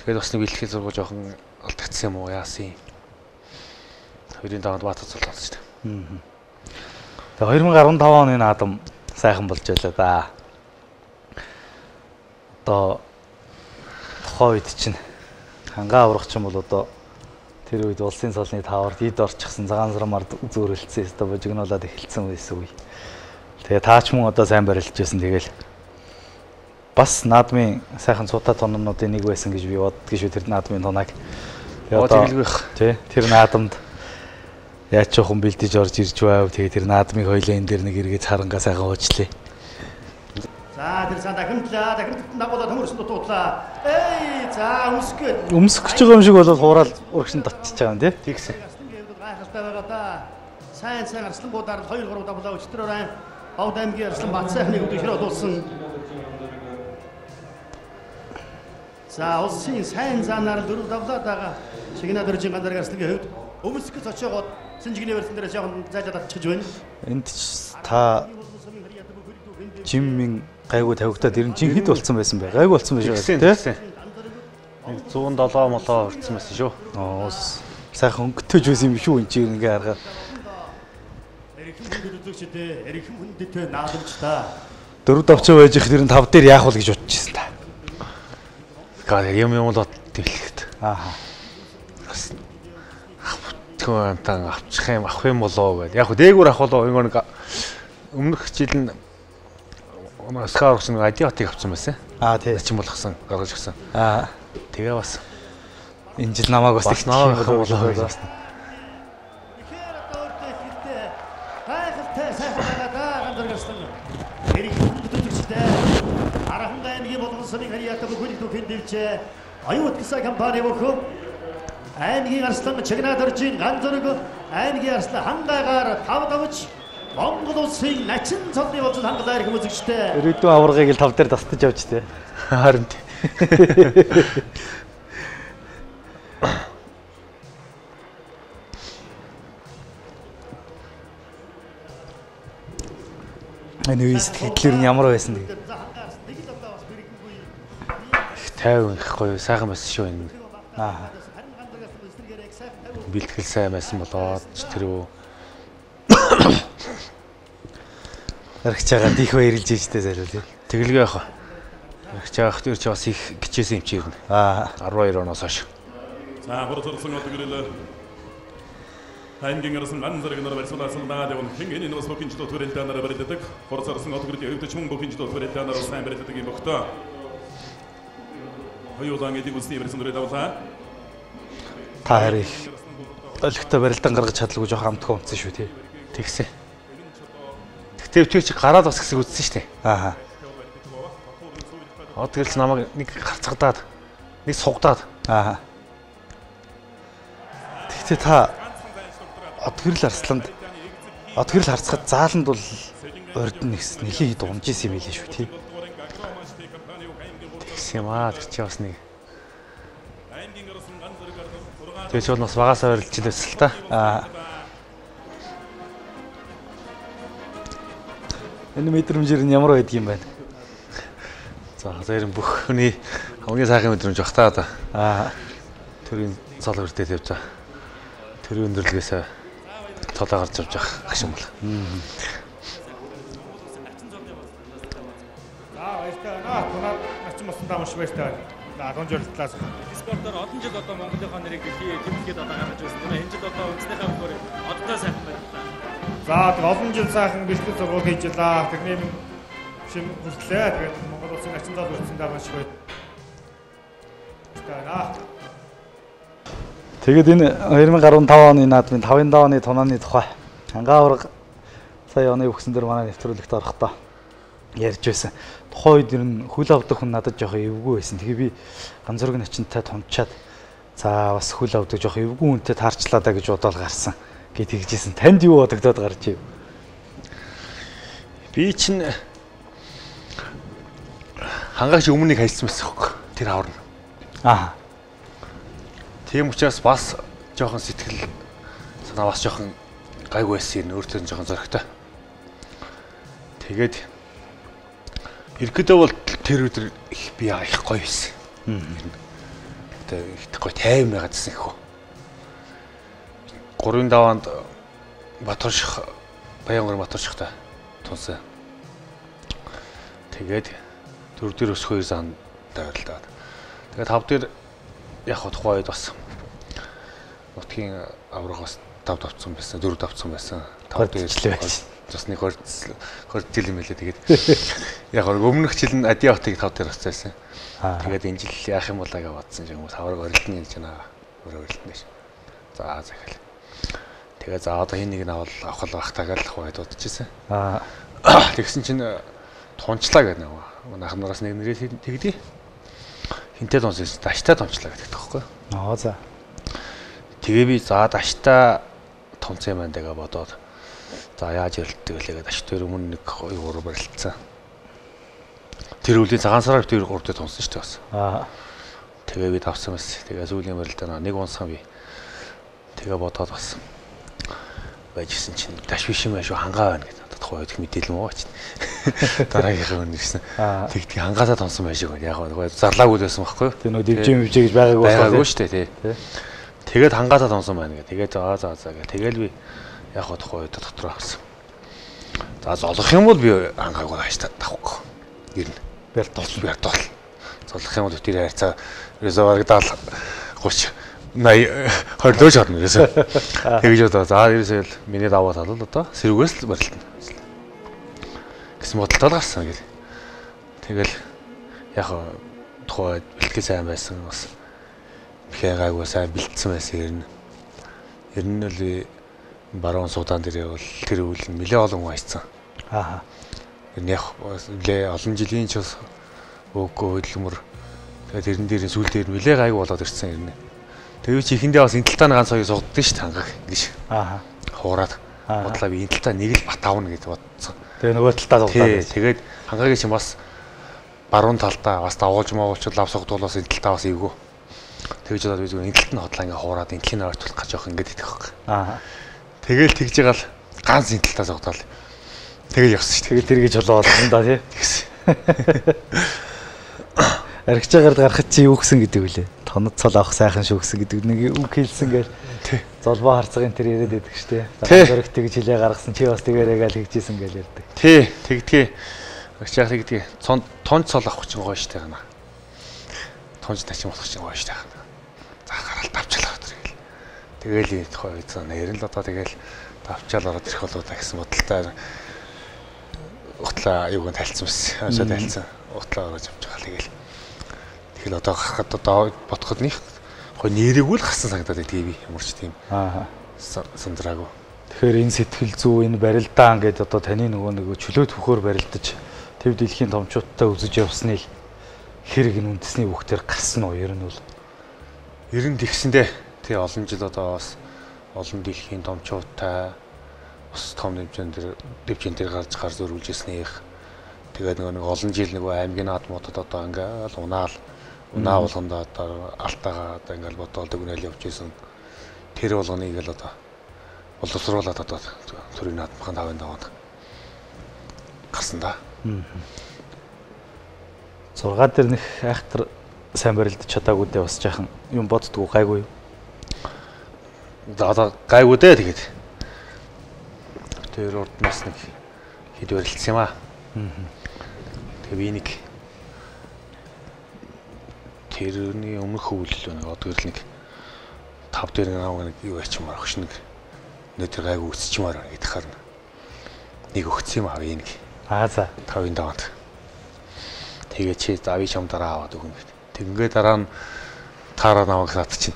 S2: Тэгээд бас нэг бэлтгэл зургуу жоохон алдагдсан юм уу яасан юм. Хоёрын даванд Батарсул болсон шүү дээ.
S1: Тэгээ 2015 оны наадам сайхан болж байлаа да. Одоо тухайн үед чинь хангаа аврах ч юм бол одоо тэр үед улсын солны тааварт ид орчихсан цагаансрамаар зөөрөлдсөн өстө божигнуулаад эхэлсэн байсан үе. Тэгээ таач мөн одоо сайн барилж байсан тэгэл бас наадмын сайхан цуута тоннуудын нэг байсан гэж би боддгийн шүү тэр наадмын тоног.
S2: Тэгээ одоо
S1: тий тэр наадамд яаж ч хүн бэлдэж орж ирж байв. Тэгээ тэр наадмыг хоёлаа энэ дээр нэг эргэж харангаа сайхан уучлаа.
S4: За тэр сан дахимтлаа дагуулаад төмөрсөн дутуудлаа. Эй за өмсгөө.
S1: Өмсөх гэж байгаа юм шиг болоод хуурал урагшин татчихж байгаа юм тий.
S2: Тэгсэн.
S4: Гайхалтай байгаа да. Сайн арсланбуудаар 2 3 давлаа өчтөр айн Ховд аймгийн арслан бат сайхныг өдөртөө олуулсан. За улсын сайн заанаар 4 давлаад байгаа Шигнад дөржин гандарга арслангийн хувьд өмсөх гэж очиогоод Синжигний барилсан дээрээс явсан зайлаад татчих гэж байна.
S1: Энд та жиммийн гайгүй тавигтаад ер нь чин хэд болцсон байсан бэ? Гайгүй болцсон байж байгаа тийм.
S2: 107 молоо хүрсэн байсан шүү.
S1: Оо сайхан өнгөтөж байсан юм шүү энэ чинь ингээ харахад.
S4: Эрхэм хүндэтэй наадамжтай.
S1: 4 давчаа байж их тэр нь 5 дээр яах вэ гэж бодчихсон та.
S2: Гаа юм л дэлгэхэд.
S1: Ааха.
S2: Тэгвэл тан авах юм болоо гэд. Яг хөө дээгүүр авах болоо нэг өмнөх жил нь Скарс нэг адиотыг авсан байсан.
S1: Аа тий.
S2: Начин болгосон, гаргаж өгсөн.
S1: Аа.
S2: Тэгээ бас
S1: энэ жил намайг бас их
S2: намайг болоо бас.
S4: Гайхалтай сайхан байгаа гандаргасан. Эрхэм хүндэтэй Арахангай аймгийн болгонсны харьяатаа бүхэл бүхэн дэвчээ. Аюут гэсэн компани бохоо аймгийн арслан Чигнад дөржин ганцөрөг аймгийн арслан хангайгаар 5 давж Монгол улсын начин цолны болцод хангалаа ирэх үзэгчтэй.
S1: Өрөөдөө аваргыг л 5 дээр тастаж явж тээ.
S2: Харин тий.
S1: Энэ үе сэтгэлээр нь ямар байсан бэ?
S2: Тайван их гоё сайхан байсан шүү энэ.
S1: Аа.
S2: Бэлтгэл сайн байсан болоод тэр үү.
S1: Аргач байгаа дих баярлж ийжтэй залуу тий.
S2: Тэгэлгүй яах вэ? Аргач байгаа хтэр чи бас их гिचээсэн юм чи ирнэ.
S1: Аа.
S2: 12 оноос хойш.
S3: За бүрцэрсэн өдрөглөө. Аймгийн арсан ганцэрэгнэр барьсуулсан даадаг хингийн энэ бас бохинчдод төрөлтэй нараа барилдаг. Бүрцэрсэн өдрөглөө өвдөж мөн бохинчдод төрөлтэй нараа сайн барилдаг юм бохтой. Хоёулаа гэдэг үсний барьсан дөрөв давлаа.
S1: Та харих. Олигтой барилдан гаргаж чадлагүй жоохон амтгүй унтсан шүү тий.
S2: Тэгсэн. Тэгтээ чи гараад бас гэсэн үзсэн шүү дээ.
S1: Аа.
S2: Тэгэл намайг нэг гарцгадаад нэг сугадаад.
S1: Аа. Тэгтээ та Отгэрэл арсланд Отгэрэл харцахад зааланд бол урд нь нэлийн хэд унж исэн юм билээ шүү тий.
S2: Тэгсэн юм аа тэр чи бас нэг. Тэр чи бас багасаа барилж илсэн л та.
S1: Аа. Энэ мэдрэмжээр нь ямар байдаг юм байна?
S2: За зарим бүх хүний хамгийн сайхан мэдрэмж бах та одоо.
S1: Аа.
S2: Төрийн цол өртөө тавьж байгаа. Төрийн өндөрлөгөөсөө цолоо гарч авч явах гэх юм бол.
S5: баяртай байна. Тунаад начин болсон даа маш баяртай. Олон жил талаас.
S6: Спортоор олон жил одоо Монголынхаа нэрийг тэмдэглээд одоо гаргаж байсан. Энэ жил одоо үндэснийхээ өмгөөр одтой сайхан байна.
S5: За тэг олон жил сайхан бэлтгэл сургууль хийж байлаа. Тэрний шин хүслээ. Тэгээд Монгол улсын начин зал үрдсэн даа маш баяртай.
S1: Тэгээд энэ 2015 оны наадмын 5-7 оны тунааны тухай Хангаавар сая оны өгсөн дээр манай нэвтрүүлэгт орохдоо ярьж байсан. Тухайн үед ер нь хөл авдаг хүн надад жоох эвгүй байсан. Тэгээ би ганцург начинтай тунчаад за бас хөл авдаг жоох эвгүй хүнтэй таарчлаа да гэж бодоод гарсан гэд хэлжсэн. Танд юу бодогдоод гарч ив?
S2: Би чинь хангаач өмнөнийг хайсан байсан хөөг. Тэр аварна.
S1: Аа.
S2: Тийм учраас бас жоохон сэтгэл санаа бас жоохон гайгүй байсан юм. Өөртөө жоохон зөрөгтэй. Тэгээд ирэхдээ бол тэр өдөр их би их гоё байсан. Тэгээд их гоё тайван байгаад гэсэн хөө. 3-5 онд Батурших Баянгор Батуршихтай тунсан. Тэгээд 4 дээр өсөх 2 сан тавилдаад. Тэгээд 5 дээр яг тухайн үед бас нутгийн аврагаас 5 давцсан байсан, 4 давцсан байсан. 5 дээр бас нэг хордил юм байлээ. Тэгээд яг өмнөх жил нь Ади хотыг 5 дээр авсан. Тэгээд энэ жил яах юм бол ага бодсон юм. Авраг орилдно гэж байна. Орилдно гэж. За захиал. Тэгээд за одоо хин нэг нь авах байхтаа гэж бодож ирсэн. Тэгсэн чинь тунчлаа гэдэг нэг ахнараас нэг нэрээ тэгдий. Хинтэй тунсан даштай тунчлаа гэдэг таахгүй.
S1: За.
S2: Тэгээ би за даштай тунцсан юм байна дэгээ бодоод за яаж ярилтдаг вэ гэдэг даш дээр өмнө нэг 2 барилдсан. Тэр үлийн цагаан сараар тэр 3 дээр тунсан шүү дээ бас. Тэгээ би тавсан байсан. Тэгээ сүүлийн барилдаа нэг унсхан би тэгээ бодоод бас байжсэн чинь даш биш юм шүү хангаа байна гэдэг. Тухайн үед мэдээлэл муу ч. Дараагийнхаа өнөр гэсэн. Тэгтий хангаасаа тунсан байж байгаа. Яг нөгөө зарлаагүй байсан байхгүй юу?
S1: Тэр нөгөө дивжин гэж байгаагүй
S2: шүү дээ тий. Тэгээд хангаасаа тунсан байна гэ. Тэгээд за гэ. Тэгэл би яг тухайн үед дотроо авсан. За золох юм бол би хангаагүй хаштаад тавхгүй. Ер нь
S1: бэлтол.
S2: Золох юм бол тэр хайцаа резерварг 70 30 80 20 орно гэсэн. Тэгж одоо за ерөөсөө миний даваа тал л одоо сэрүүгээс л барилтана. Гэсэн бодолтой гарсан гэл. Тэгэл яг тухай бэлтгэл сайн байсан бас ихээ гайгүй сайн бэлдсэн байсан ер нь л баруун Судан дээр бол тэр үйл нь нэлээ олон хүн хайцсан. Ер нь яг нэлээ олон жилийн ч бас өөгөө хөдөлмөр тэгээд тэрэн дээр сүүл дээр нэлээ гайгүй болоод ирсэн ер нь. Тэгээ чи ихэндээ бас энтэлтааны ганц хоёрыг сугддаг шүү дээ хангаг ингэж. Хуураад бодлоо би энтэлтаа нэг л бат авна гэж бодсон.
S1: Тэгээ нөгөө талдаа сугдаад.
S2: Тэгээд хангагийн чинь бас баруун талдаа бас давуулж моолчуд лав сугдуулаас энтэлтаа бас эвгүй. Тэгж удаад би зүгээр энтэлт нь хотлаа ингээ хуураад энтлийн ойртуулах гэж явах ингээд идэх байхгүй. Тэгэл тэгж байгаа л ганц энтэлтаа сугдаал. Тэгэл явсан шүү дээ.
S1: Тэгэл тэргийж болоо болсон да тий. Аригч агаар гарахад чи юу гсэн гэдэг үлээ. Тонод цол авах сайхан шүү гэсэн гэдэг нэг үг хэлсэн гээл. Золбоо харцгийн тэр яриад байдаг штэ. Зарагт тэгж хилээ гаргасан чи бас тэгээрээ гээл хийжсэн гээл ярьдаг.
S2: Тий, тэгдгээ. Аригч агаар тэгдгээ. Тонц цол авах чинь гоё штэ гана. Тонц тачин болох чинь гоё штэ. За гараал давчаалаа тэр. Тэгэл тухай үйцэн ярил л одоо тэгэл давчаал ороод ирэх болоо та гэсэн бодолтой. Утлаа юуг нь тайлцсан байсан. Ашаа тайлцсан. Утлаа ороод явж байгаа тэгэл. Тэгэл одоо гарахад одоо бодоход нэг гоо нэрэггүй л гасан санагдаад байдгийг би ямарч тийм. Сандраагүй.
S1: Тэгэхээр энэ сэтгэл зүй энэ барилдаан гэдэг одоо таны нөгөө чөлөөт хөхөөр барилдаж төв дэлхийн томчуудтай үзэж явсны хэрэг нь үндэсний бүхтээр гарсан уу ер нь бол.
S2: Ер нь тэгсэндээ тий олон жил одоо бас олон дэлхийн томчуудтай ус том дэвжин дээр гарч зөрүүлж ирснийх. Тэгээд нэг олон жил нөгөө аймгийн наадмуудад одоо ингээл унаа болгондоо одоо алтайгаа одоо ингээл бодоол дүгнэл явж исэн. Тэр болгоныг л одоо боловсруулаад одоо төрийн наадмын 5-ын даваад гарсан да.
S1: 6 дээр нэг айхтар сайн барилдаж чадаагүй дээ бас жаахан юм боддгоо гайгүй юу?
S2: Одоо гайгүй дээ тэгээд. Тэр урднаас нэг хэд барилдсан юм аа. Тэгээ би нэг тэрний өмнөх хөвлөл байна. Одоо л нэг 5 дээр нэг юу ячмаар багш нэг өнөөдөр гайг үсчмаар байна гэдэг харна. Нэг өгцсөн юм аа би нэг.
S1: За
S2: 5-ын даваад. Тэгээ чи зави чам дараа аваад өгнө гэдэг. Тэгнгээ дараа нь таараа намайг над чинь.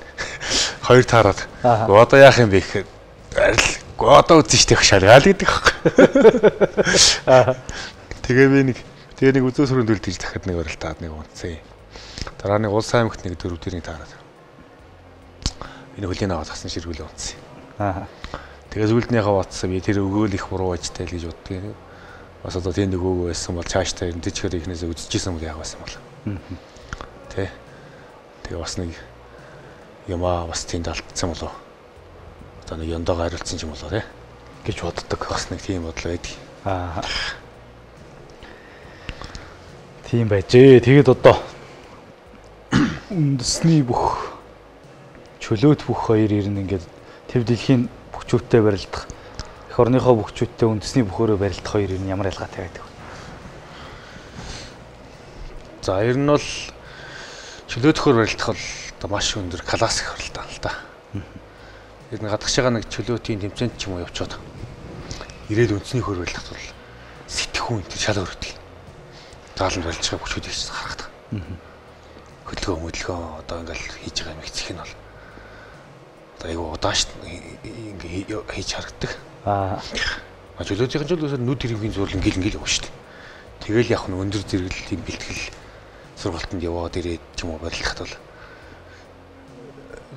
S2: 2 таараад. Одоо яах юм бэ гэхээр арил одоо үзэн штэ хашаал гэдэг аахгүй. Тэгээ нэг үзөө сүрэн дэлдэж дахиад нэг барилтаад нэг унтсан. Дараа нэг улс аймагт нэг 4 дэрний таараад. Энэ хөлийн аваад хасан ширгүүл унтсан. Тэгээ зүйлднийхээ утсаа би тэр өгөөл их буруу ажтай л гэж боддог. Бас одоо тийм нэг өгөө байсан бол цаашдаа энэ дэжгээр ихнээсээ үзчихсэн бол яах байсан бол. Тэ. Тэгээ бас нэг юмаа бас тийм алдсан болов. Одоо нэг ёндоо хариулсан юм болоо тий гэж боддог. Бас нэг тийм бодол байдаг.
S1: Тийм байжээ. Тэгээд одоо үндэсний бүх чөлөөт бүх хоёр ирнэ ингээд төв дэлхийн бүхчүүттэй барилдах, эх орныхоо бүхчүүттэй үндэсний бүхөөрөө барилдах хоёр ирнэ ямар ялгаатай байдаг вэ?
S2: За ер нь бол чөлөөтөхөр барилдах бол одоо маш өндөр классик барилдаа л та. Ер нь гадагш байгаа нэг чөлөөтийн тэмцээнд ч юм уу явчиход ирээд үндэсний хөр барилдах бол сэтгхүүн тэр шал өрөвдөг. Зааланд барилж байгаа бүхчүүдийг ч харахдаг. Хөдөлгөөн одоо ингээл хийж байгаа юм их нь бол одоо айгу удааш ингээ хийж харагддаг. Чөлөөтийн чөлөөсөө нүд хэргийн зурлан ингээл явна шүү дээ. Тэгэл яг нь өндөр зэрэглэлийн бэлтгэл сургалтанд яваад ирээд ч юм уу барилдахад бол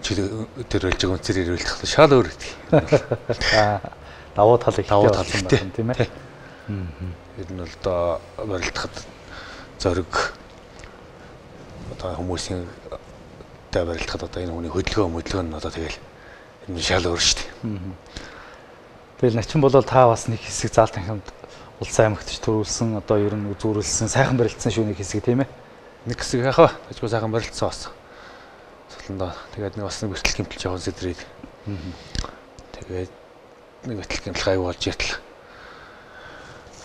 S2: чөлөө тэр барилж байгаа үнцээр барилдахад шал өөр гэдэг.
S1: Давуу тал ихтэй
S2: тийм ээ. Ер нь бол одоо барилдахад зориг одоо хүмүүсийн дэв барилдахад одоо энэ хүний хөдөлгөөн нь одоо тэгэл энэ шал өөр шүү дээ.
S1: Тэгэл начин болол та бас нэг хэсэг заал танхимд улсын аймагт ч төрүүлсэн одоо ер нь үзүүлсэн сайхан барилдсан шүү нэг хэсэг тийм ээ.
S2: Нэг хэсэг яхаа ажгүй сайхан барилдсан бас. Цолондоо тэгээд нэг бас нэг бэртэл гэмтэл жоохон сэдрээд. Тэгээд нэг бэртэл гэмтэл аюу болж ятал.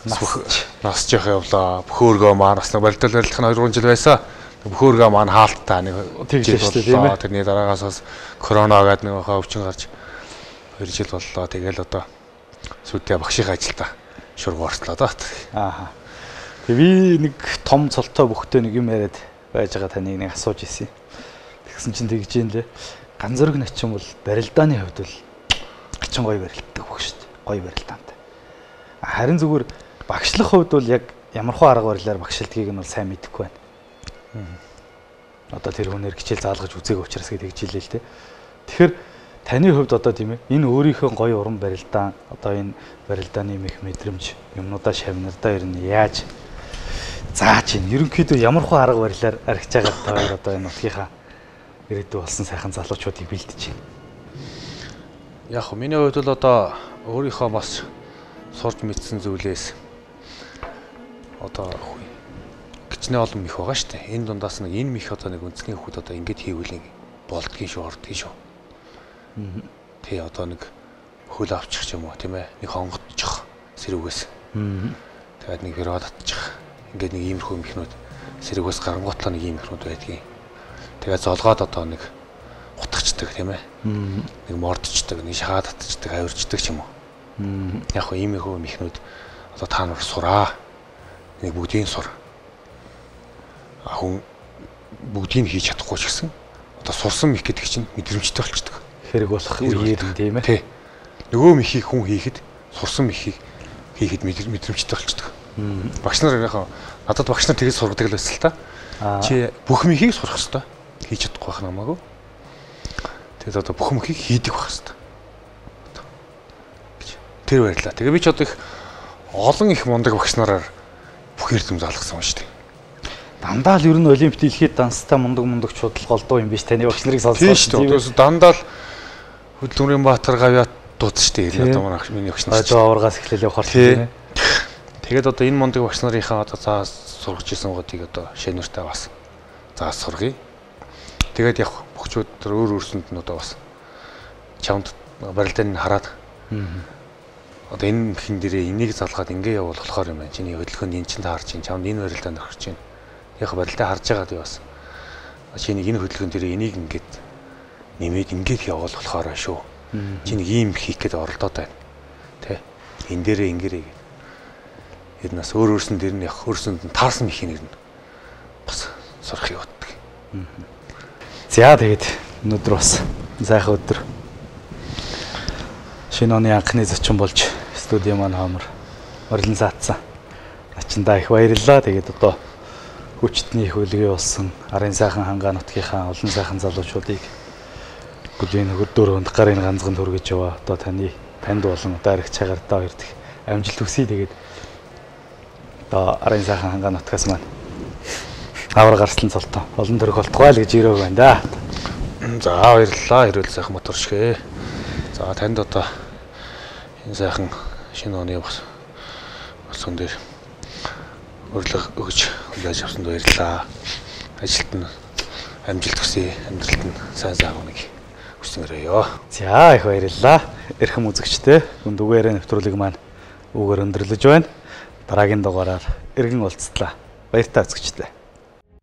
S2: Нас жоох явлаа. Бөхөөргөө маань бас нэг барилдал барилдах нь 2-3 жил байсан. Бөхөөргөө маань хаалттай нэг
S1: жил боллоо.
S2: Тэрний дараагаас бас корона гэдэг нэг хаа өвчин гарч 2 жил боллоо. Тэгэл одоо сүдээ багшийн ажилдаа шургуу ортлоо доо.
S1: Тэгээ би нэг том цолтой бүхтэй нэг юм яриад байж байгаа таныг нэг асууж ирсэн. Тэгсэн чинь тэгж юм лээ. Ганцорг начин бол барилдааны хувьд бол ачин гоё барилддаг бүх шүү дээ. Гоё барилдаантай. Харин зүгээр багшлах хувьд бол яг ямархуу арга барилаар багшилдгийг нь бол сайн мэдэхгүй байна. Одоо тэр хүнээр хичээл заалгаж үзээг учраас гэдэг хэлээ л дээ. Тэгэхээр таны хувьд одоо тийм ээ энэ өөрийнхөө гоё уран барилдаан одоо энэ барилдааны мэх мэдрэмж юмнуудаа шавнардаа ер нь яаж зааж ийн ерөнхийдөө ямархуу арга барилаар архиж байгаа та одоо энэ нутгийнхаа ирээдүй болсон сайхан залуучуудыг бэлдэж байна.
S2: Яг миний хувьд бол одоо өөрийнхөө бас сурж мэдсэн зүйлээс одоо гिचнээ олон мэх байгаа шүү дээ. Энэ дундаас нэг энэ мэх одоо нэг үндэсний хүүд одоо ингэж хийвэл болдгийн шүү, ордгийн шүү. Тэ одоо нэг хөл авчих юм уу тийм ээ. Нэг хонгодчих сэрүүгээс. Тэгээд нэг бюро татчих. Ингээд нэг иймэрхүү мехнүүд сэрүүгээс гарангуутлаа нэг иймэрхүүд байдгийн. Тэгээд золгоод одоо нэг утгачдаг тийм ээ. Нэг мордчдаг, нэг шахаад татчихдаг, авирчдаг ч юм уу. Яг хөө иймэрхүү мехнүүд одоо та нар сураа. Нэг бүгдийн сур. Хүн бүгдийг хийж чадахгүй ч гэсэн одоо сурсан мэх гэдэг чинь мэдрэмжтэй болчихдог.
S1: Хэрэг болох үеэр тийм ээ.
S2: Тий. Нөгөө мехийг хүн хийхэд сурсан мехийг хийхэд мэдрэмжтэй болчихдог. Багш нар яхаа надад багш нар тэгж сургадаг л байсан л та. Чи бүх мехийг сурах хэрэгтэй. Хийж чадахгүй байх намаагүй. Тэгээд одоо бүх мехийг хийдэг байх хэрэгтэй. Тэр баярлаа. Тэгээ би ч одоо их олон их мундаг багш нараар бүх эрдэм заалгасан байна шүү дээ.
S1: Дандаа л ер нь олимпиад дэлхийд данстай мундаг чудлал голдуу юм биш таны багш нарыг сонссон
S2: шүү дээ. Одоо дандаа л Хөдөлмөрийн Баатар гавьяат дуудсан шүү дээ. Одоо манай миний багш нар.
S1: Аваргаас эхлээл явах тийм ээ.
S2: Тэгээд одоо энэ мундаг багш нарынхаа одоо заа сургаж исэн годыг одоо шинэртэй бас заа сургая. Тэгээд яг бөхчүүд өөр өөрсөнд нь одоо бас чамд барилдааны хараад одоо энэ хин дээрээ энийг залгаад ингээ явуул болохоор юм байна. Чиний хөдөлгөөнд эн чинь таарч чинь чамд энэ барилдаа нөхөрч чинь. Яг барилдаа харж байгаа дээ бас. Чиний энэ хөдөлгөөн дээрээ энийг ингээд нэмээд ингээд явуул болохоор шүү. Чиний ийм хийх гээд оролдоод байна. Тэ. Энэ дээрээ ингээрэй гэ. Эрнээс өөрөөсөн дээр нь яг өөрсөнд нь таарсан их нэр нь бас сурах явдаг.
S1: За тэгээд өнөөдөр бас сайхан өдөр. Шинэ оны анхны зочин болж студи маань хаамар орлон саацсан. Ачиндаа их баярлалаа. Тэгээд одоо хүчтний хөлгөө болсон арын сайхан хангаа нутгийнхаа олон сайхан залуучуудыг бүлийн өдөр хонд гарын ганцхан төргөж яваа. Одоо танд болон дайрагч чагартаа хоёр дэх амжилт хүсье. Тэгээд одоо арын сайхан хангаа нутгаас маань авар гарслан цолтоо олон төрх болтгой л гэж ирээв байна да.
S2: За баярлалаа. Хэрүүл сайхан моторшгэ. За танд одоо энэ сайхан шинэ оны болсон дээр өрлөг өгч хүлээж авсанд баярлалаа. Ажилд нь амжилт хүсье. Амьдралд нь сайн нэг хүсэнгээрээ.
S1: За их баярлалаа. Эрхэм үзэгчтэй дүгээрээ нэвтрүүлэг маань үүгээр өндөрлөж байна. Дараагийн дугаараар эргэн уулзтлаа. Баяртай үзэгчтэй.